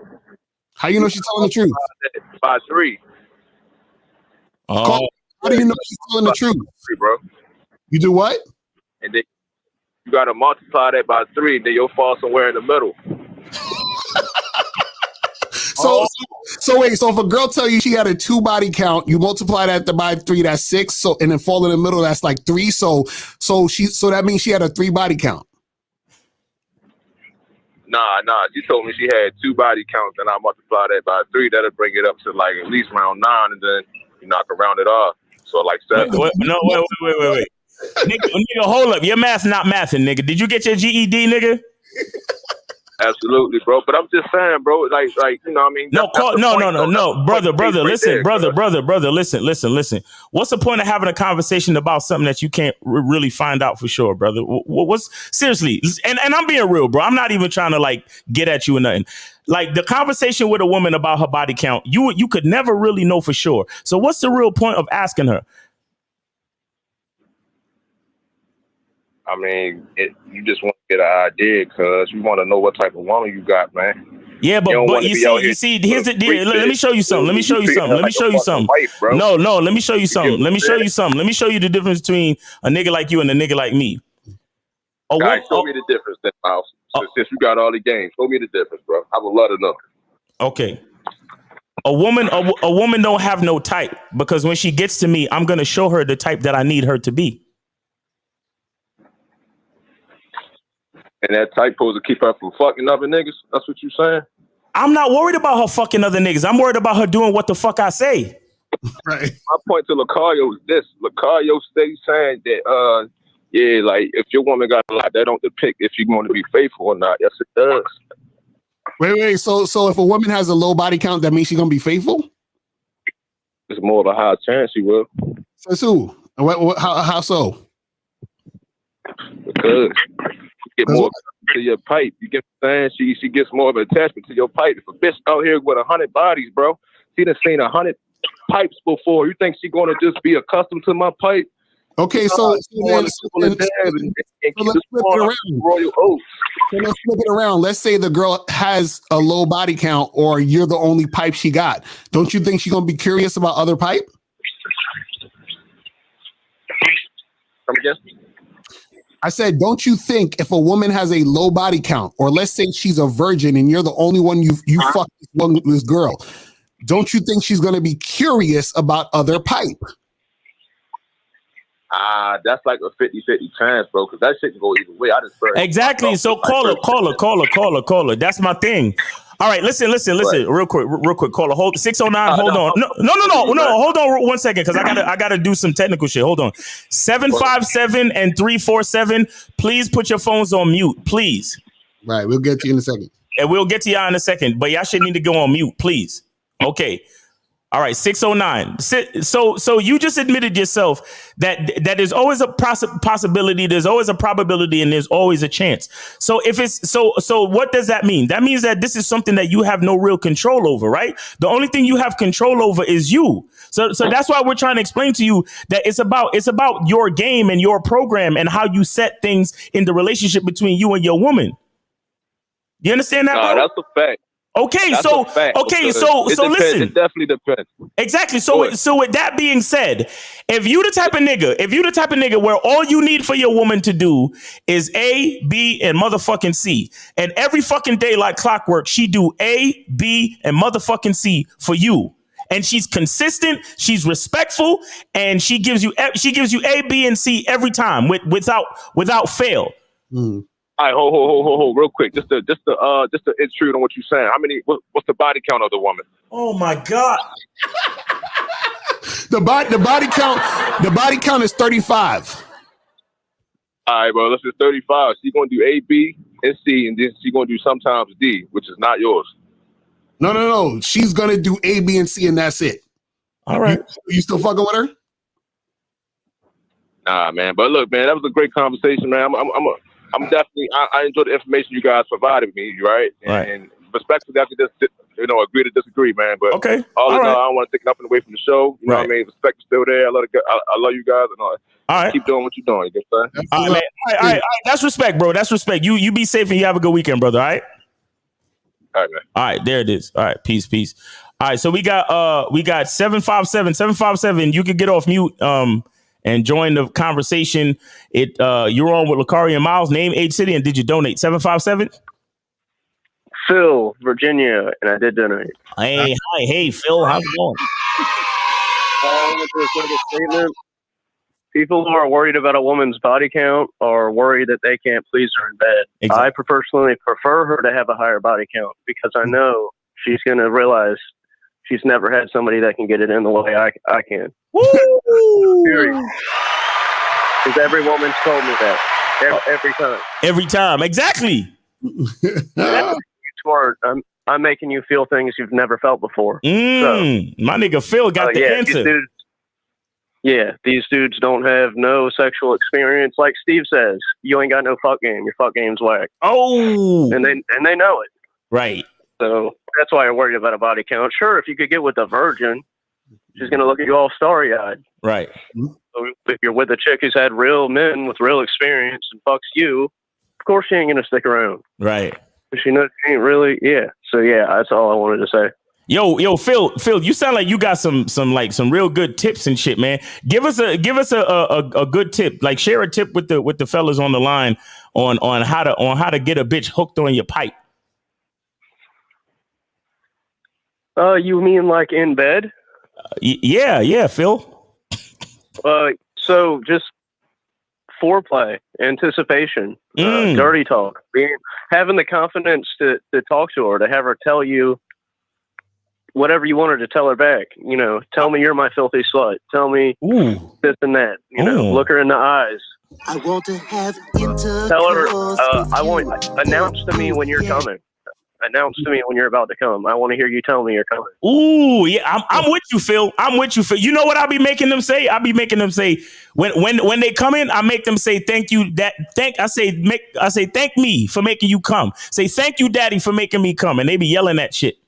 A: How you know she's telling the truth?
I: 5'3".
A: How do you know she's telling the truth?
I: 3, bro. You
A: do what?
I: And then you gotta multiply that by 3, then you'll fall somewhere in the middle.
A: So wait, so if a girl tell you she had a 2 body count, you multiply that by 3, that's 6. So and then fall in the middle, that's like 3. So that means she had a 3 body count.
I: Nah. You told me she had 2 body counts, and I multiply that by 3. That'll bring it up to like at least round 9, and then you knock around it off. So like 7.
B: Wait. Nigga, hold up. Your math's not mathing, nigga. Did you get your GED, nigga?
D: Absolutely, bro. But I'm just saying, bro. Like, you know what I mean?
B: No, brother. Listen, brother. Listen. What's the point of having a conversation about something that you can't really find out for sure, brother? What's seriously? And I'm being real, bro. I'm not even trying to like get at you or nothing. Like the conversation with a woman about her body count, you could never really know for sure. So what's the real point of asking her?
D: I mean, you just want to get an idea because you want to know what type of woman you got, man.
B: Yeah, but you see, here's the deal. Let me show you something. Let me show you something. No, let me show you something. Let me show you the difference between a nigga like you and a nigga like me.
D: Show me the difference, then, Miles. Since you got all the games, show me the difference, bro. I would love to know.
B: Okay. A woman don't have no type because when she gets to me, I'm gonna show her the type that I need her to be.
D: And that type supposed to keep her from fucking other niggas? That's what you saying?
B: I'm not worried about her fucking other niggas. I'm worried about her doing what the fuck I say.
A: Right.
D: My point to Lucario is this. Lucario stays saying that, like, if your woman got a lot, that don't depict if you're going to be faithful or not. Yes, it does.
A: Wait. So if a woman has a low body count, that means she's going to be faithful?
D: It's more of a high chance she will.
A: So how so?
D: Because you get more to your pipe. You get what I'm saying? She gets more of an attachment to your pipe. If a bitch out here with 100 bodies, bro, she done seen 100 pipes before. You think she going to just be accustomed to my pipe?
A: Okay, so let's flip it around. Let's say the girl has a low body count or you're the only pipe she got. Don't you think she's going to be curious about other pipe?
D: Come again?
A: I said, don't you think if a woman has a low body count, or let's say she's a virgin and you're the only one you fuck this girl, don't you think she's going to be curious about other pipe?
D: That's like a 50-50 chance, bro, because that shit can go either way. I just
B: exactly. So call her. That's my thing. All right, listen, real quick. Caller, hold 609. Hold on. No. Hold on 1 second, because I gotta do some technical shit. Hold on. 757 and 347. Please put your phones on mute, please.
A: Right, we'll get to you in a second.
B: And we'll get to y'all in a second, but y'all should need to go on mute, please. Okay. All right, 609. So you just admitted yourself that there's always a possibility, there's always a probability, and there's always a chance. So if it's so what does that mean? That means that this is something that you have no real control over, right? The only thing you have control over is you. So that's why we're trying to explain to you that it's about your game and your program and how you set things in the relationship between you and your woman. You understand that?
D: No, that's a fact.
B: Okay,
D: that's
B: so listen.
D: It definitely depends.
B: Exactly. So with that being said, if you the type of nigga where all you need for your woman to do is A, B, and motherfucking C, and every fucking day like clockwork, she do A, B, and motherfucking C for you, and she's consistent, she's respectful, and she gives you A, B, and C every time without fail.
A: Mm.
D: All right, hold, real quick. Just to intrude on what you're saying. What's the body count of the woman?
B: Oh my God.
A: The body count is 35.
D: All right, bro. Let's just 35. She's gonna do A, B, and C, and then she's gonna do sometimes D, which is not yours.
A: No. She's gonna do A, B, and C, and that's it.
B: All right.
A: You still fucking with her?
D: Nah, man. But look, man, that was a great conversation, man. I'm definitely. I enjoy the information you guys provided me, right? And respectfully, I could just agree to disagree, man. But
B: okay,
D: all in all, I don't want to take nothing away from the show. You know what I mean? Respect is still there. I love you guys, and all right. Keep doing what you're doing. You get what I'm saying?
B: All right, man. All right. That's respect, bro. That's respect. You be safe and you have a good weekend, brother. All right.
D: All right, man.
B: All right, there it is. All right, peace. All right, so we got 757. You could get off mute. And join the conversation. You're on with Lucario and Miles. Name, age, city, and did you donate? 757?
M: Phil, Virginia, and I did donate.
B: Hey, Phil, how's it going?
M: I want to make a statement. People who are worried about a woman's body count are worried that they can't please her in bed. Exactly. I personally prefer her to have a higher body count because I know she's going to realize she's never had somebody that can get it in the way I can. Period. Because every woman's told me that every time.
B: Every time, exactly.
M: That's smart. I'm making you feel things you've never felt before.
B: My nigga Phil got the answer.
M: These dudes don't have no sexual experience. Like Steve says, you ain't got no fuck game. Your fuck game's whack.
B: Oh,
M: and they know it.
B: Right.
M: So that's why I'm worried about a body count. Sure, if you could get with a virgin, she's gonna look at you all starry eyed.
B: Right.
M: So if you're with a chick who's had real men with real experience and fucks you, of course she ain't gonna stick around.
B: Right.
M: She knows she ain't really. Yeah. So that's all I wanted to say.
B: Yo, Phil, you sound like you got some real good tips and shit, man. Give us a good tip. Like share a tip with the fellas on the line on how to get a bitch hooked on your pipe.
M: You mean like in bed?
B: Yeah, Phil.
M: So just foreplay, anticipation, dirty talk, having the confidence to talk to her, to have her tell you whatever you want her to tell her back. You know, tell me you're my filthy slut. Tell me this and that. You know, look her in the eyes. I want to have intercourse. Tell her, announce to me when you're coming. Announce to me when you're about to come. I want to hear you tell me you're coming.
B: Ooh, yeah, I'm with you, Phil. I'm with you, Phil. You know what I'll be making them say? I'll be making them say when they come in, I make them say thank you. I say thank me for making you come. Say thank you, Daddy, for making me come, and they be yelling that shit.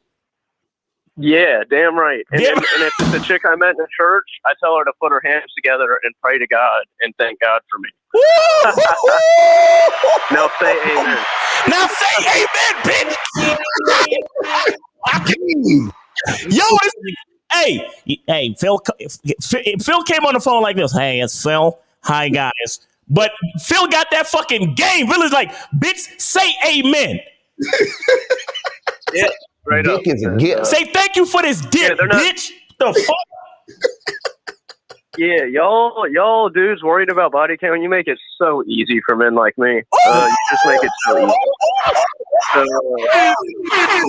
M: Yeah, damn right. And if it's a chick I met in the church, I tell her to put her hands together and pray to God and thank God for me. Now say amen.
B: Now say amen, bitch. Yo, hey, Phil came on the phone like this. Hey, it's Phil. Hi, guys. But Phil got that fucking game. Phil is like, bitch, say amen.
M: Yeah. Straight up.
B: Say thank you for this dick, bitch. The fuck?
M: Yeah, y'all dudes worried about body count. You make it so easy for men like me. You just make it so easy.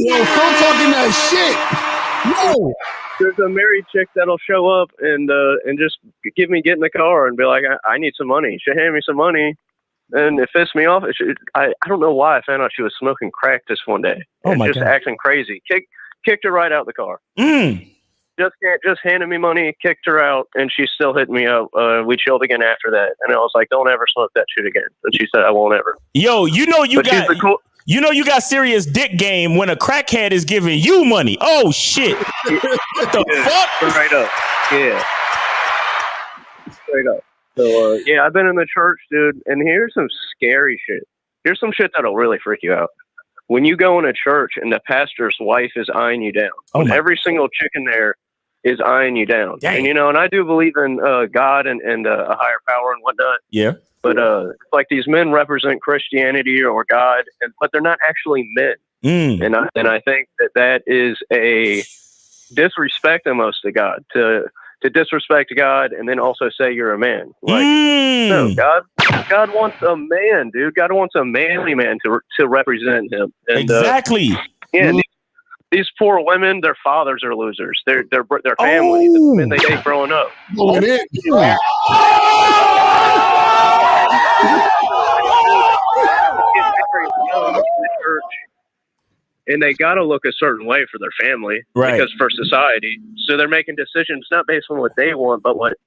A: Yo, Phil talking that shit.
M: No. There's a married chick that'll show up and just get in the car and be like, I need some money. She'll hand me some money. And it pissed me off. I don't know why I found out she was smoking crack this one day.
B: Oh my
M: God. Acting crazy. Kicked her right out the car. Just handed me money, kicked her out, and she still hit me up. We chilled again after that. And I was like, don't ever smoke that shit again. And she said, I won't ever.
B: Yo, you got serious dick game when a crackhead is giving you money. Oh, shit. What the fuck?
M: Straight up. Yeah. Straight up. So, I've been in the church, dude, and here's some scary shit. Here's some shit that'll really freak you out. When you go in a church and the pastor's wife is eyeing you down, every single chick in there is eyeing you down.
B: Dang.
M: And, and I do believe in God and a higher power and whatnot.
B: Yeah.
M: But it's like these men represent Christianity or God, but they're not actually men. And I think that is a disrespect almost to God, to disrespect God and then also say you're a man. Like, no, God wants a man, dude. God wants a manly man to represent him. And,
B: exactly.
M: These poor women, their fathers are losers. Their family, the men they date growing up. And they got to look a certain way for their family,
B: right?
M: Because for society, so they're making decisions not based on what they want, but what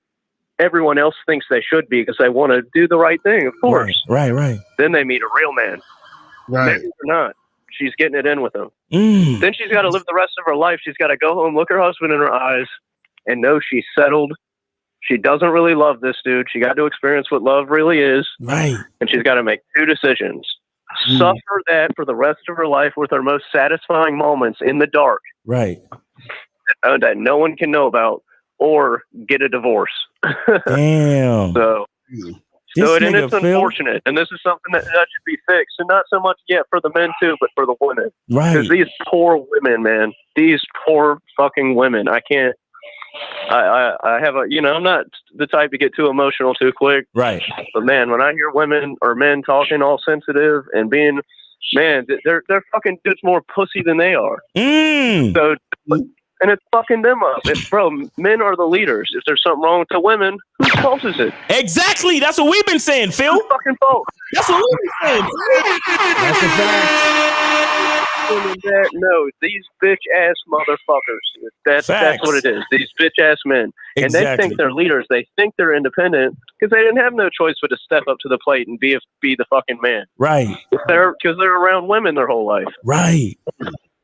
M: everyone else thinks they should be, because they want to do the right thing, of course.
B: Right.
M: Then they meet a real man,
A: right?
M: Maybe or not. She's getting it in with him. Then she's got to live the rest of her life. She's got to go home, look her husband in her eyes, and know she's settled. She doesn't really love this dude. She got to experience what love really is,
B: right?
M: And she's got to make two decisions. Suffer that for the rest of her life with her most satisfying moments in the dark,
B: right?
M: That no one can know about, or get a divorce.
B: Damn.
M: So it's unfortunate, and this is something that should be fixed, and not so much for the men too, but for the women,
B: right?
M: Because these poor women, man, these poor fucking women. I can't. I have I'm not the type to get too emotional too quick.
B: Right.
M: But man, when I hear women or men talking all sensitive and being, man, they're fucking just more pussy than they are.
B: So,
M: and it's fucking them up. Bro, men are the leaders. If there's something wrong with the women, whose fault is it?
B: Exactly. That's what we've been saying, Phil.
M: Whose fucking fault?
B: That's what we've been saying.
A: That's a fact.
M: No, these bitch ass motherfuckers. That's what it is. These bitch ass men, and they think they're leaders. They think they're independent because they didn't have no choice but to step up to the plate and be the fucking man.
B: Right.
M: Because they're around women their whole life.
B: Right.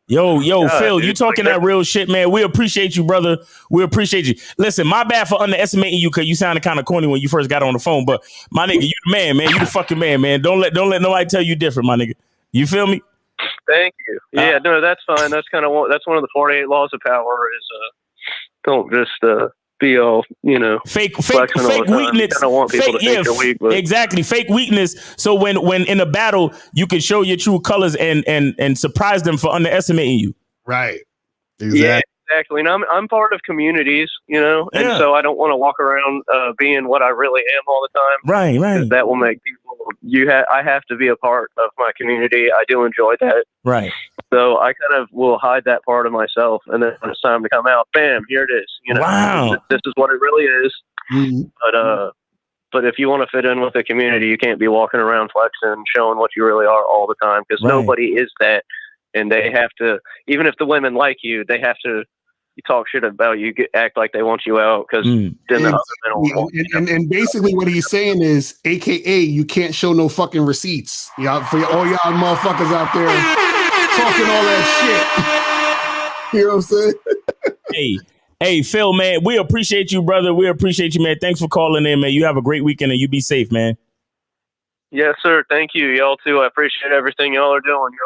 B: Yo,
M: God,
B: Phil,
M: dude,
B: you talking that real shit, man. We appreciate you, brother. We appreciate you. Listen, my bad for underestimating you because you sounded kind of corny when you first got on the phone. But my nigga, you the man. You the fucking man. Don't let nobody tell you different, my nigga. You feel me?
M: Thank you. Yeah, no, that's fine. That's one of the 48 laws of power is don't just be all,
B: fake
M: weakness.
B: weakness.
M: I don't want people to think you're weak, but
B: exactly, fake weakness. So when in a battle, you can show your true colors and surprise them for underestimating you.
A: Right.
M: Exactly. Yeah, exactly. And I'm part of communities, and so I don't want to walk around being what I really am all the time.
B: Right.
M: That will make people. I have to be a part of my community. I do enjoy that.
B: Right.
M: So I kind of will hide that part of myself, and then when it's time to come out, bam, here it is.
B: Wow.
M: This is what it really is.
A: Mm-hmm.
M: But if you want to fit in with the community, you can't be walking around flexing, showing what you really are all the time, because nobody is that, and they have to. Even if the women like you, they have to. You talk shit about you, act like they want you out, because then the other men will want you.
A: And basically what he's saying is, AKA, you can't show no fucking receipts. Y'all, for all y'all motherfuckers out there talking all that shit. You know what I'm saying?
B: Hey, Phil, man, we appreciate you, brother. We appreciate you, man. Thanks for calling in, man. You have a great weekend and you be safe, man.
M: Yes, sir. Thank you. Y'all too. I appreciate everything y'all are doing. Y'all are the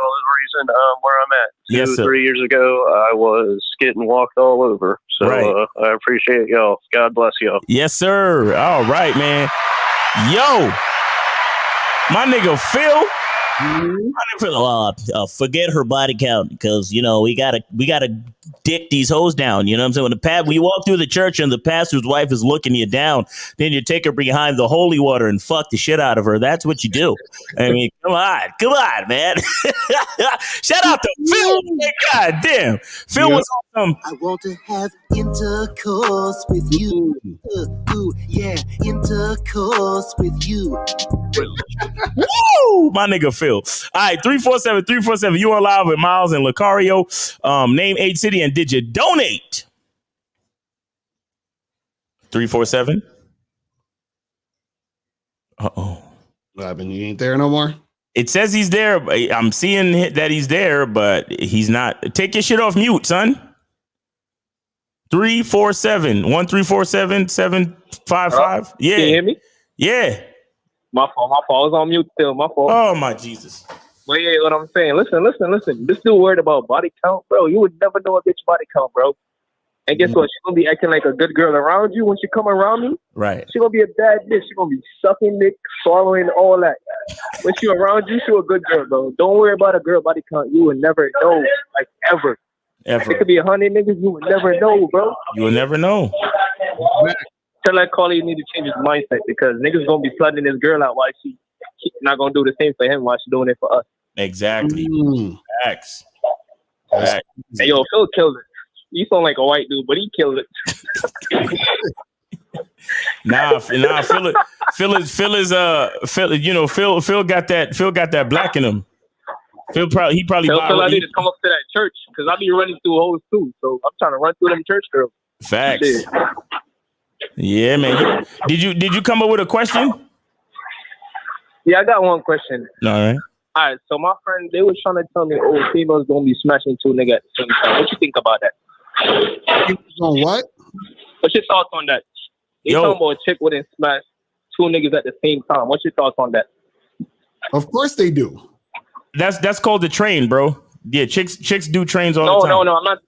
M: reason where I'm at.
B: Yes, sir.
M: 3 years ago, I was getting walked all over. So I appreciate y'all. God bless y'all.
B: Yes, sir. All right, man. Yo, my nigga Phil.
N: Forget her body count because we gotta dick these hoes down. You know what I'm saying? When you walk through the church and the pastor's wife is looking you down, then you take her behind the holy water and fuck the shit out of her. That's what you do. I mean, come on, man. Shout out to Phil. God damn, Phil was awesome.
O: I want to have intercourse with you. Intercourse with you.
B: Woo! My nigga Phil. All right, 347-347. You are live with Miles and Lucario. Name, age, city, and did you donate? 347. Uh-oh.
A: What happened? You ain't there no more?
B: It says he's there. I'm seeing that he's there, but he's not. Take your shit off mute, son. 347-1347-755. Yeah.
P: Can you hear me?
B: Yeah.
P: My fault. I was on mute still. My fault.
B: Oh, my Jesus.
P: But yeah, what I'm saying. Listen. This dude worried about body count, bro. You would never know a bitch body count, bro. And guess what? She's going to be acting like a good girl around you when she come around me.
B: Right.
P: She's going to be a bad bitch. She's going to be sucking dick, swallowing, all that. When she around you, she a good girl, bro. Don't worry about a girl body count. You would never know, like, ever. It could be 100 niggas. You would never know, bro.
B: You will never know.
P: Tell that Carly you need to change his mindset because niggas going to be flooding this girl out while she not going to do the same for him while she doing it for us.
B: Exactly. Facts.
P: Hey, yo, Phil killed it. You sound like a white dude, but he killed it.
B: Nah, Phil got that black in him. Phil probably
P: Phil I need to come up to that church because I be running through hoes too. So I'm trying to run through them church girls.
B: Facts. Yeah, man. Did you come up with a question?
P: Yeah, I got one question.
B: All right.
P: All right, so my friend, they were trying to tell me, females gonna be smashing two niggas at the same time. What you think about that?
A: On what?
P: What's your thoughts on that? They talking about a chick wouldn't smash two niggas at the same time. What's your thoughts on that?
A: Of course they do.
B: That's called the train, bro. Yeah, chicks do trains all the time.
P: No, I'm not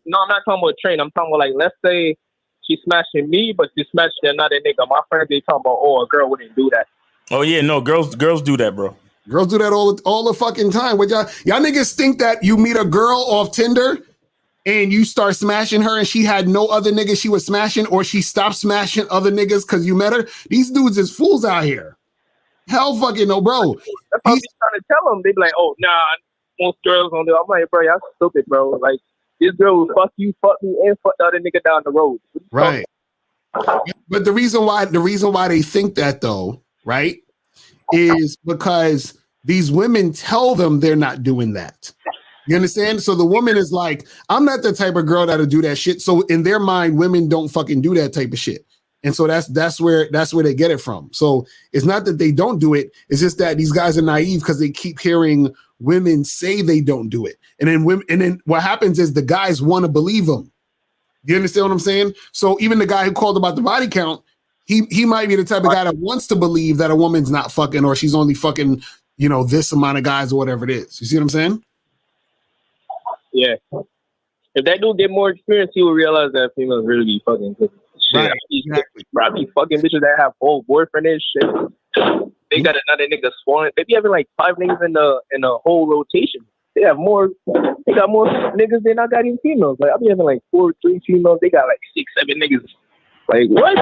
P: talking about a train. I'm talking about like, let's say she's smashing me, but she's smashing another nigga. My friends, they talking about, a girl wouldn't do that.
B: Oh yeah, no, girls do that, bro.
A: Girls do that all the fucking time. What y'all niggas think that you meet a girl off Tinder and you start smashing her and she had no other niggas she was smashing, or she stopped smashing other niggas because you met her? These dudes is fools out here. Hell fucking no, bro.
P: That's what I'm trying to tell them. They be like, nah, most girls don't do it. I'm like, bro, y'all stupid, bro. Like, This girl will fuck you, fuck me, and fuck the other nigga down the road.
A: Right. But the reason why they think that though, right, is because these women tell them they're not doing that. You understand? So the woman is like, I'm not the type of girl that'll do that shit. So in their mind, women don't fucking do that type of shit. And so that's where they get it from. So it's not that they don't do it. It's just that these guys are naive because they keep hearing women say they don't do it. And then what happens is the guys want to believe them. You understand what I'm saying? So even the guy who called about the body count, he might be the type of guy that wants to believe that a woman's not fucking or she's only fucking, this amount of guys or whatever it is. You see what I'm saying?
P: Yeah. If that dude get more experience, he will realize that females really be fucking good. Shit,
A: exactly.
P: I be fucking bitches that have whole boyfriend and shit. They got another nigga swan. They be having like 5 niggas in the whole rotation. They got more niggas than I got in females. Like I be having like 4 or 3 females. They got like 6, 7 niggas. Like what?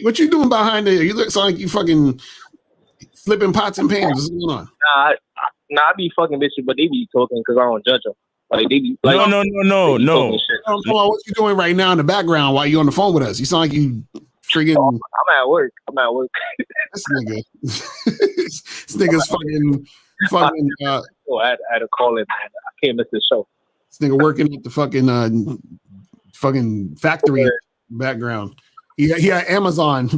A: What you doing behind there? You look like you fucking flipping pots and pans. What's going on?
P: Nah, I be fucking bitches, but they be talking because I don't judge them. Like they be like,
N: no.
A: What you doing right now in the background while you on the phone with us? You sound like you friggin'.
P: I'm at work.
A: This nigga. This nigga's fucking.
P: I had to call it, man. I can't miss this show.
A: This nigga working at the fucking factory background. He had Amazon.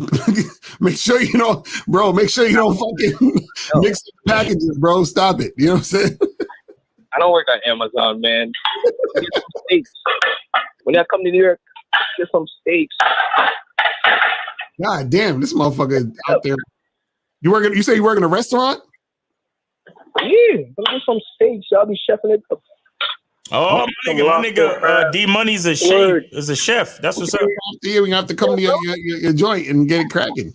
A: Make sure you don't fucking mix the packages, bro. Stop it. You know what I'm saying?
P: I don't work at Amazon, man. Get some steaks. When I come to New York, get some steaks.
A: God damn, this motherfucker out there. You say you work in a restaurant?
P: Yeah, get some steaks. I'll be chefing it up.
N: Oh, my nigga, D Money's a chef. Is a chef. That's what's up.
A: Yeah, we have to come to your joint and get it cracking.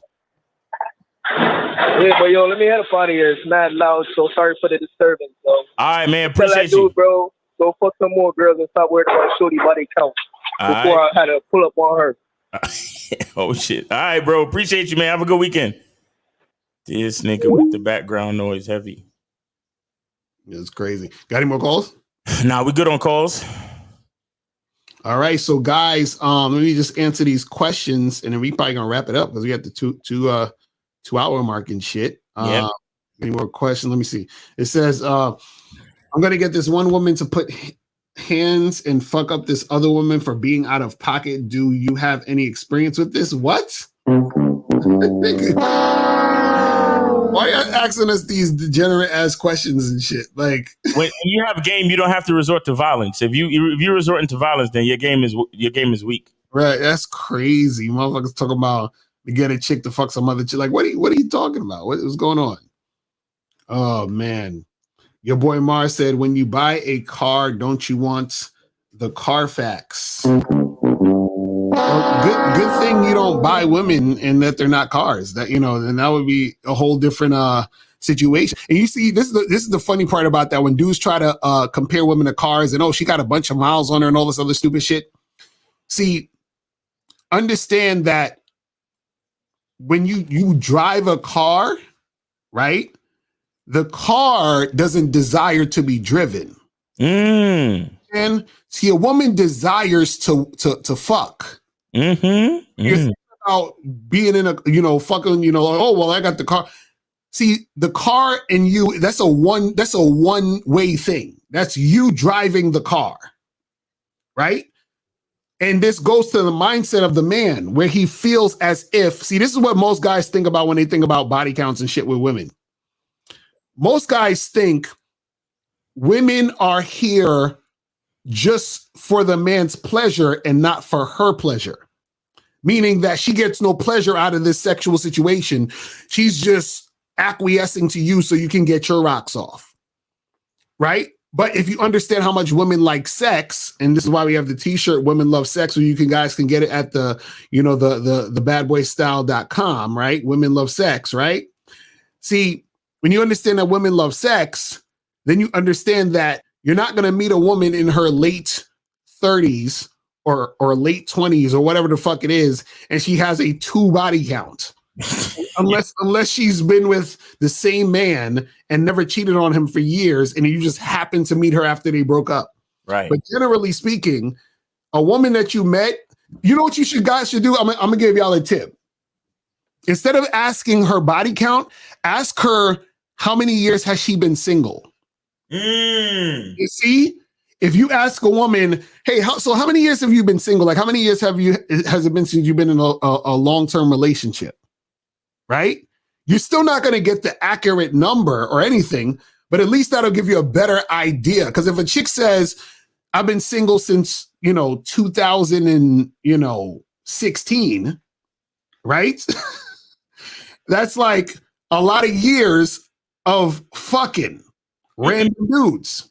P: Yeah, but yo, let me head up out of here. It's mad loud, so sorry for the disturbance. So.
N: All right, man. Appreciate
P: you,
N: you,
P: bro. Go fuck some more girls and stop worrying about shorty body count before I had to pull up on her.
N: Oh shit! All right, bro. Appreciate you, man. Have a good weekend. This nigga with the background noise heavy.
A: It's crazy. Got any more calls?
N: Nah, we good on calls.
A: All right, so guys, let me just answer these questions, and then we probably gonna wrap it up because we got the two hour mark and shit.
N: Yeah.
A: Any more questions? Let me see. It says, I'm gonna get this one woman to put hands and fuck up this other woman for being out of pocket. Do you have any experience with this? What? Why are you asking us these degenerate ass questions and shit? Like
N: when you have a game, you don't have to resort to violence. If you're resorting to violence, then your game is weak.
A: Right. That's crazy. Motherfuckers talking about to get a chick to fuck some other chick. Like, what are you talking about? What's going on? Oh man. Your boy Mars said, when you buy a car, don't you want the Carfax? Well, good thing you don't buy women and that they're not cars. That then that would be a whole different situation. And you see, this is the funny part about that when dudes try to compare women to cars and she got a bunch of miles on her and all this other stupid shit. See, understand that when you drive a car, right? The car doesn't desire to be driven. And see, a woman desires to fuck.
N: Mm-hmm.
A: You're thinking about being in a, fucking, oh, well, I got the car. See, the car and you, that's a one-way thing. That's you driving the car. Right? And this goes to the mindset of the man where he feels as if, see, this is what most guys think about when they think about body counts and shit with women. Most guys think women are here just for the man's pleasure and not for her pleasure. Meaning that she gets no pleasure out of this sexual situation. She's just acquiescing to you so you can get your rocks off. Right? But if you understand how much women like sex, and this is why we have the t-shirt, Women Love Sex, where you guys can get it at the badboystyle.com, right? Women love sex, right? See, when you understand that women love sex, then you understand that you're not going to meet a woman in her late 30s or late 20s or whatever the fuck it is, and she has a 2 body count. unless she's been with the same man and never cheated on him for years, and you just happen to meet her after they broke up.
B: Right.
A: But generally speaking, a woman that you met, you know what guys should do? I'm gonna give y'all a tip. Instead of asking her body count, ask her how many years has she been single. You see, if you ask a woman, hey, how many years have you been single? Like, how many years has it been since you've been in a long-term relationship? Right? You're still not going to get the accurate number or anything, but at least that'll give you a better idea. Because if a chick says, I've been single since, 2016, right? That's like a lot of years of fucking random dudes,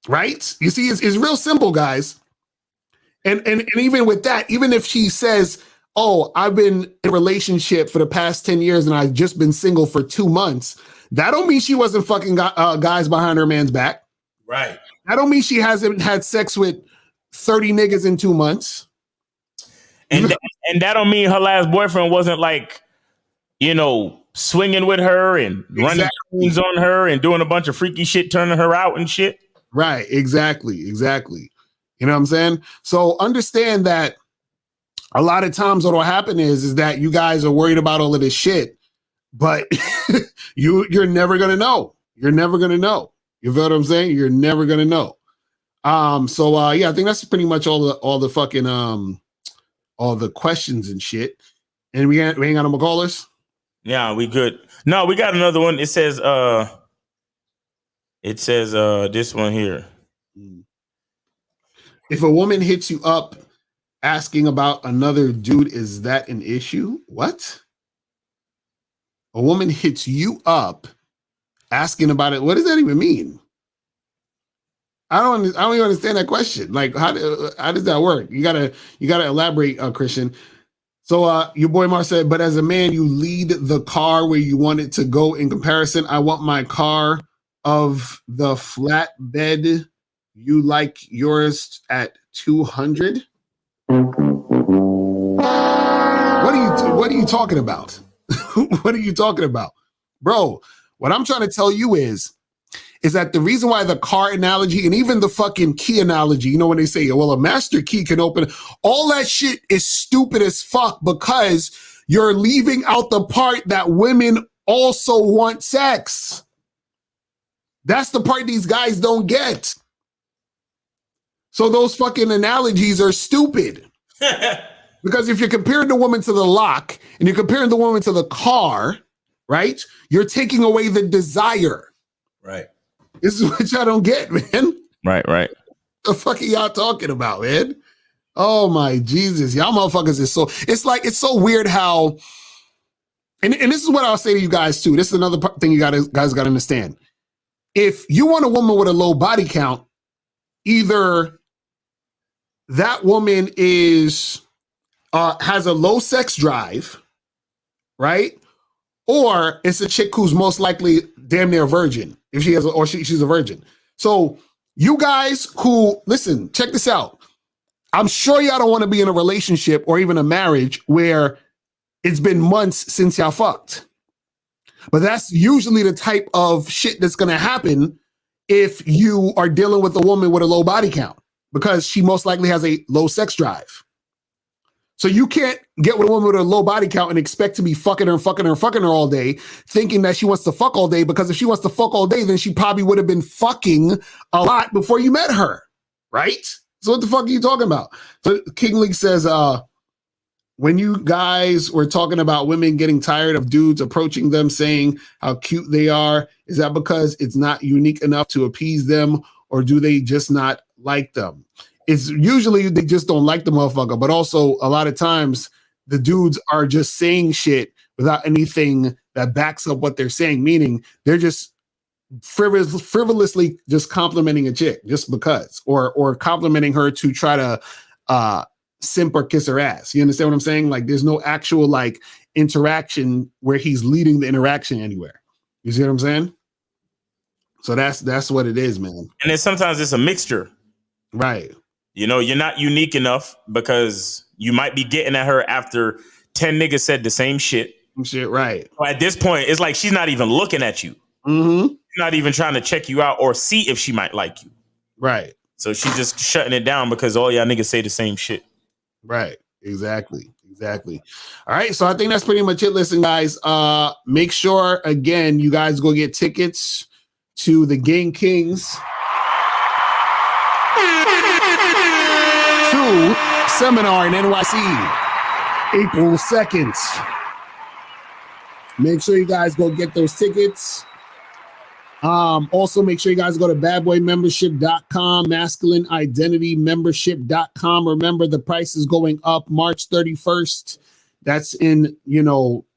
A: right? You see, it's real simple, guys. And even with that, even if she says, oh, I've been in a relationship for the past 10 years and I've just been single for 2 months, that don't mean she wasn't fucking guys behind her man's back.
B: Right.
A: That don't mean she hasn't had sex with 30 niggas in 2 months.
B: And that don't mean her last boyfriend wasn't like, swinging with her and running screens on her and doing a bunch of freaky shit, turning her out and shit.
A: Right. Exactly. You know what I'm saying? So understand that a lot of times what will happen is that you guys are worried about all of this shit, but you're never going to know. You're never going to know. You feel what I'm saying? You're never going to know. Yeah, I think that's pretty much all the fucking, all the questions and shit. And we ain't got no more callers?
B: Yeah, we good. No, we got another one. It says this one here.
A: If a woman hits you up asking about another dude, is that an issue? What? A woman hits you up asking about it. What does that even mean? I don't even understand that question. Like, how does that work? You gotta elaborate, Christian. So your boy Mar said, but as a man, you lead the car where you want it to go. In comparison, I want my car of the flatbed. You like yours at 200? What are you talking about? What are you talking about? Bro, what I'm trying to tell you is that the reason why the car analogy and even the fucking key analogy, when they say, well, a master key can open, all that shit is stupid as fuck because you're leaving out the part that women also want sex. That's the part these guys don't get. So those fucking analogies are stupid. Because if you're comparing the woman to the lock and you're comparing the woman to the car, right? You're taking away the desire.
B: Right.
A: This is what y'all don't get, man.
B: Right.
A: The fuck are y'all talking about, man? Oh my Jesus. Y'all motherfuckers is it's so weird how, and this is what I'll say to you guys too. This is another thing you guys got to understand. If you want a woman with a low body count, either that woman is has a low sex drive, right? Or it's a chick who's most likely damn near a virgin if she has, she's a virgin. So you guys who listen, check this out. I'm sure y'all don't want to be in a relationship or even a marriage where it's been months since y'all fucked. But that's usually the type of shit that's going to happen if you are dealing with a woman with a low body count because she most likely has a low sex drive. So you can't get with a woman with a low body count and expect to be fucking her all day, thinking that she wants to fuck all day, because if she wants to fuck all day, then she probably would have been fucking a lot before you met her, right? So what the fuck are you talking about? So King League says, when you guys were talking about women getting tired of dudes approaching them saying how cute they are, is that because it's not unique enough to appease them, or do they just not like them? It's usually they just don't like the motherfucker, but also a lot of times the dudes are just saying shit without anything that backs up what they're saying, meaning they're just frivolously just complimenting a chick just because, or complimenting her to try to simp or kiss her ass. You understand what I'm saying? Like there's no actual like interaction where he's leading the interaction anywhere. You see what I'm saying? So that's what it is, man.
B: And then sometimes it's a mixture.
A: Right.
B: You're not unique enough because you might be getting at her after 10 niggas said the same shit.
A: Right.
B: So at this point, it's like she's not even looking at you.
A: Mm-hmm.
B: She's not even trying to check you out or see if she might like you.
A: Right.
B: So she just shutting it down because all y'all niggas say the same shit.
A: Right. Exactly. All right. So I think that's pretty much it. Listen, guys, make sure, again, you guys go get tickets to the Game Kings 2 seminar in NYC, April 2nd. Make sure you guys go get those tickets. Also, make sure you guys go to badboymembership.com, masculineidentitymembership.com. Remember, the price is going up March 31st. That's in,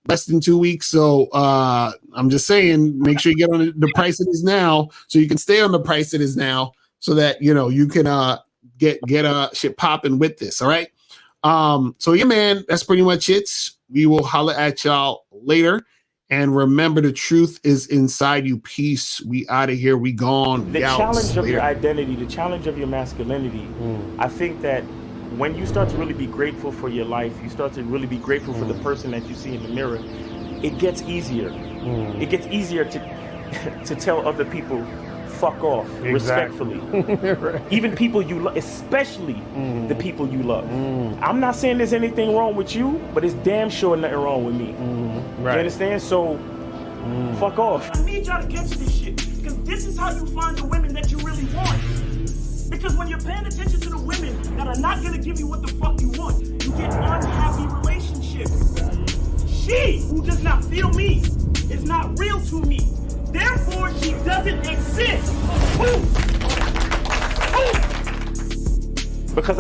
A: less than 2 weeks. So I'm just saying, make sure you get on the price it is now so you can stay on the price it is now so that, you can get shit popping with this. All right. So yeah, man, that's pretty much it. We will holler at y'all later. And remember, the truth is inside you. Peace. We out of here. We gone.
J: The challenge of your identity, the challenge of your masculinity, I think that when you start to really be grateful for your life, you start to really be grateful for the person that you see in the mirror, it gets easier. It gets easier to tell other people, fuck off, respectfully. Right. Even people you love, especially the people you love. I'm not saying there's anything wrong with you, but it's damn sure nothing wrong with me. Right. You understand? So, fuck off. I need y'all to catch this shit, because this is how you find the women that you really want. Because when you're paying attention to the women that are not gonna give you what the fuck you want, you get unhappy relationships. She who does not feel me is not real to me. Therefore, she doesn't exist. Because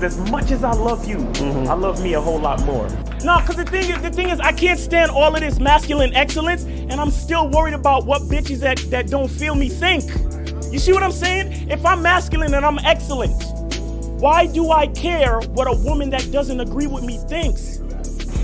J: as much as I love you, I love me a whole lot more. No, because the thing is, I can't stand all of this masculine excellence, and I'm still worried about what bitches that don't feel me think. You see what I'm saying? If I'm masculine and I'm excellent, why do I care what a woman that doesn't agree with me thinks?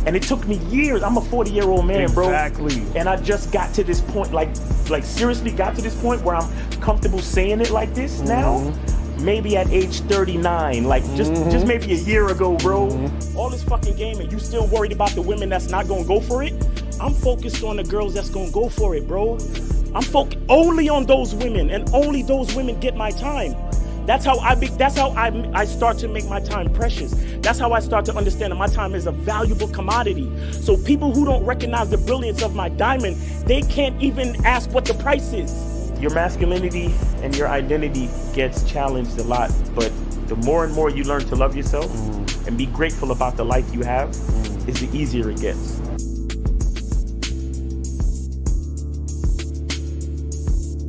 J: And it took me years. I'm a 40-year-old man, bro. Exactly. And I just got to this point, like seriously got to this point where I'm comfortable saying it like this now. Maybe at age 39, like just maybe a year ago, bro. All this fucking game and you still worried about the women that's not gonna go for it? I'm focused on the girls that's gonna go for it, bro. I'm focused only on those women, and only those women get my time. That's how I start to make my time precious. That's how I start to understand that my time is a valuable commodity. So people who don't recognize the brilliance of my diamond, they can't even ask what the price is. Your masculinity and your identity gets challenged a lot, but the more and more you learn to love yourself and be grateful about the life you have, is the easier it gets.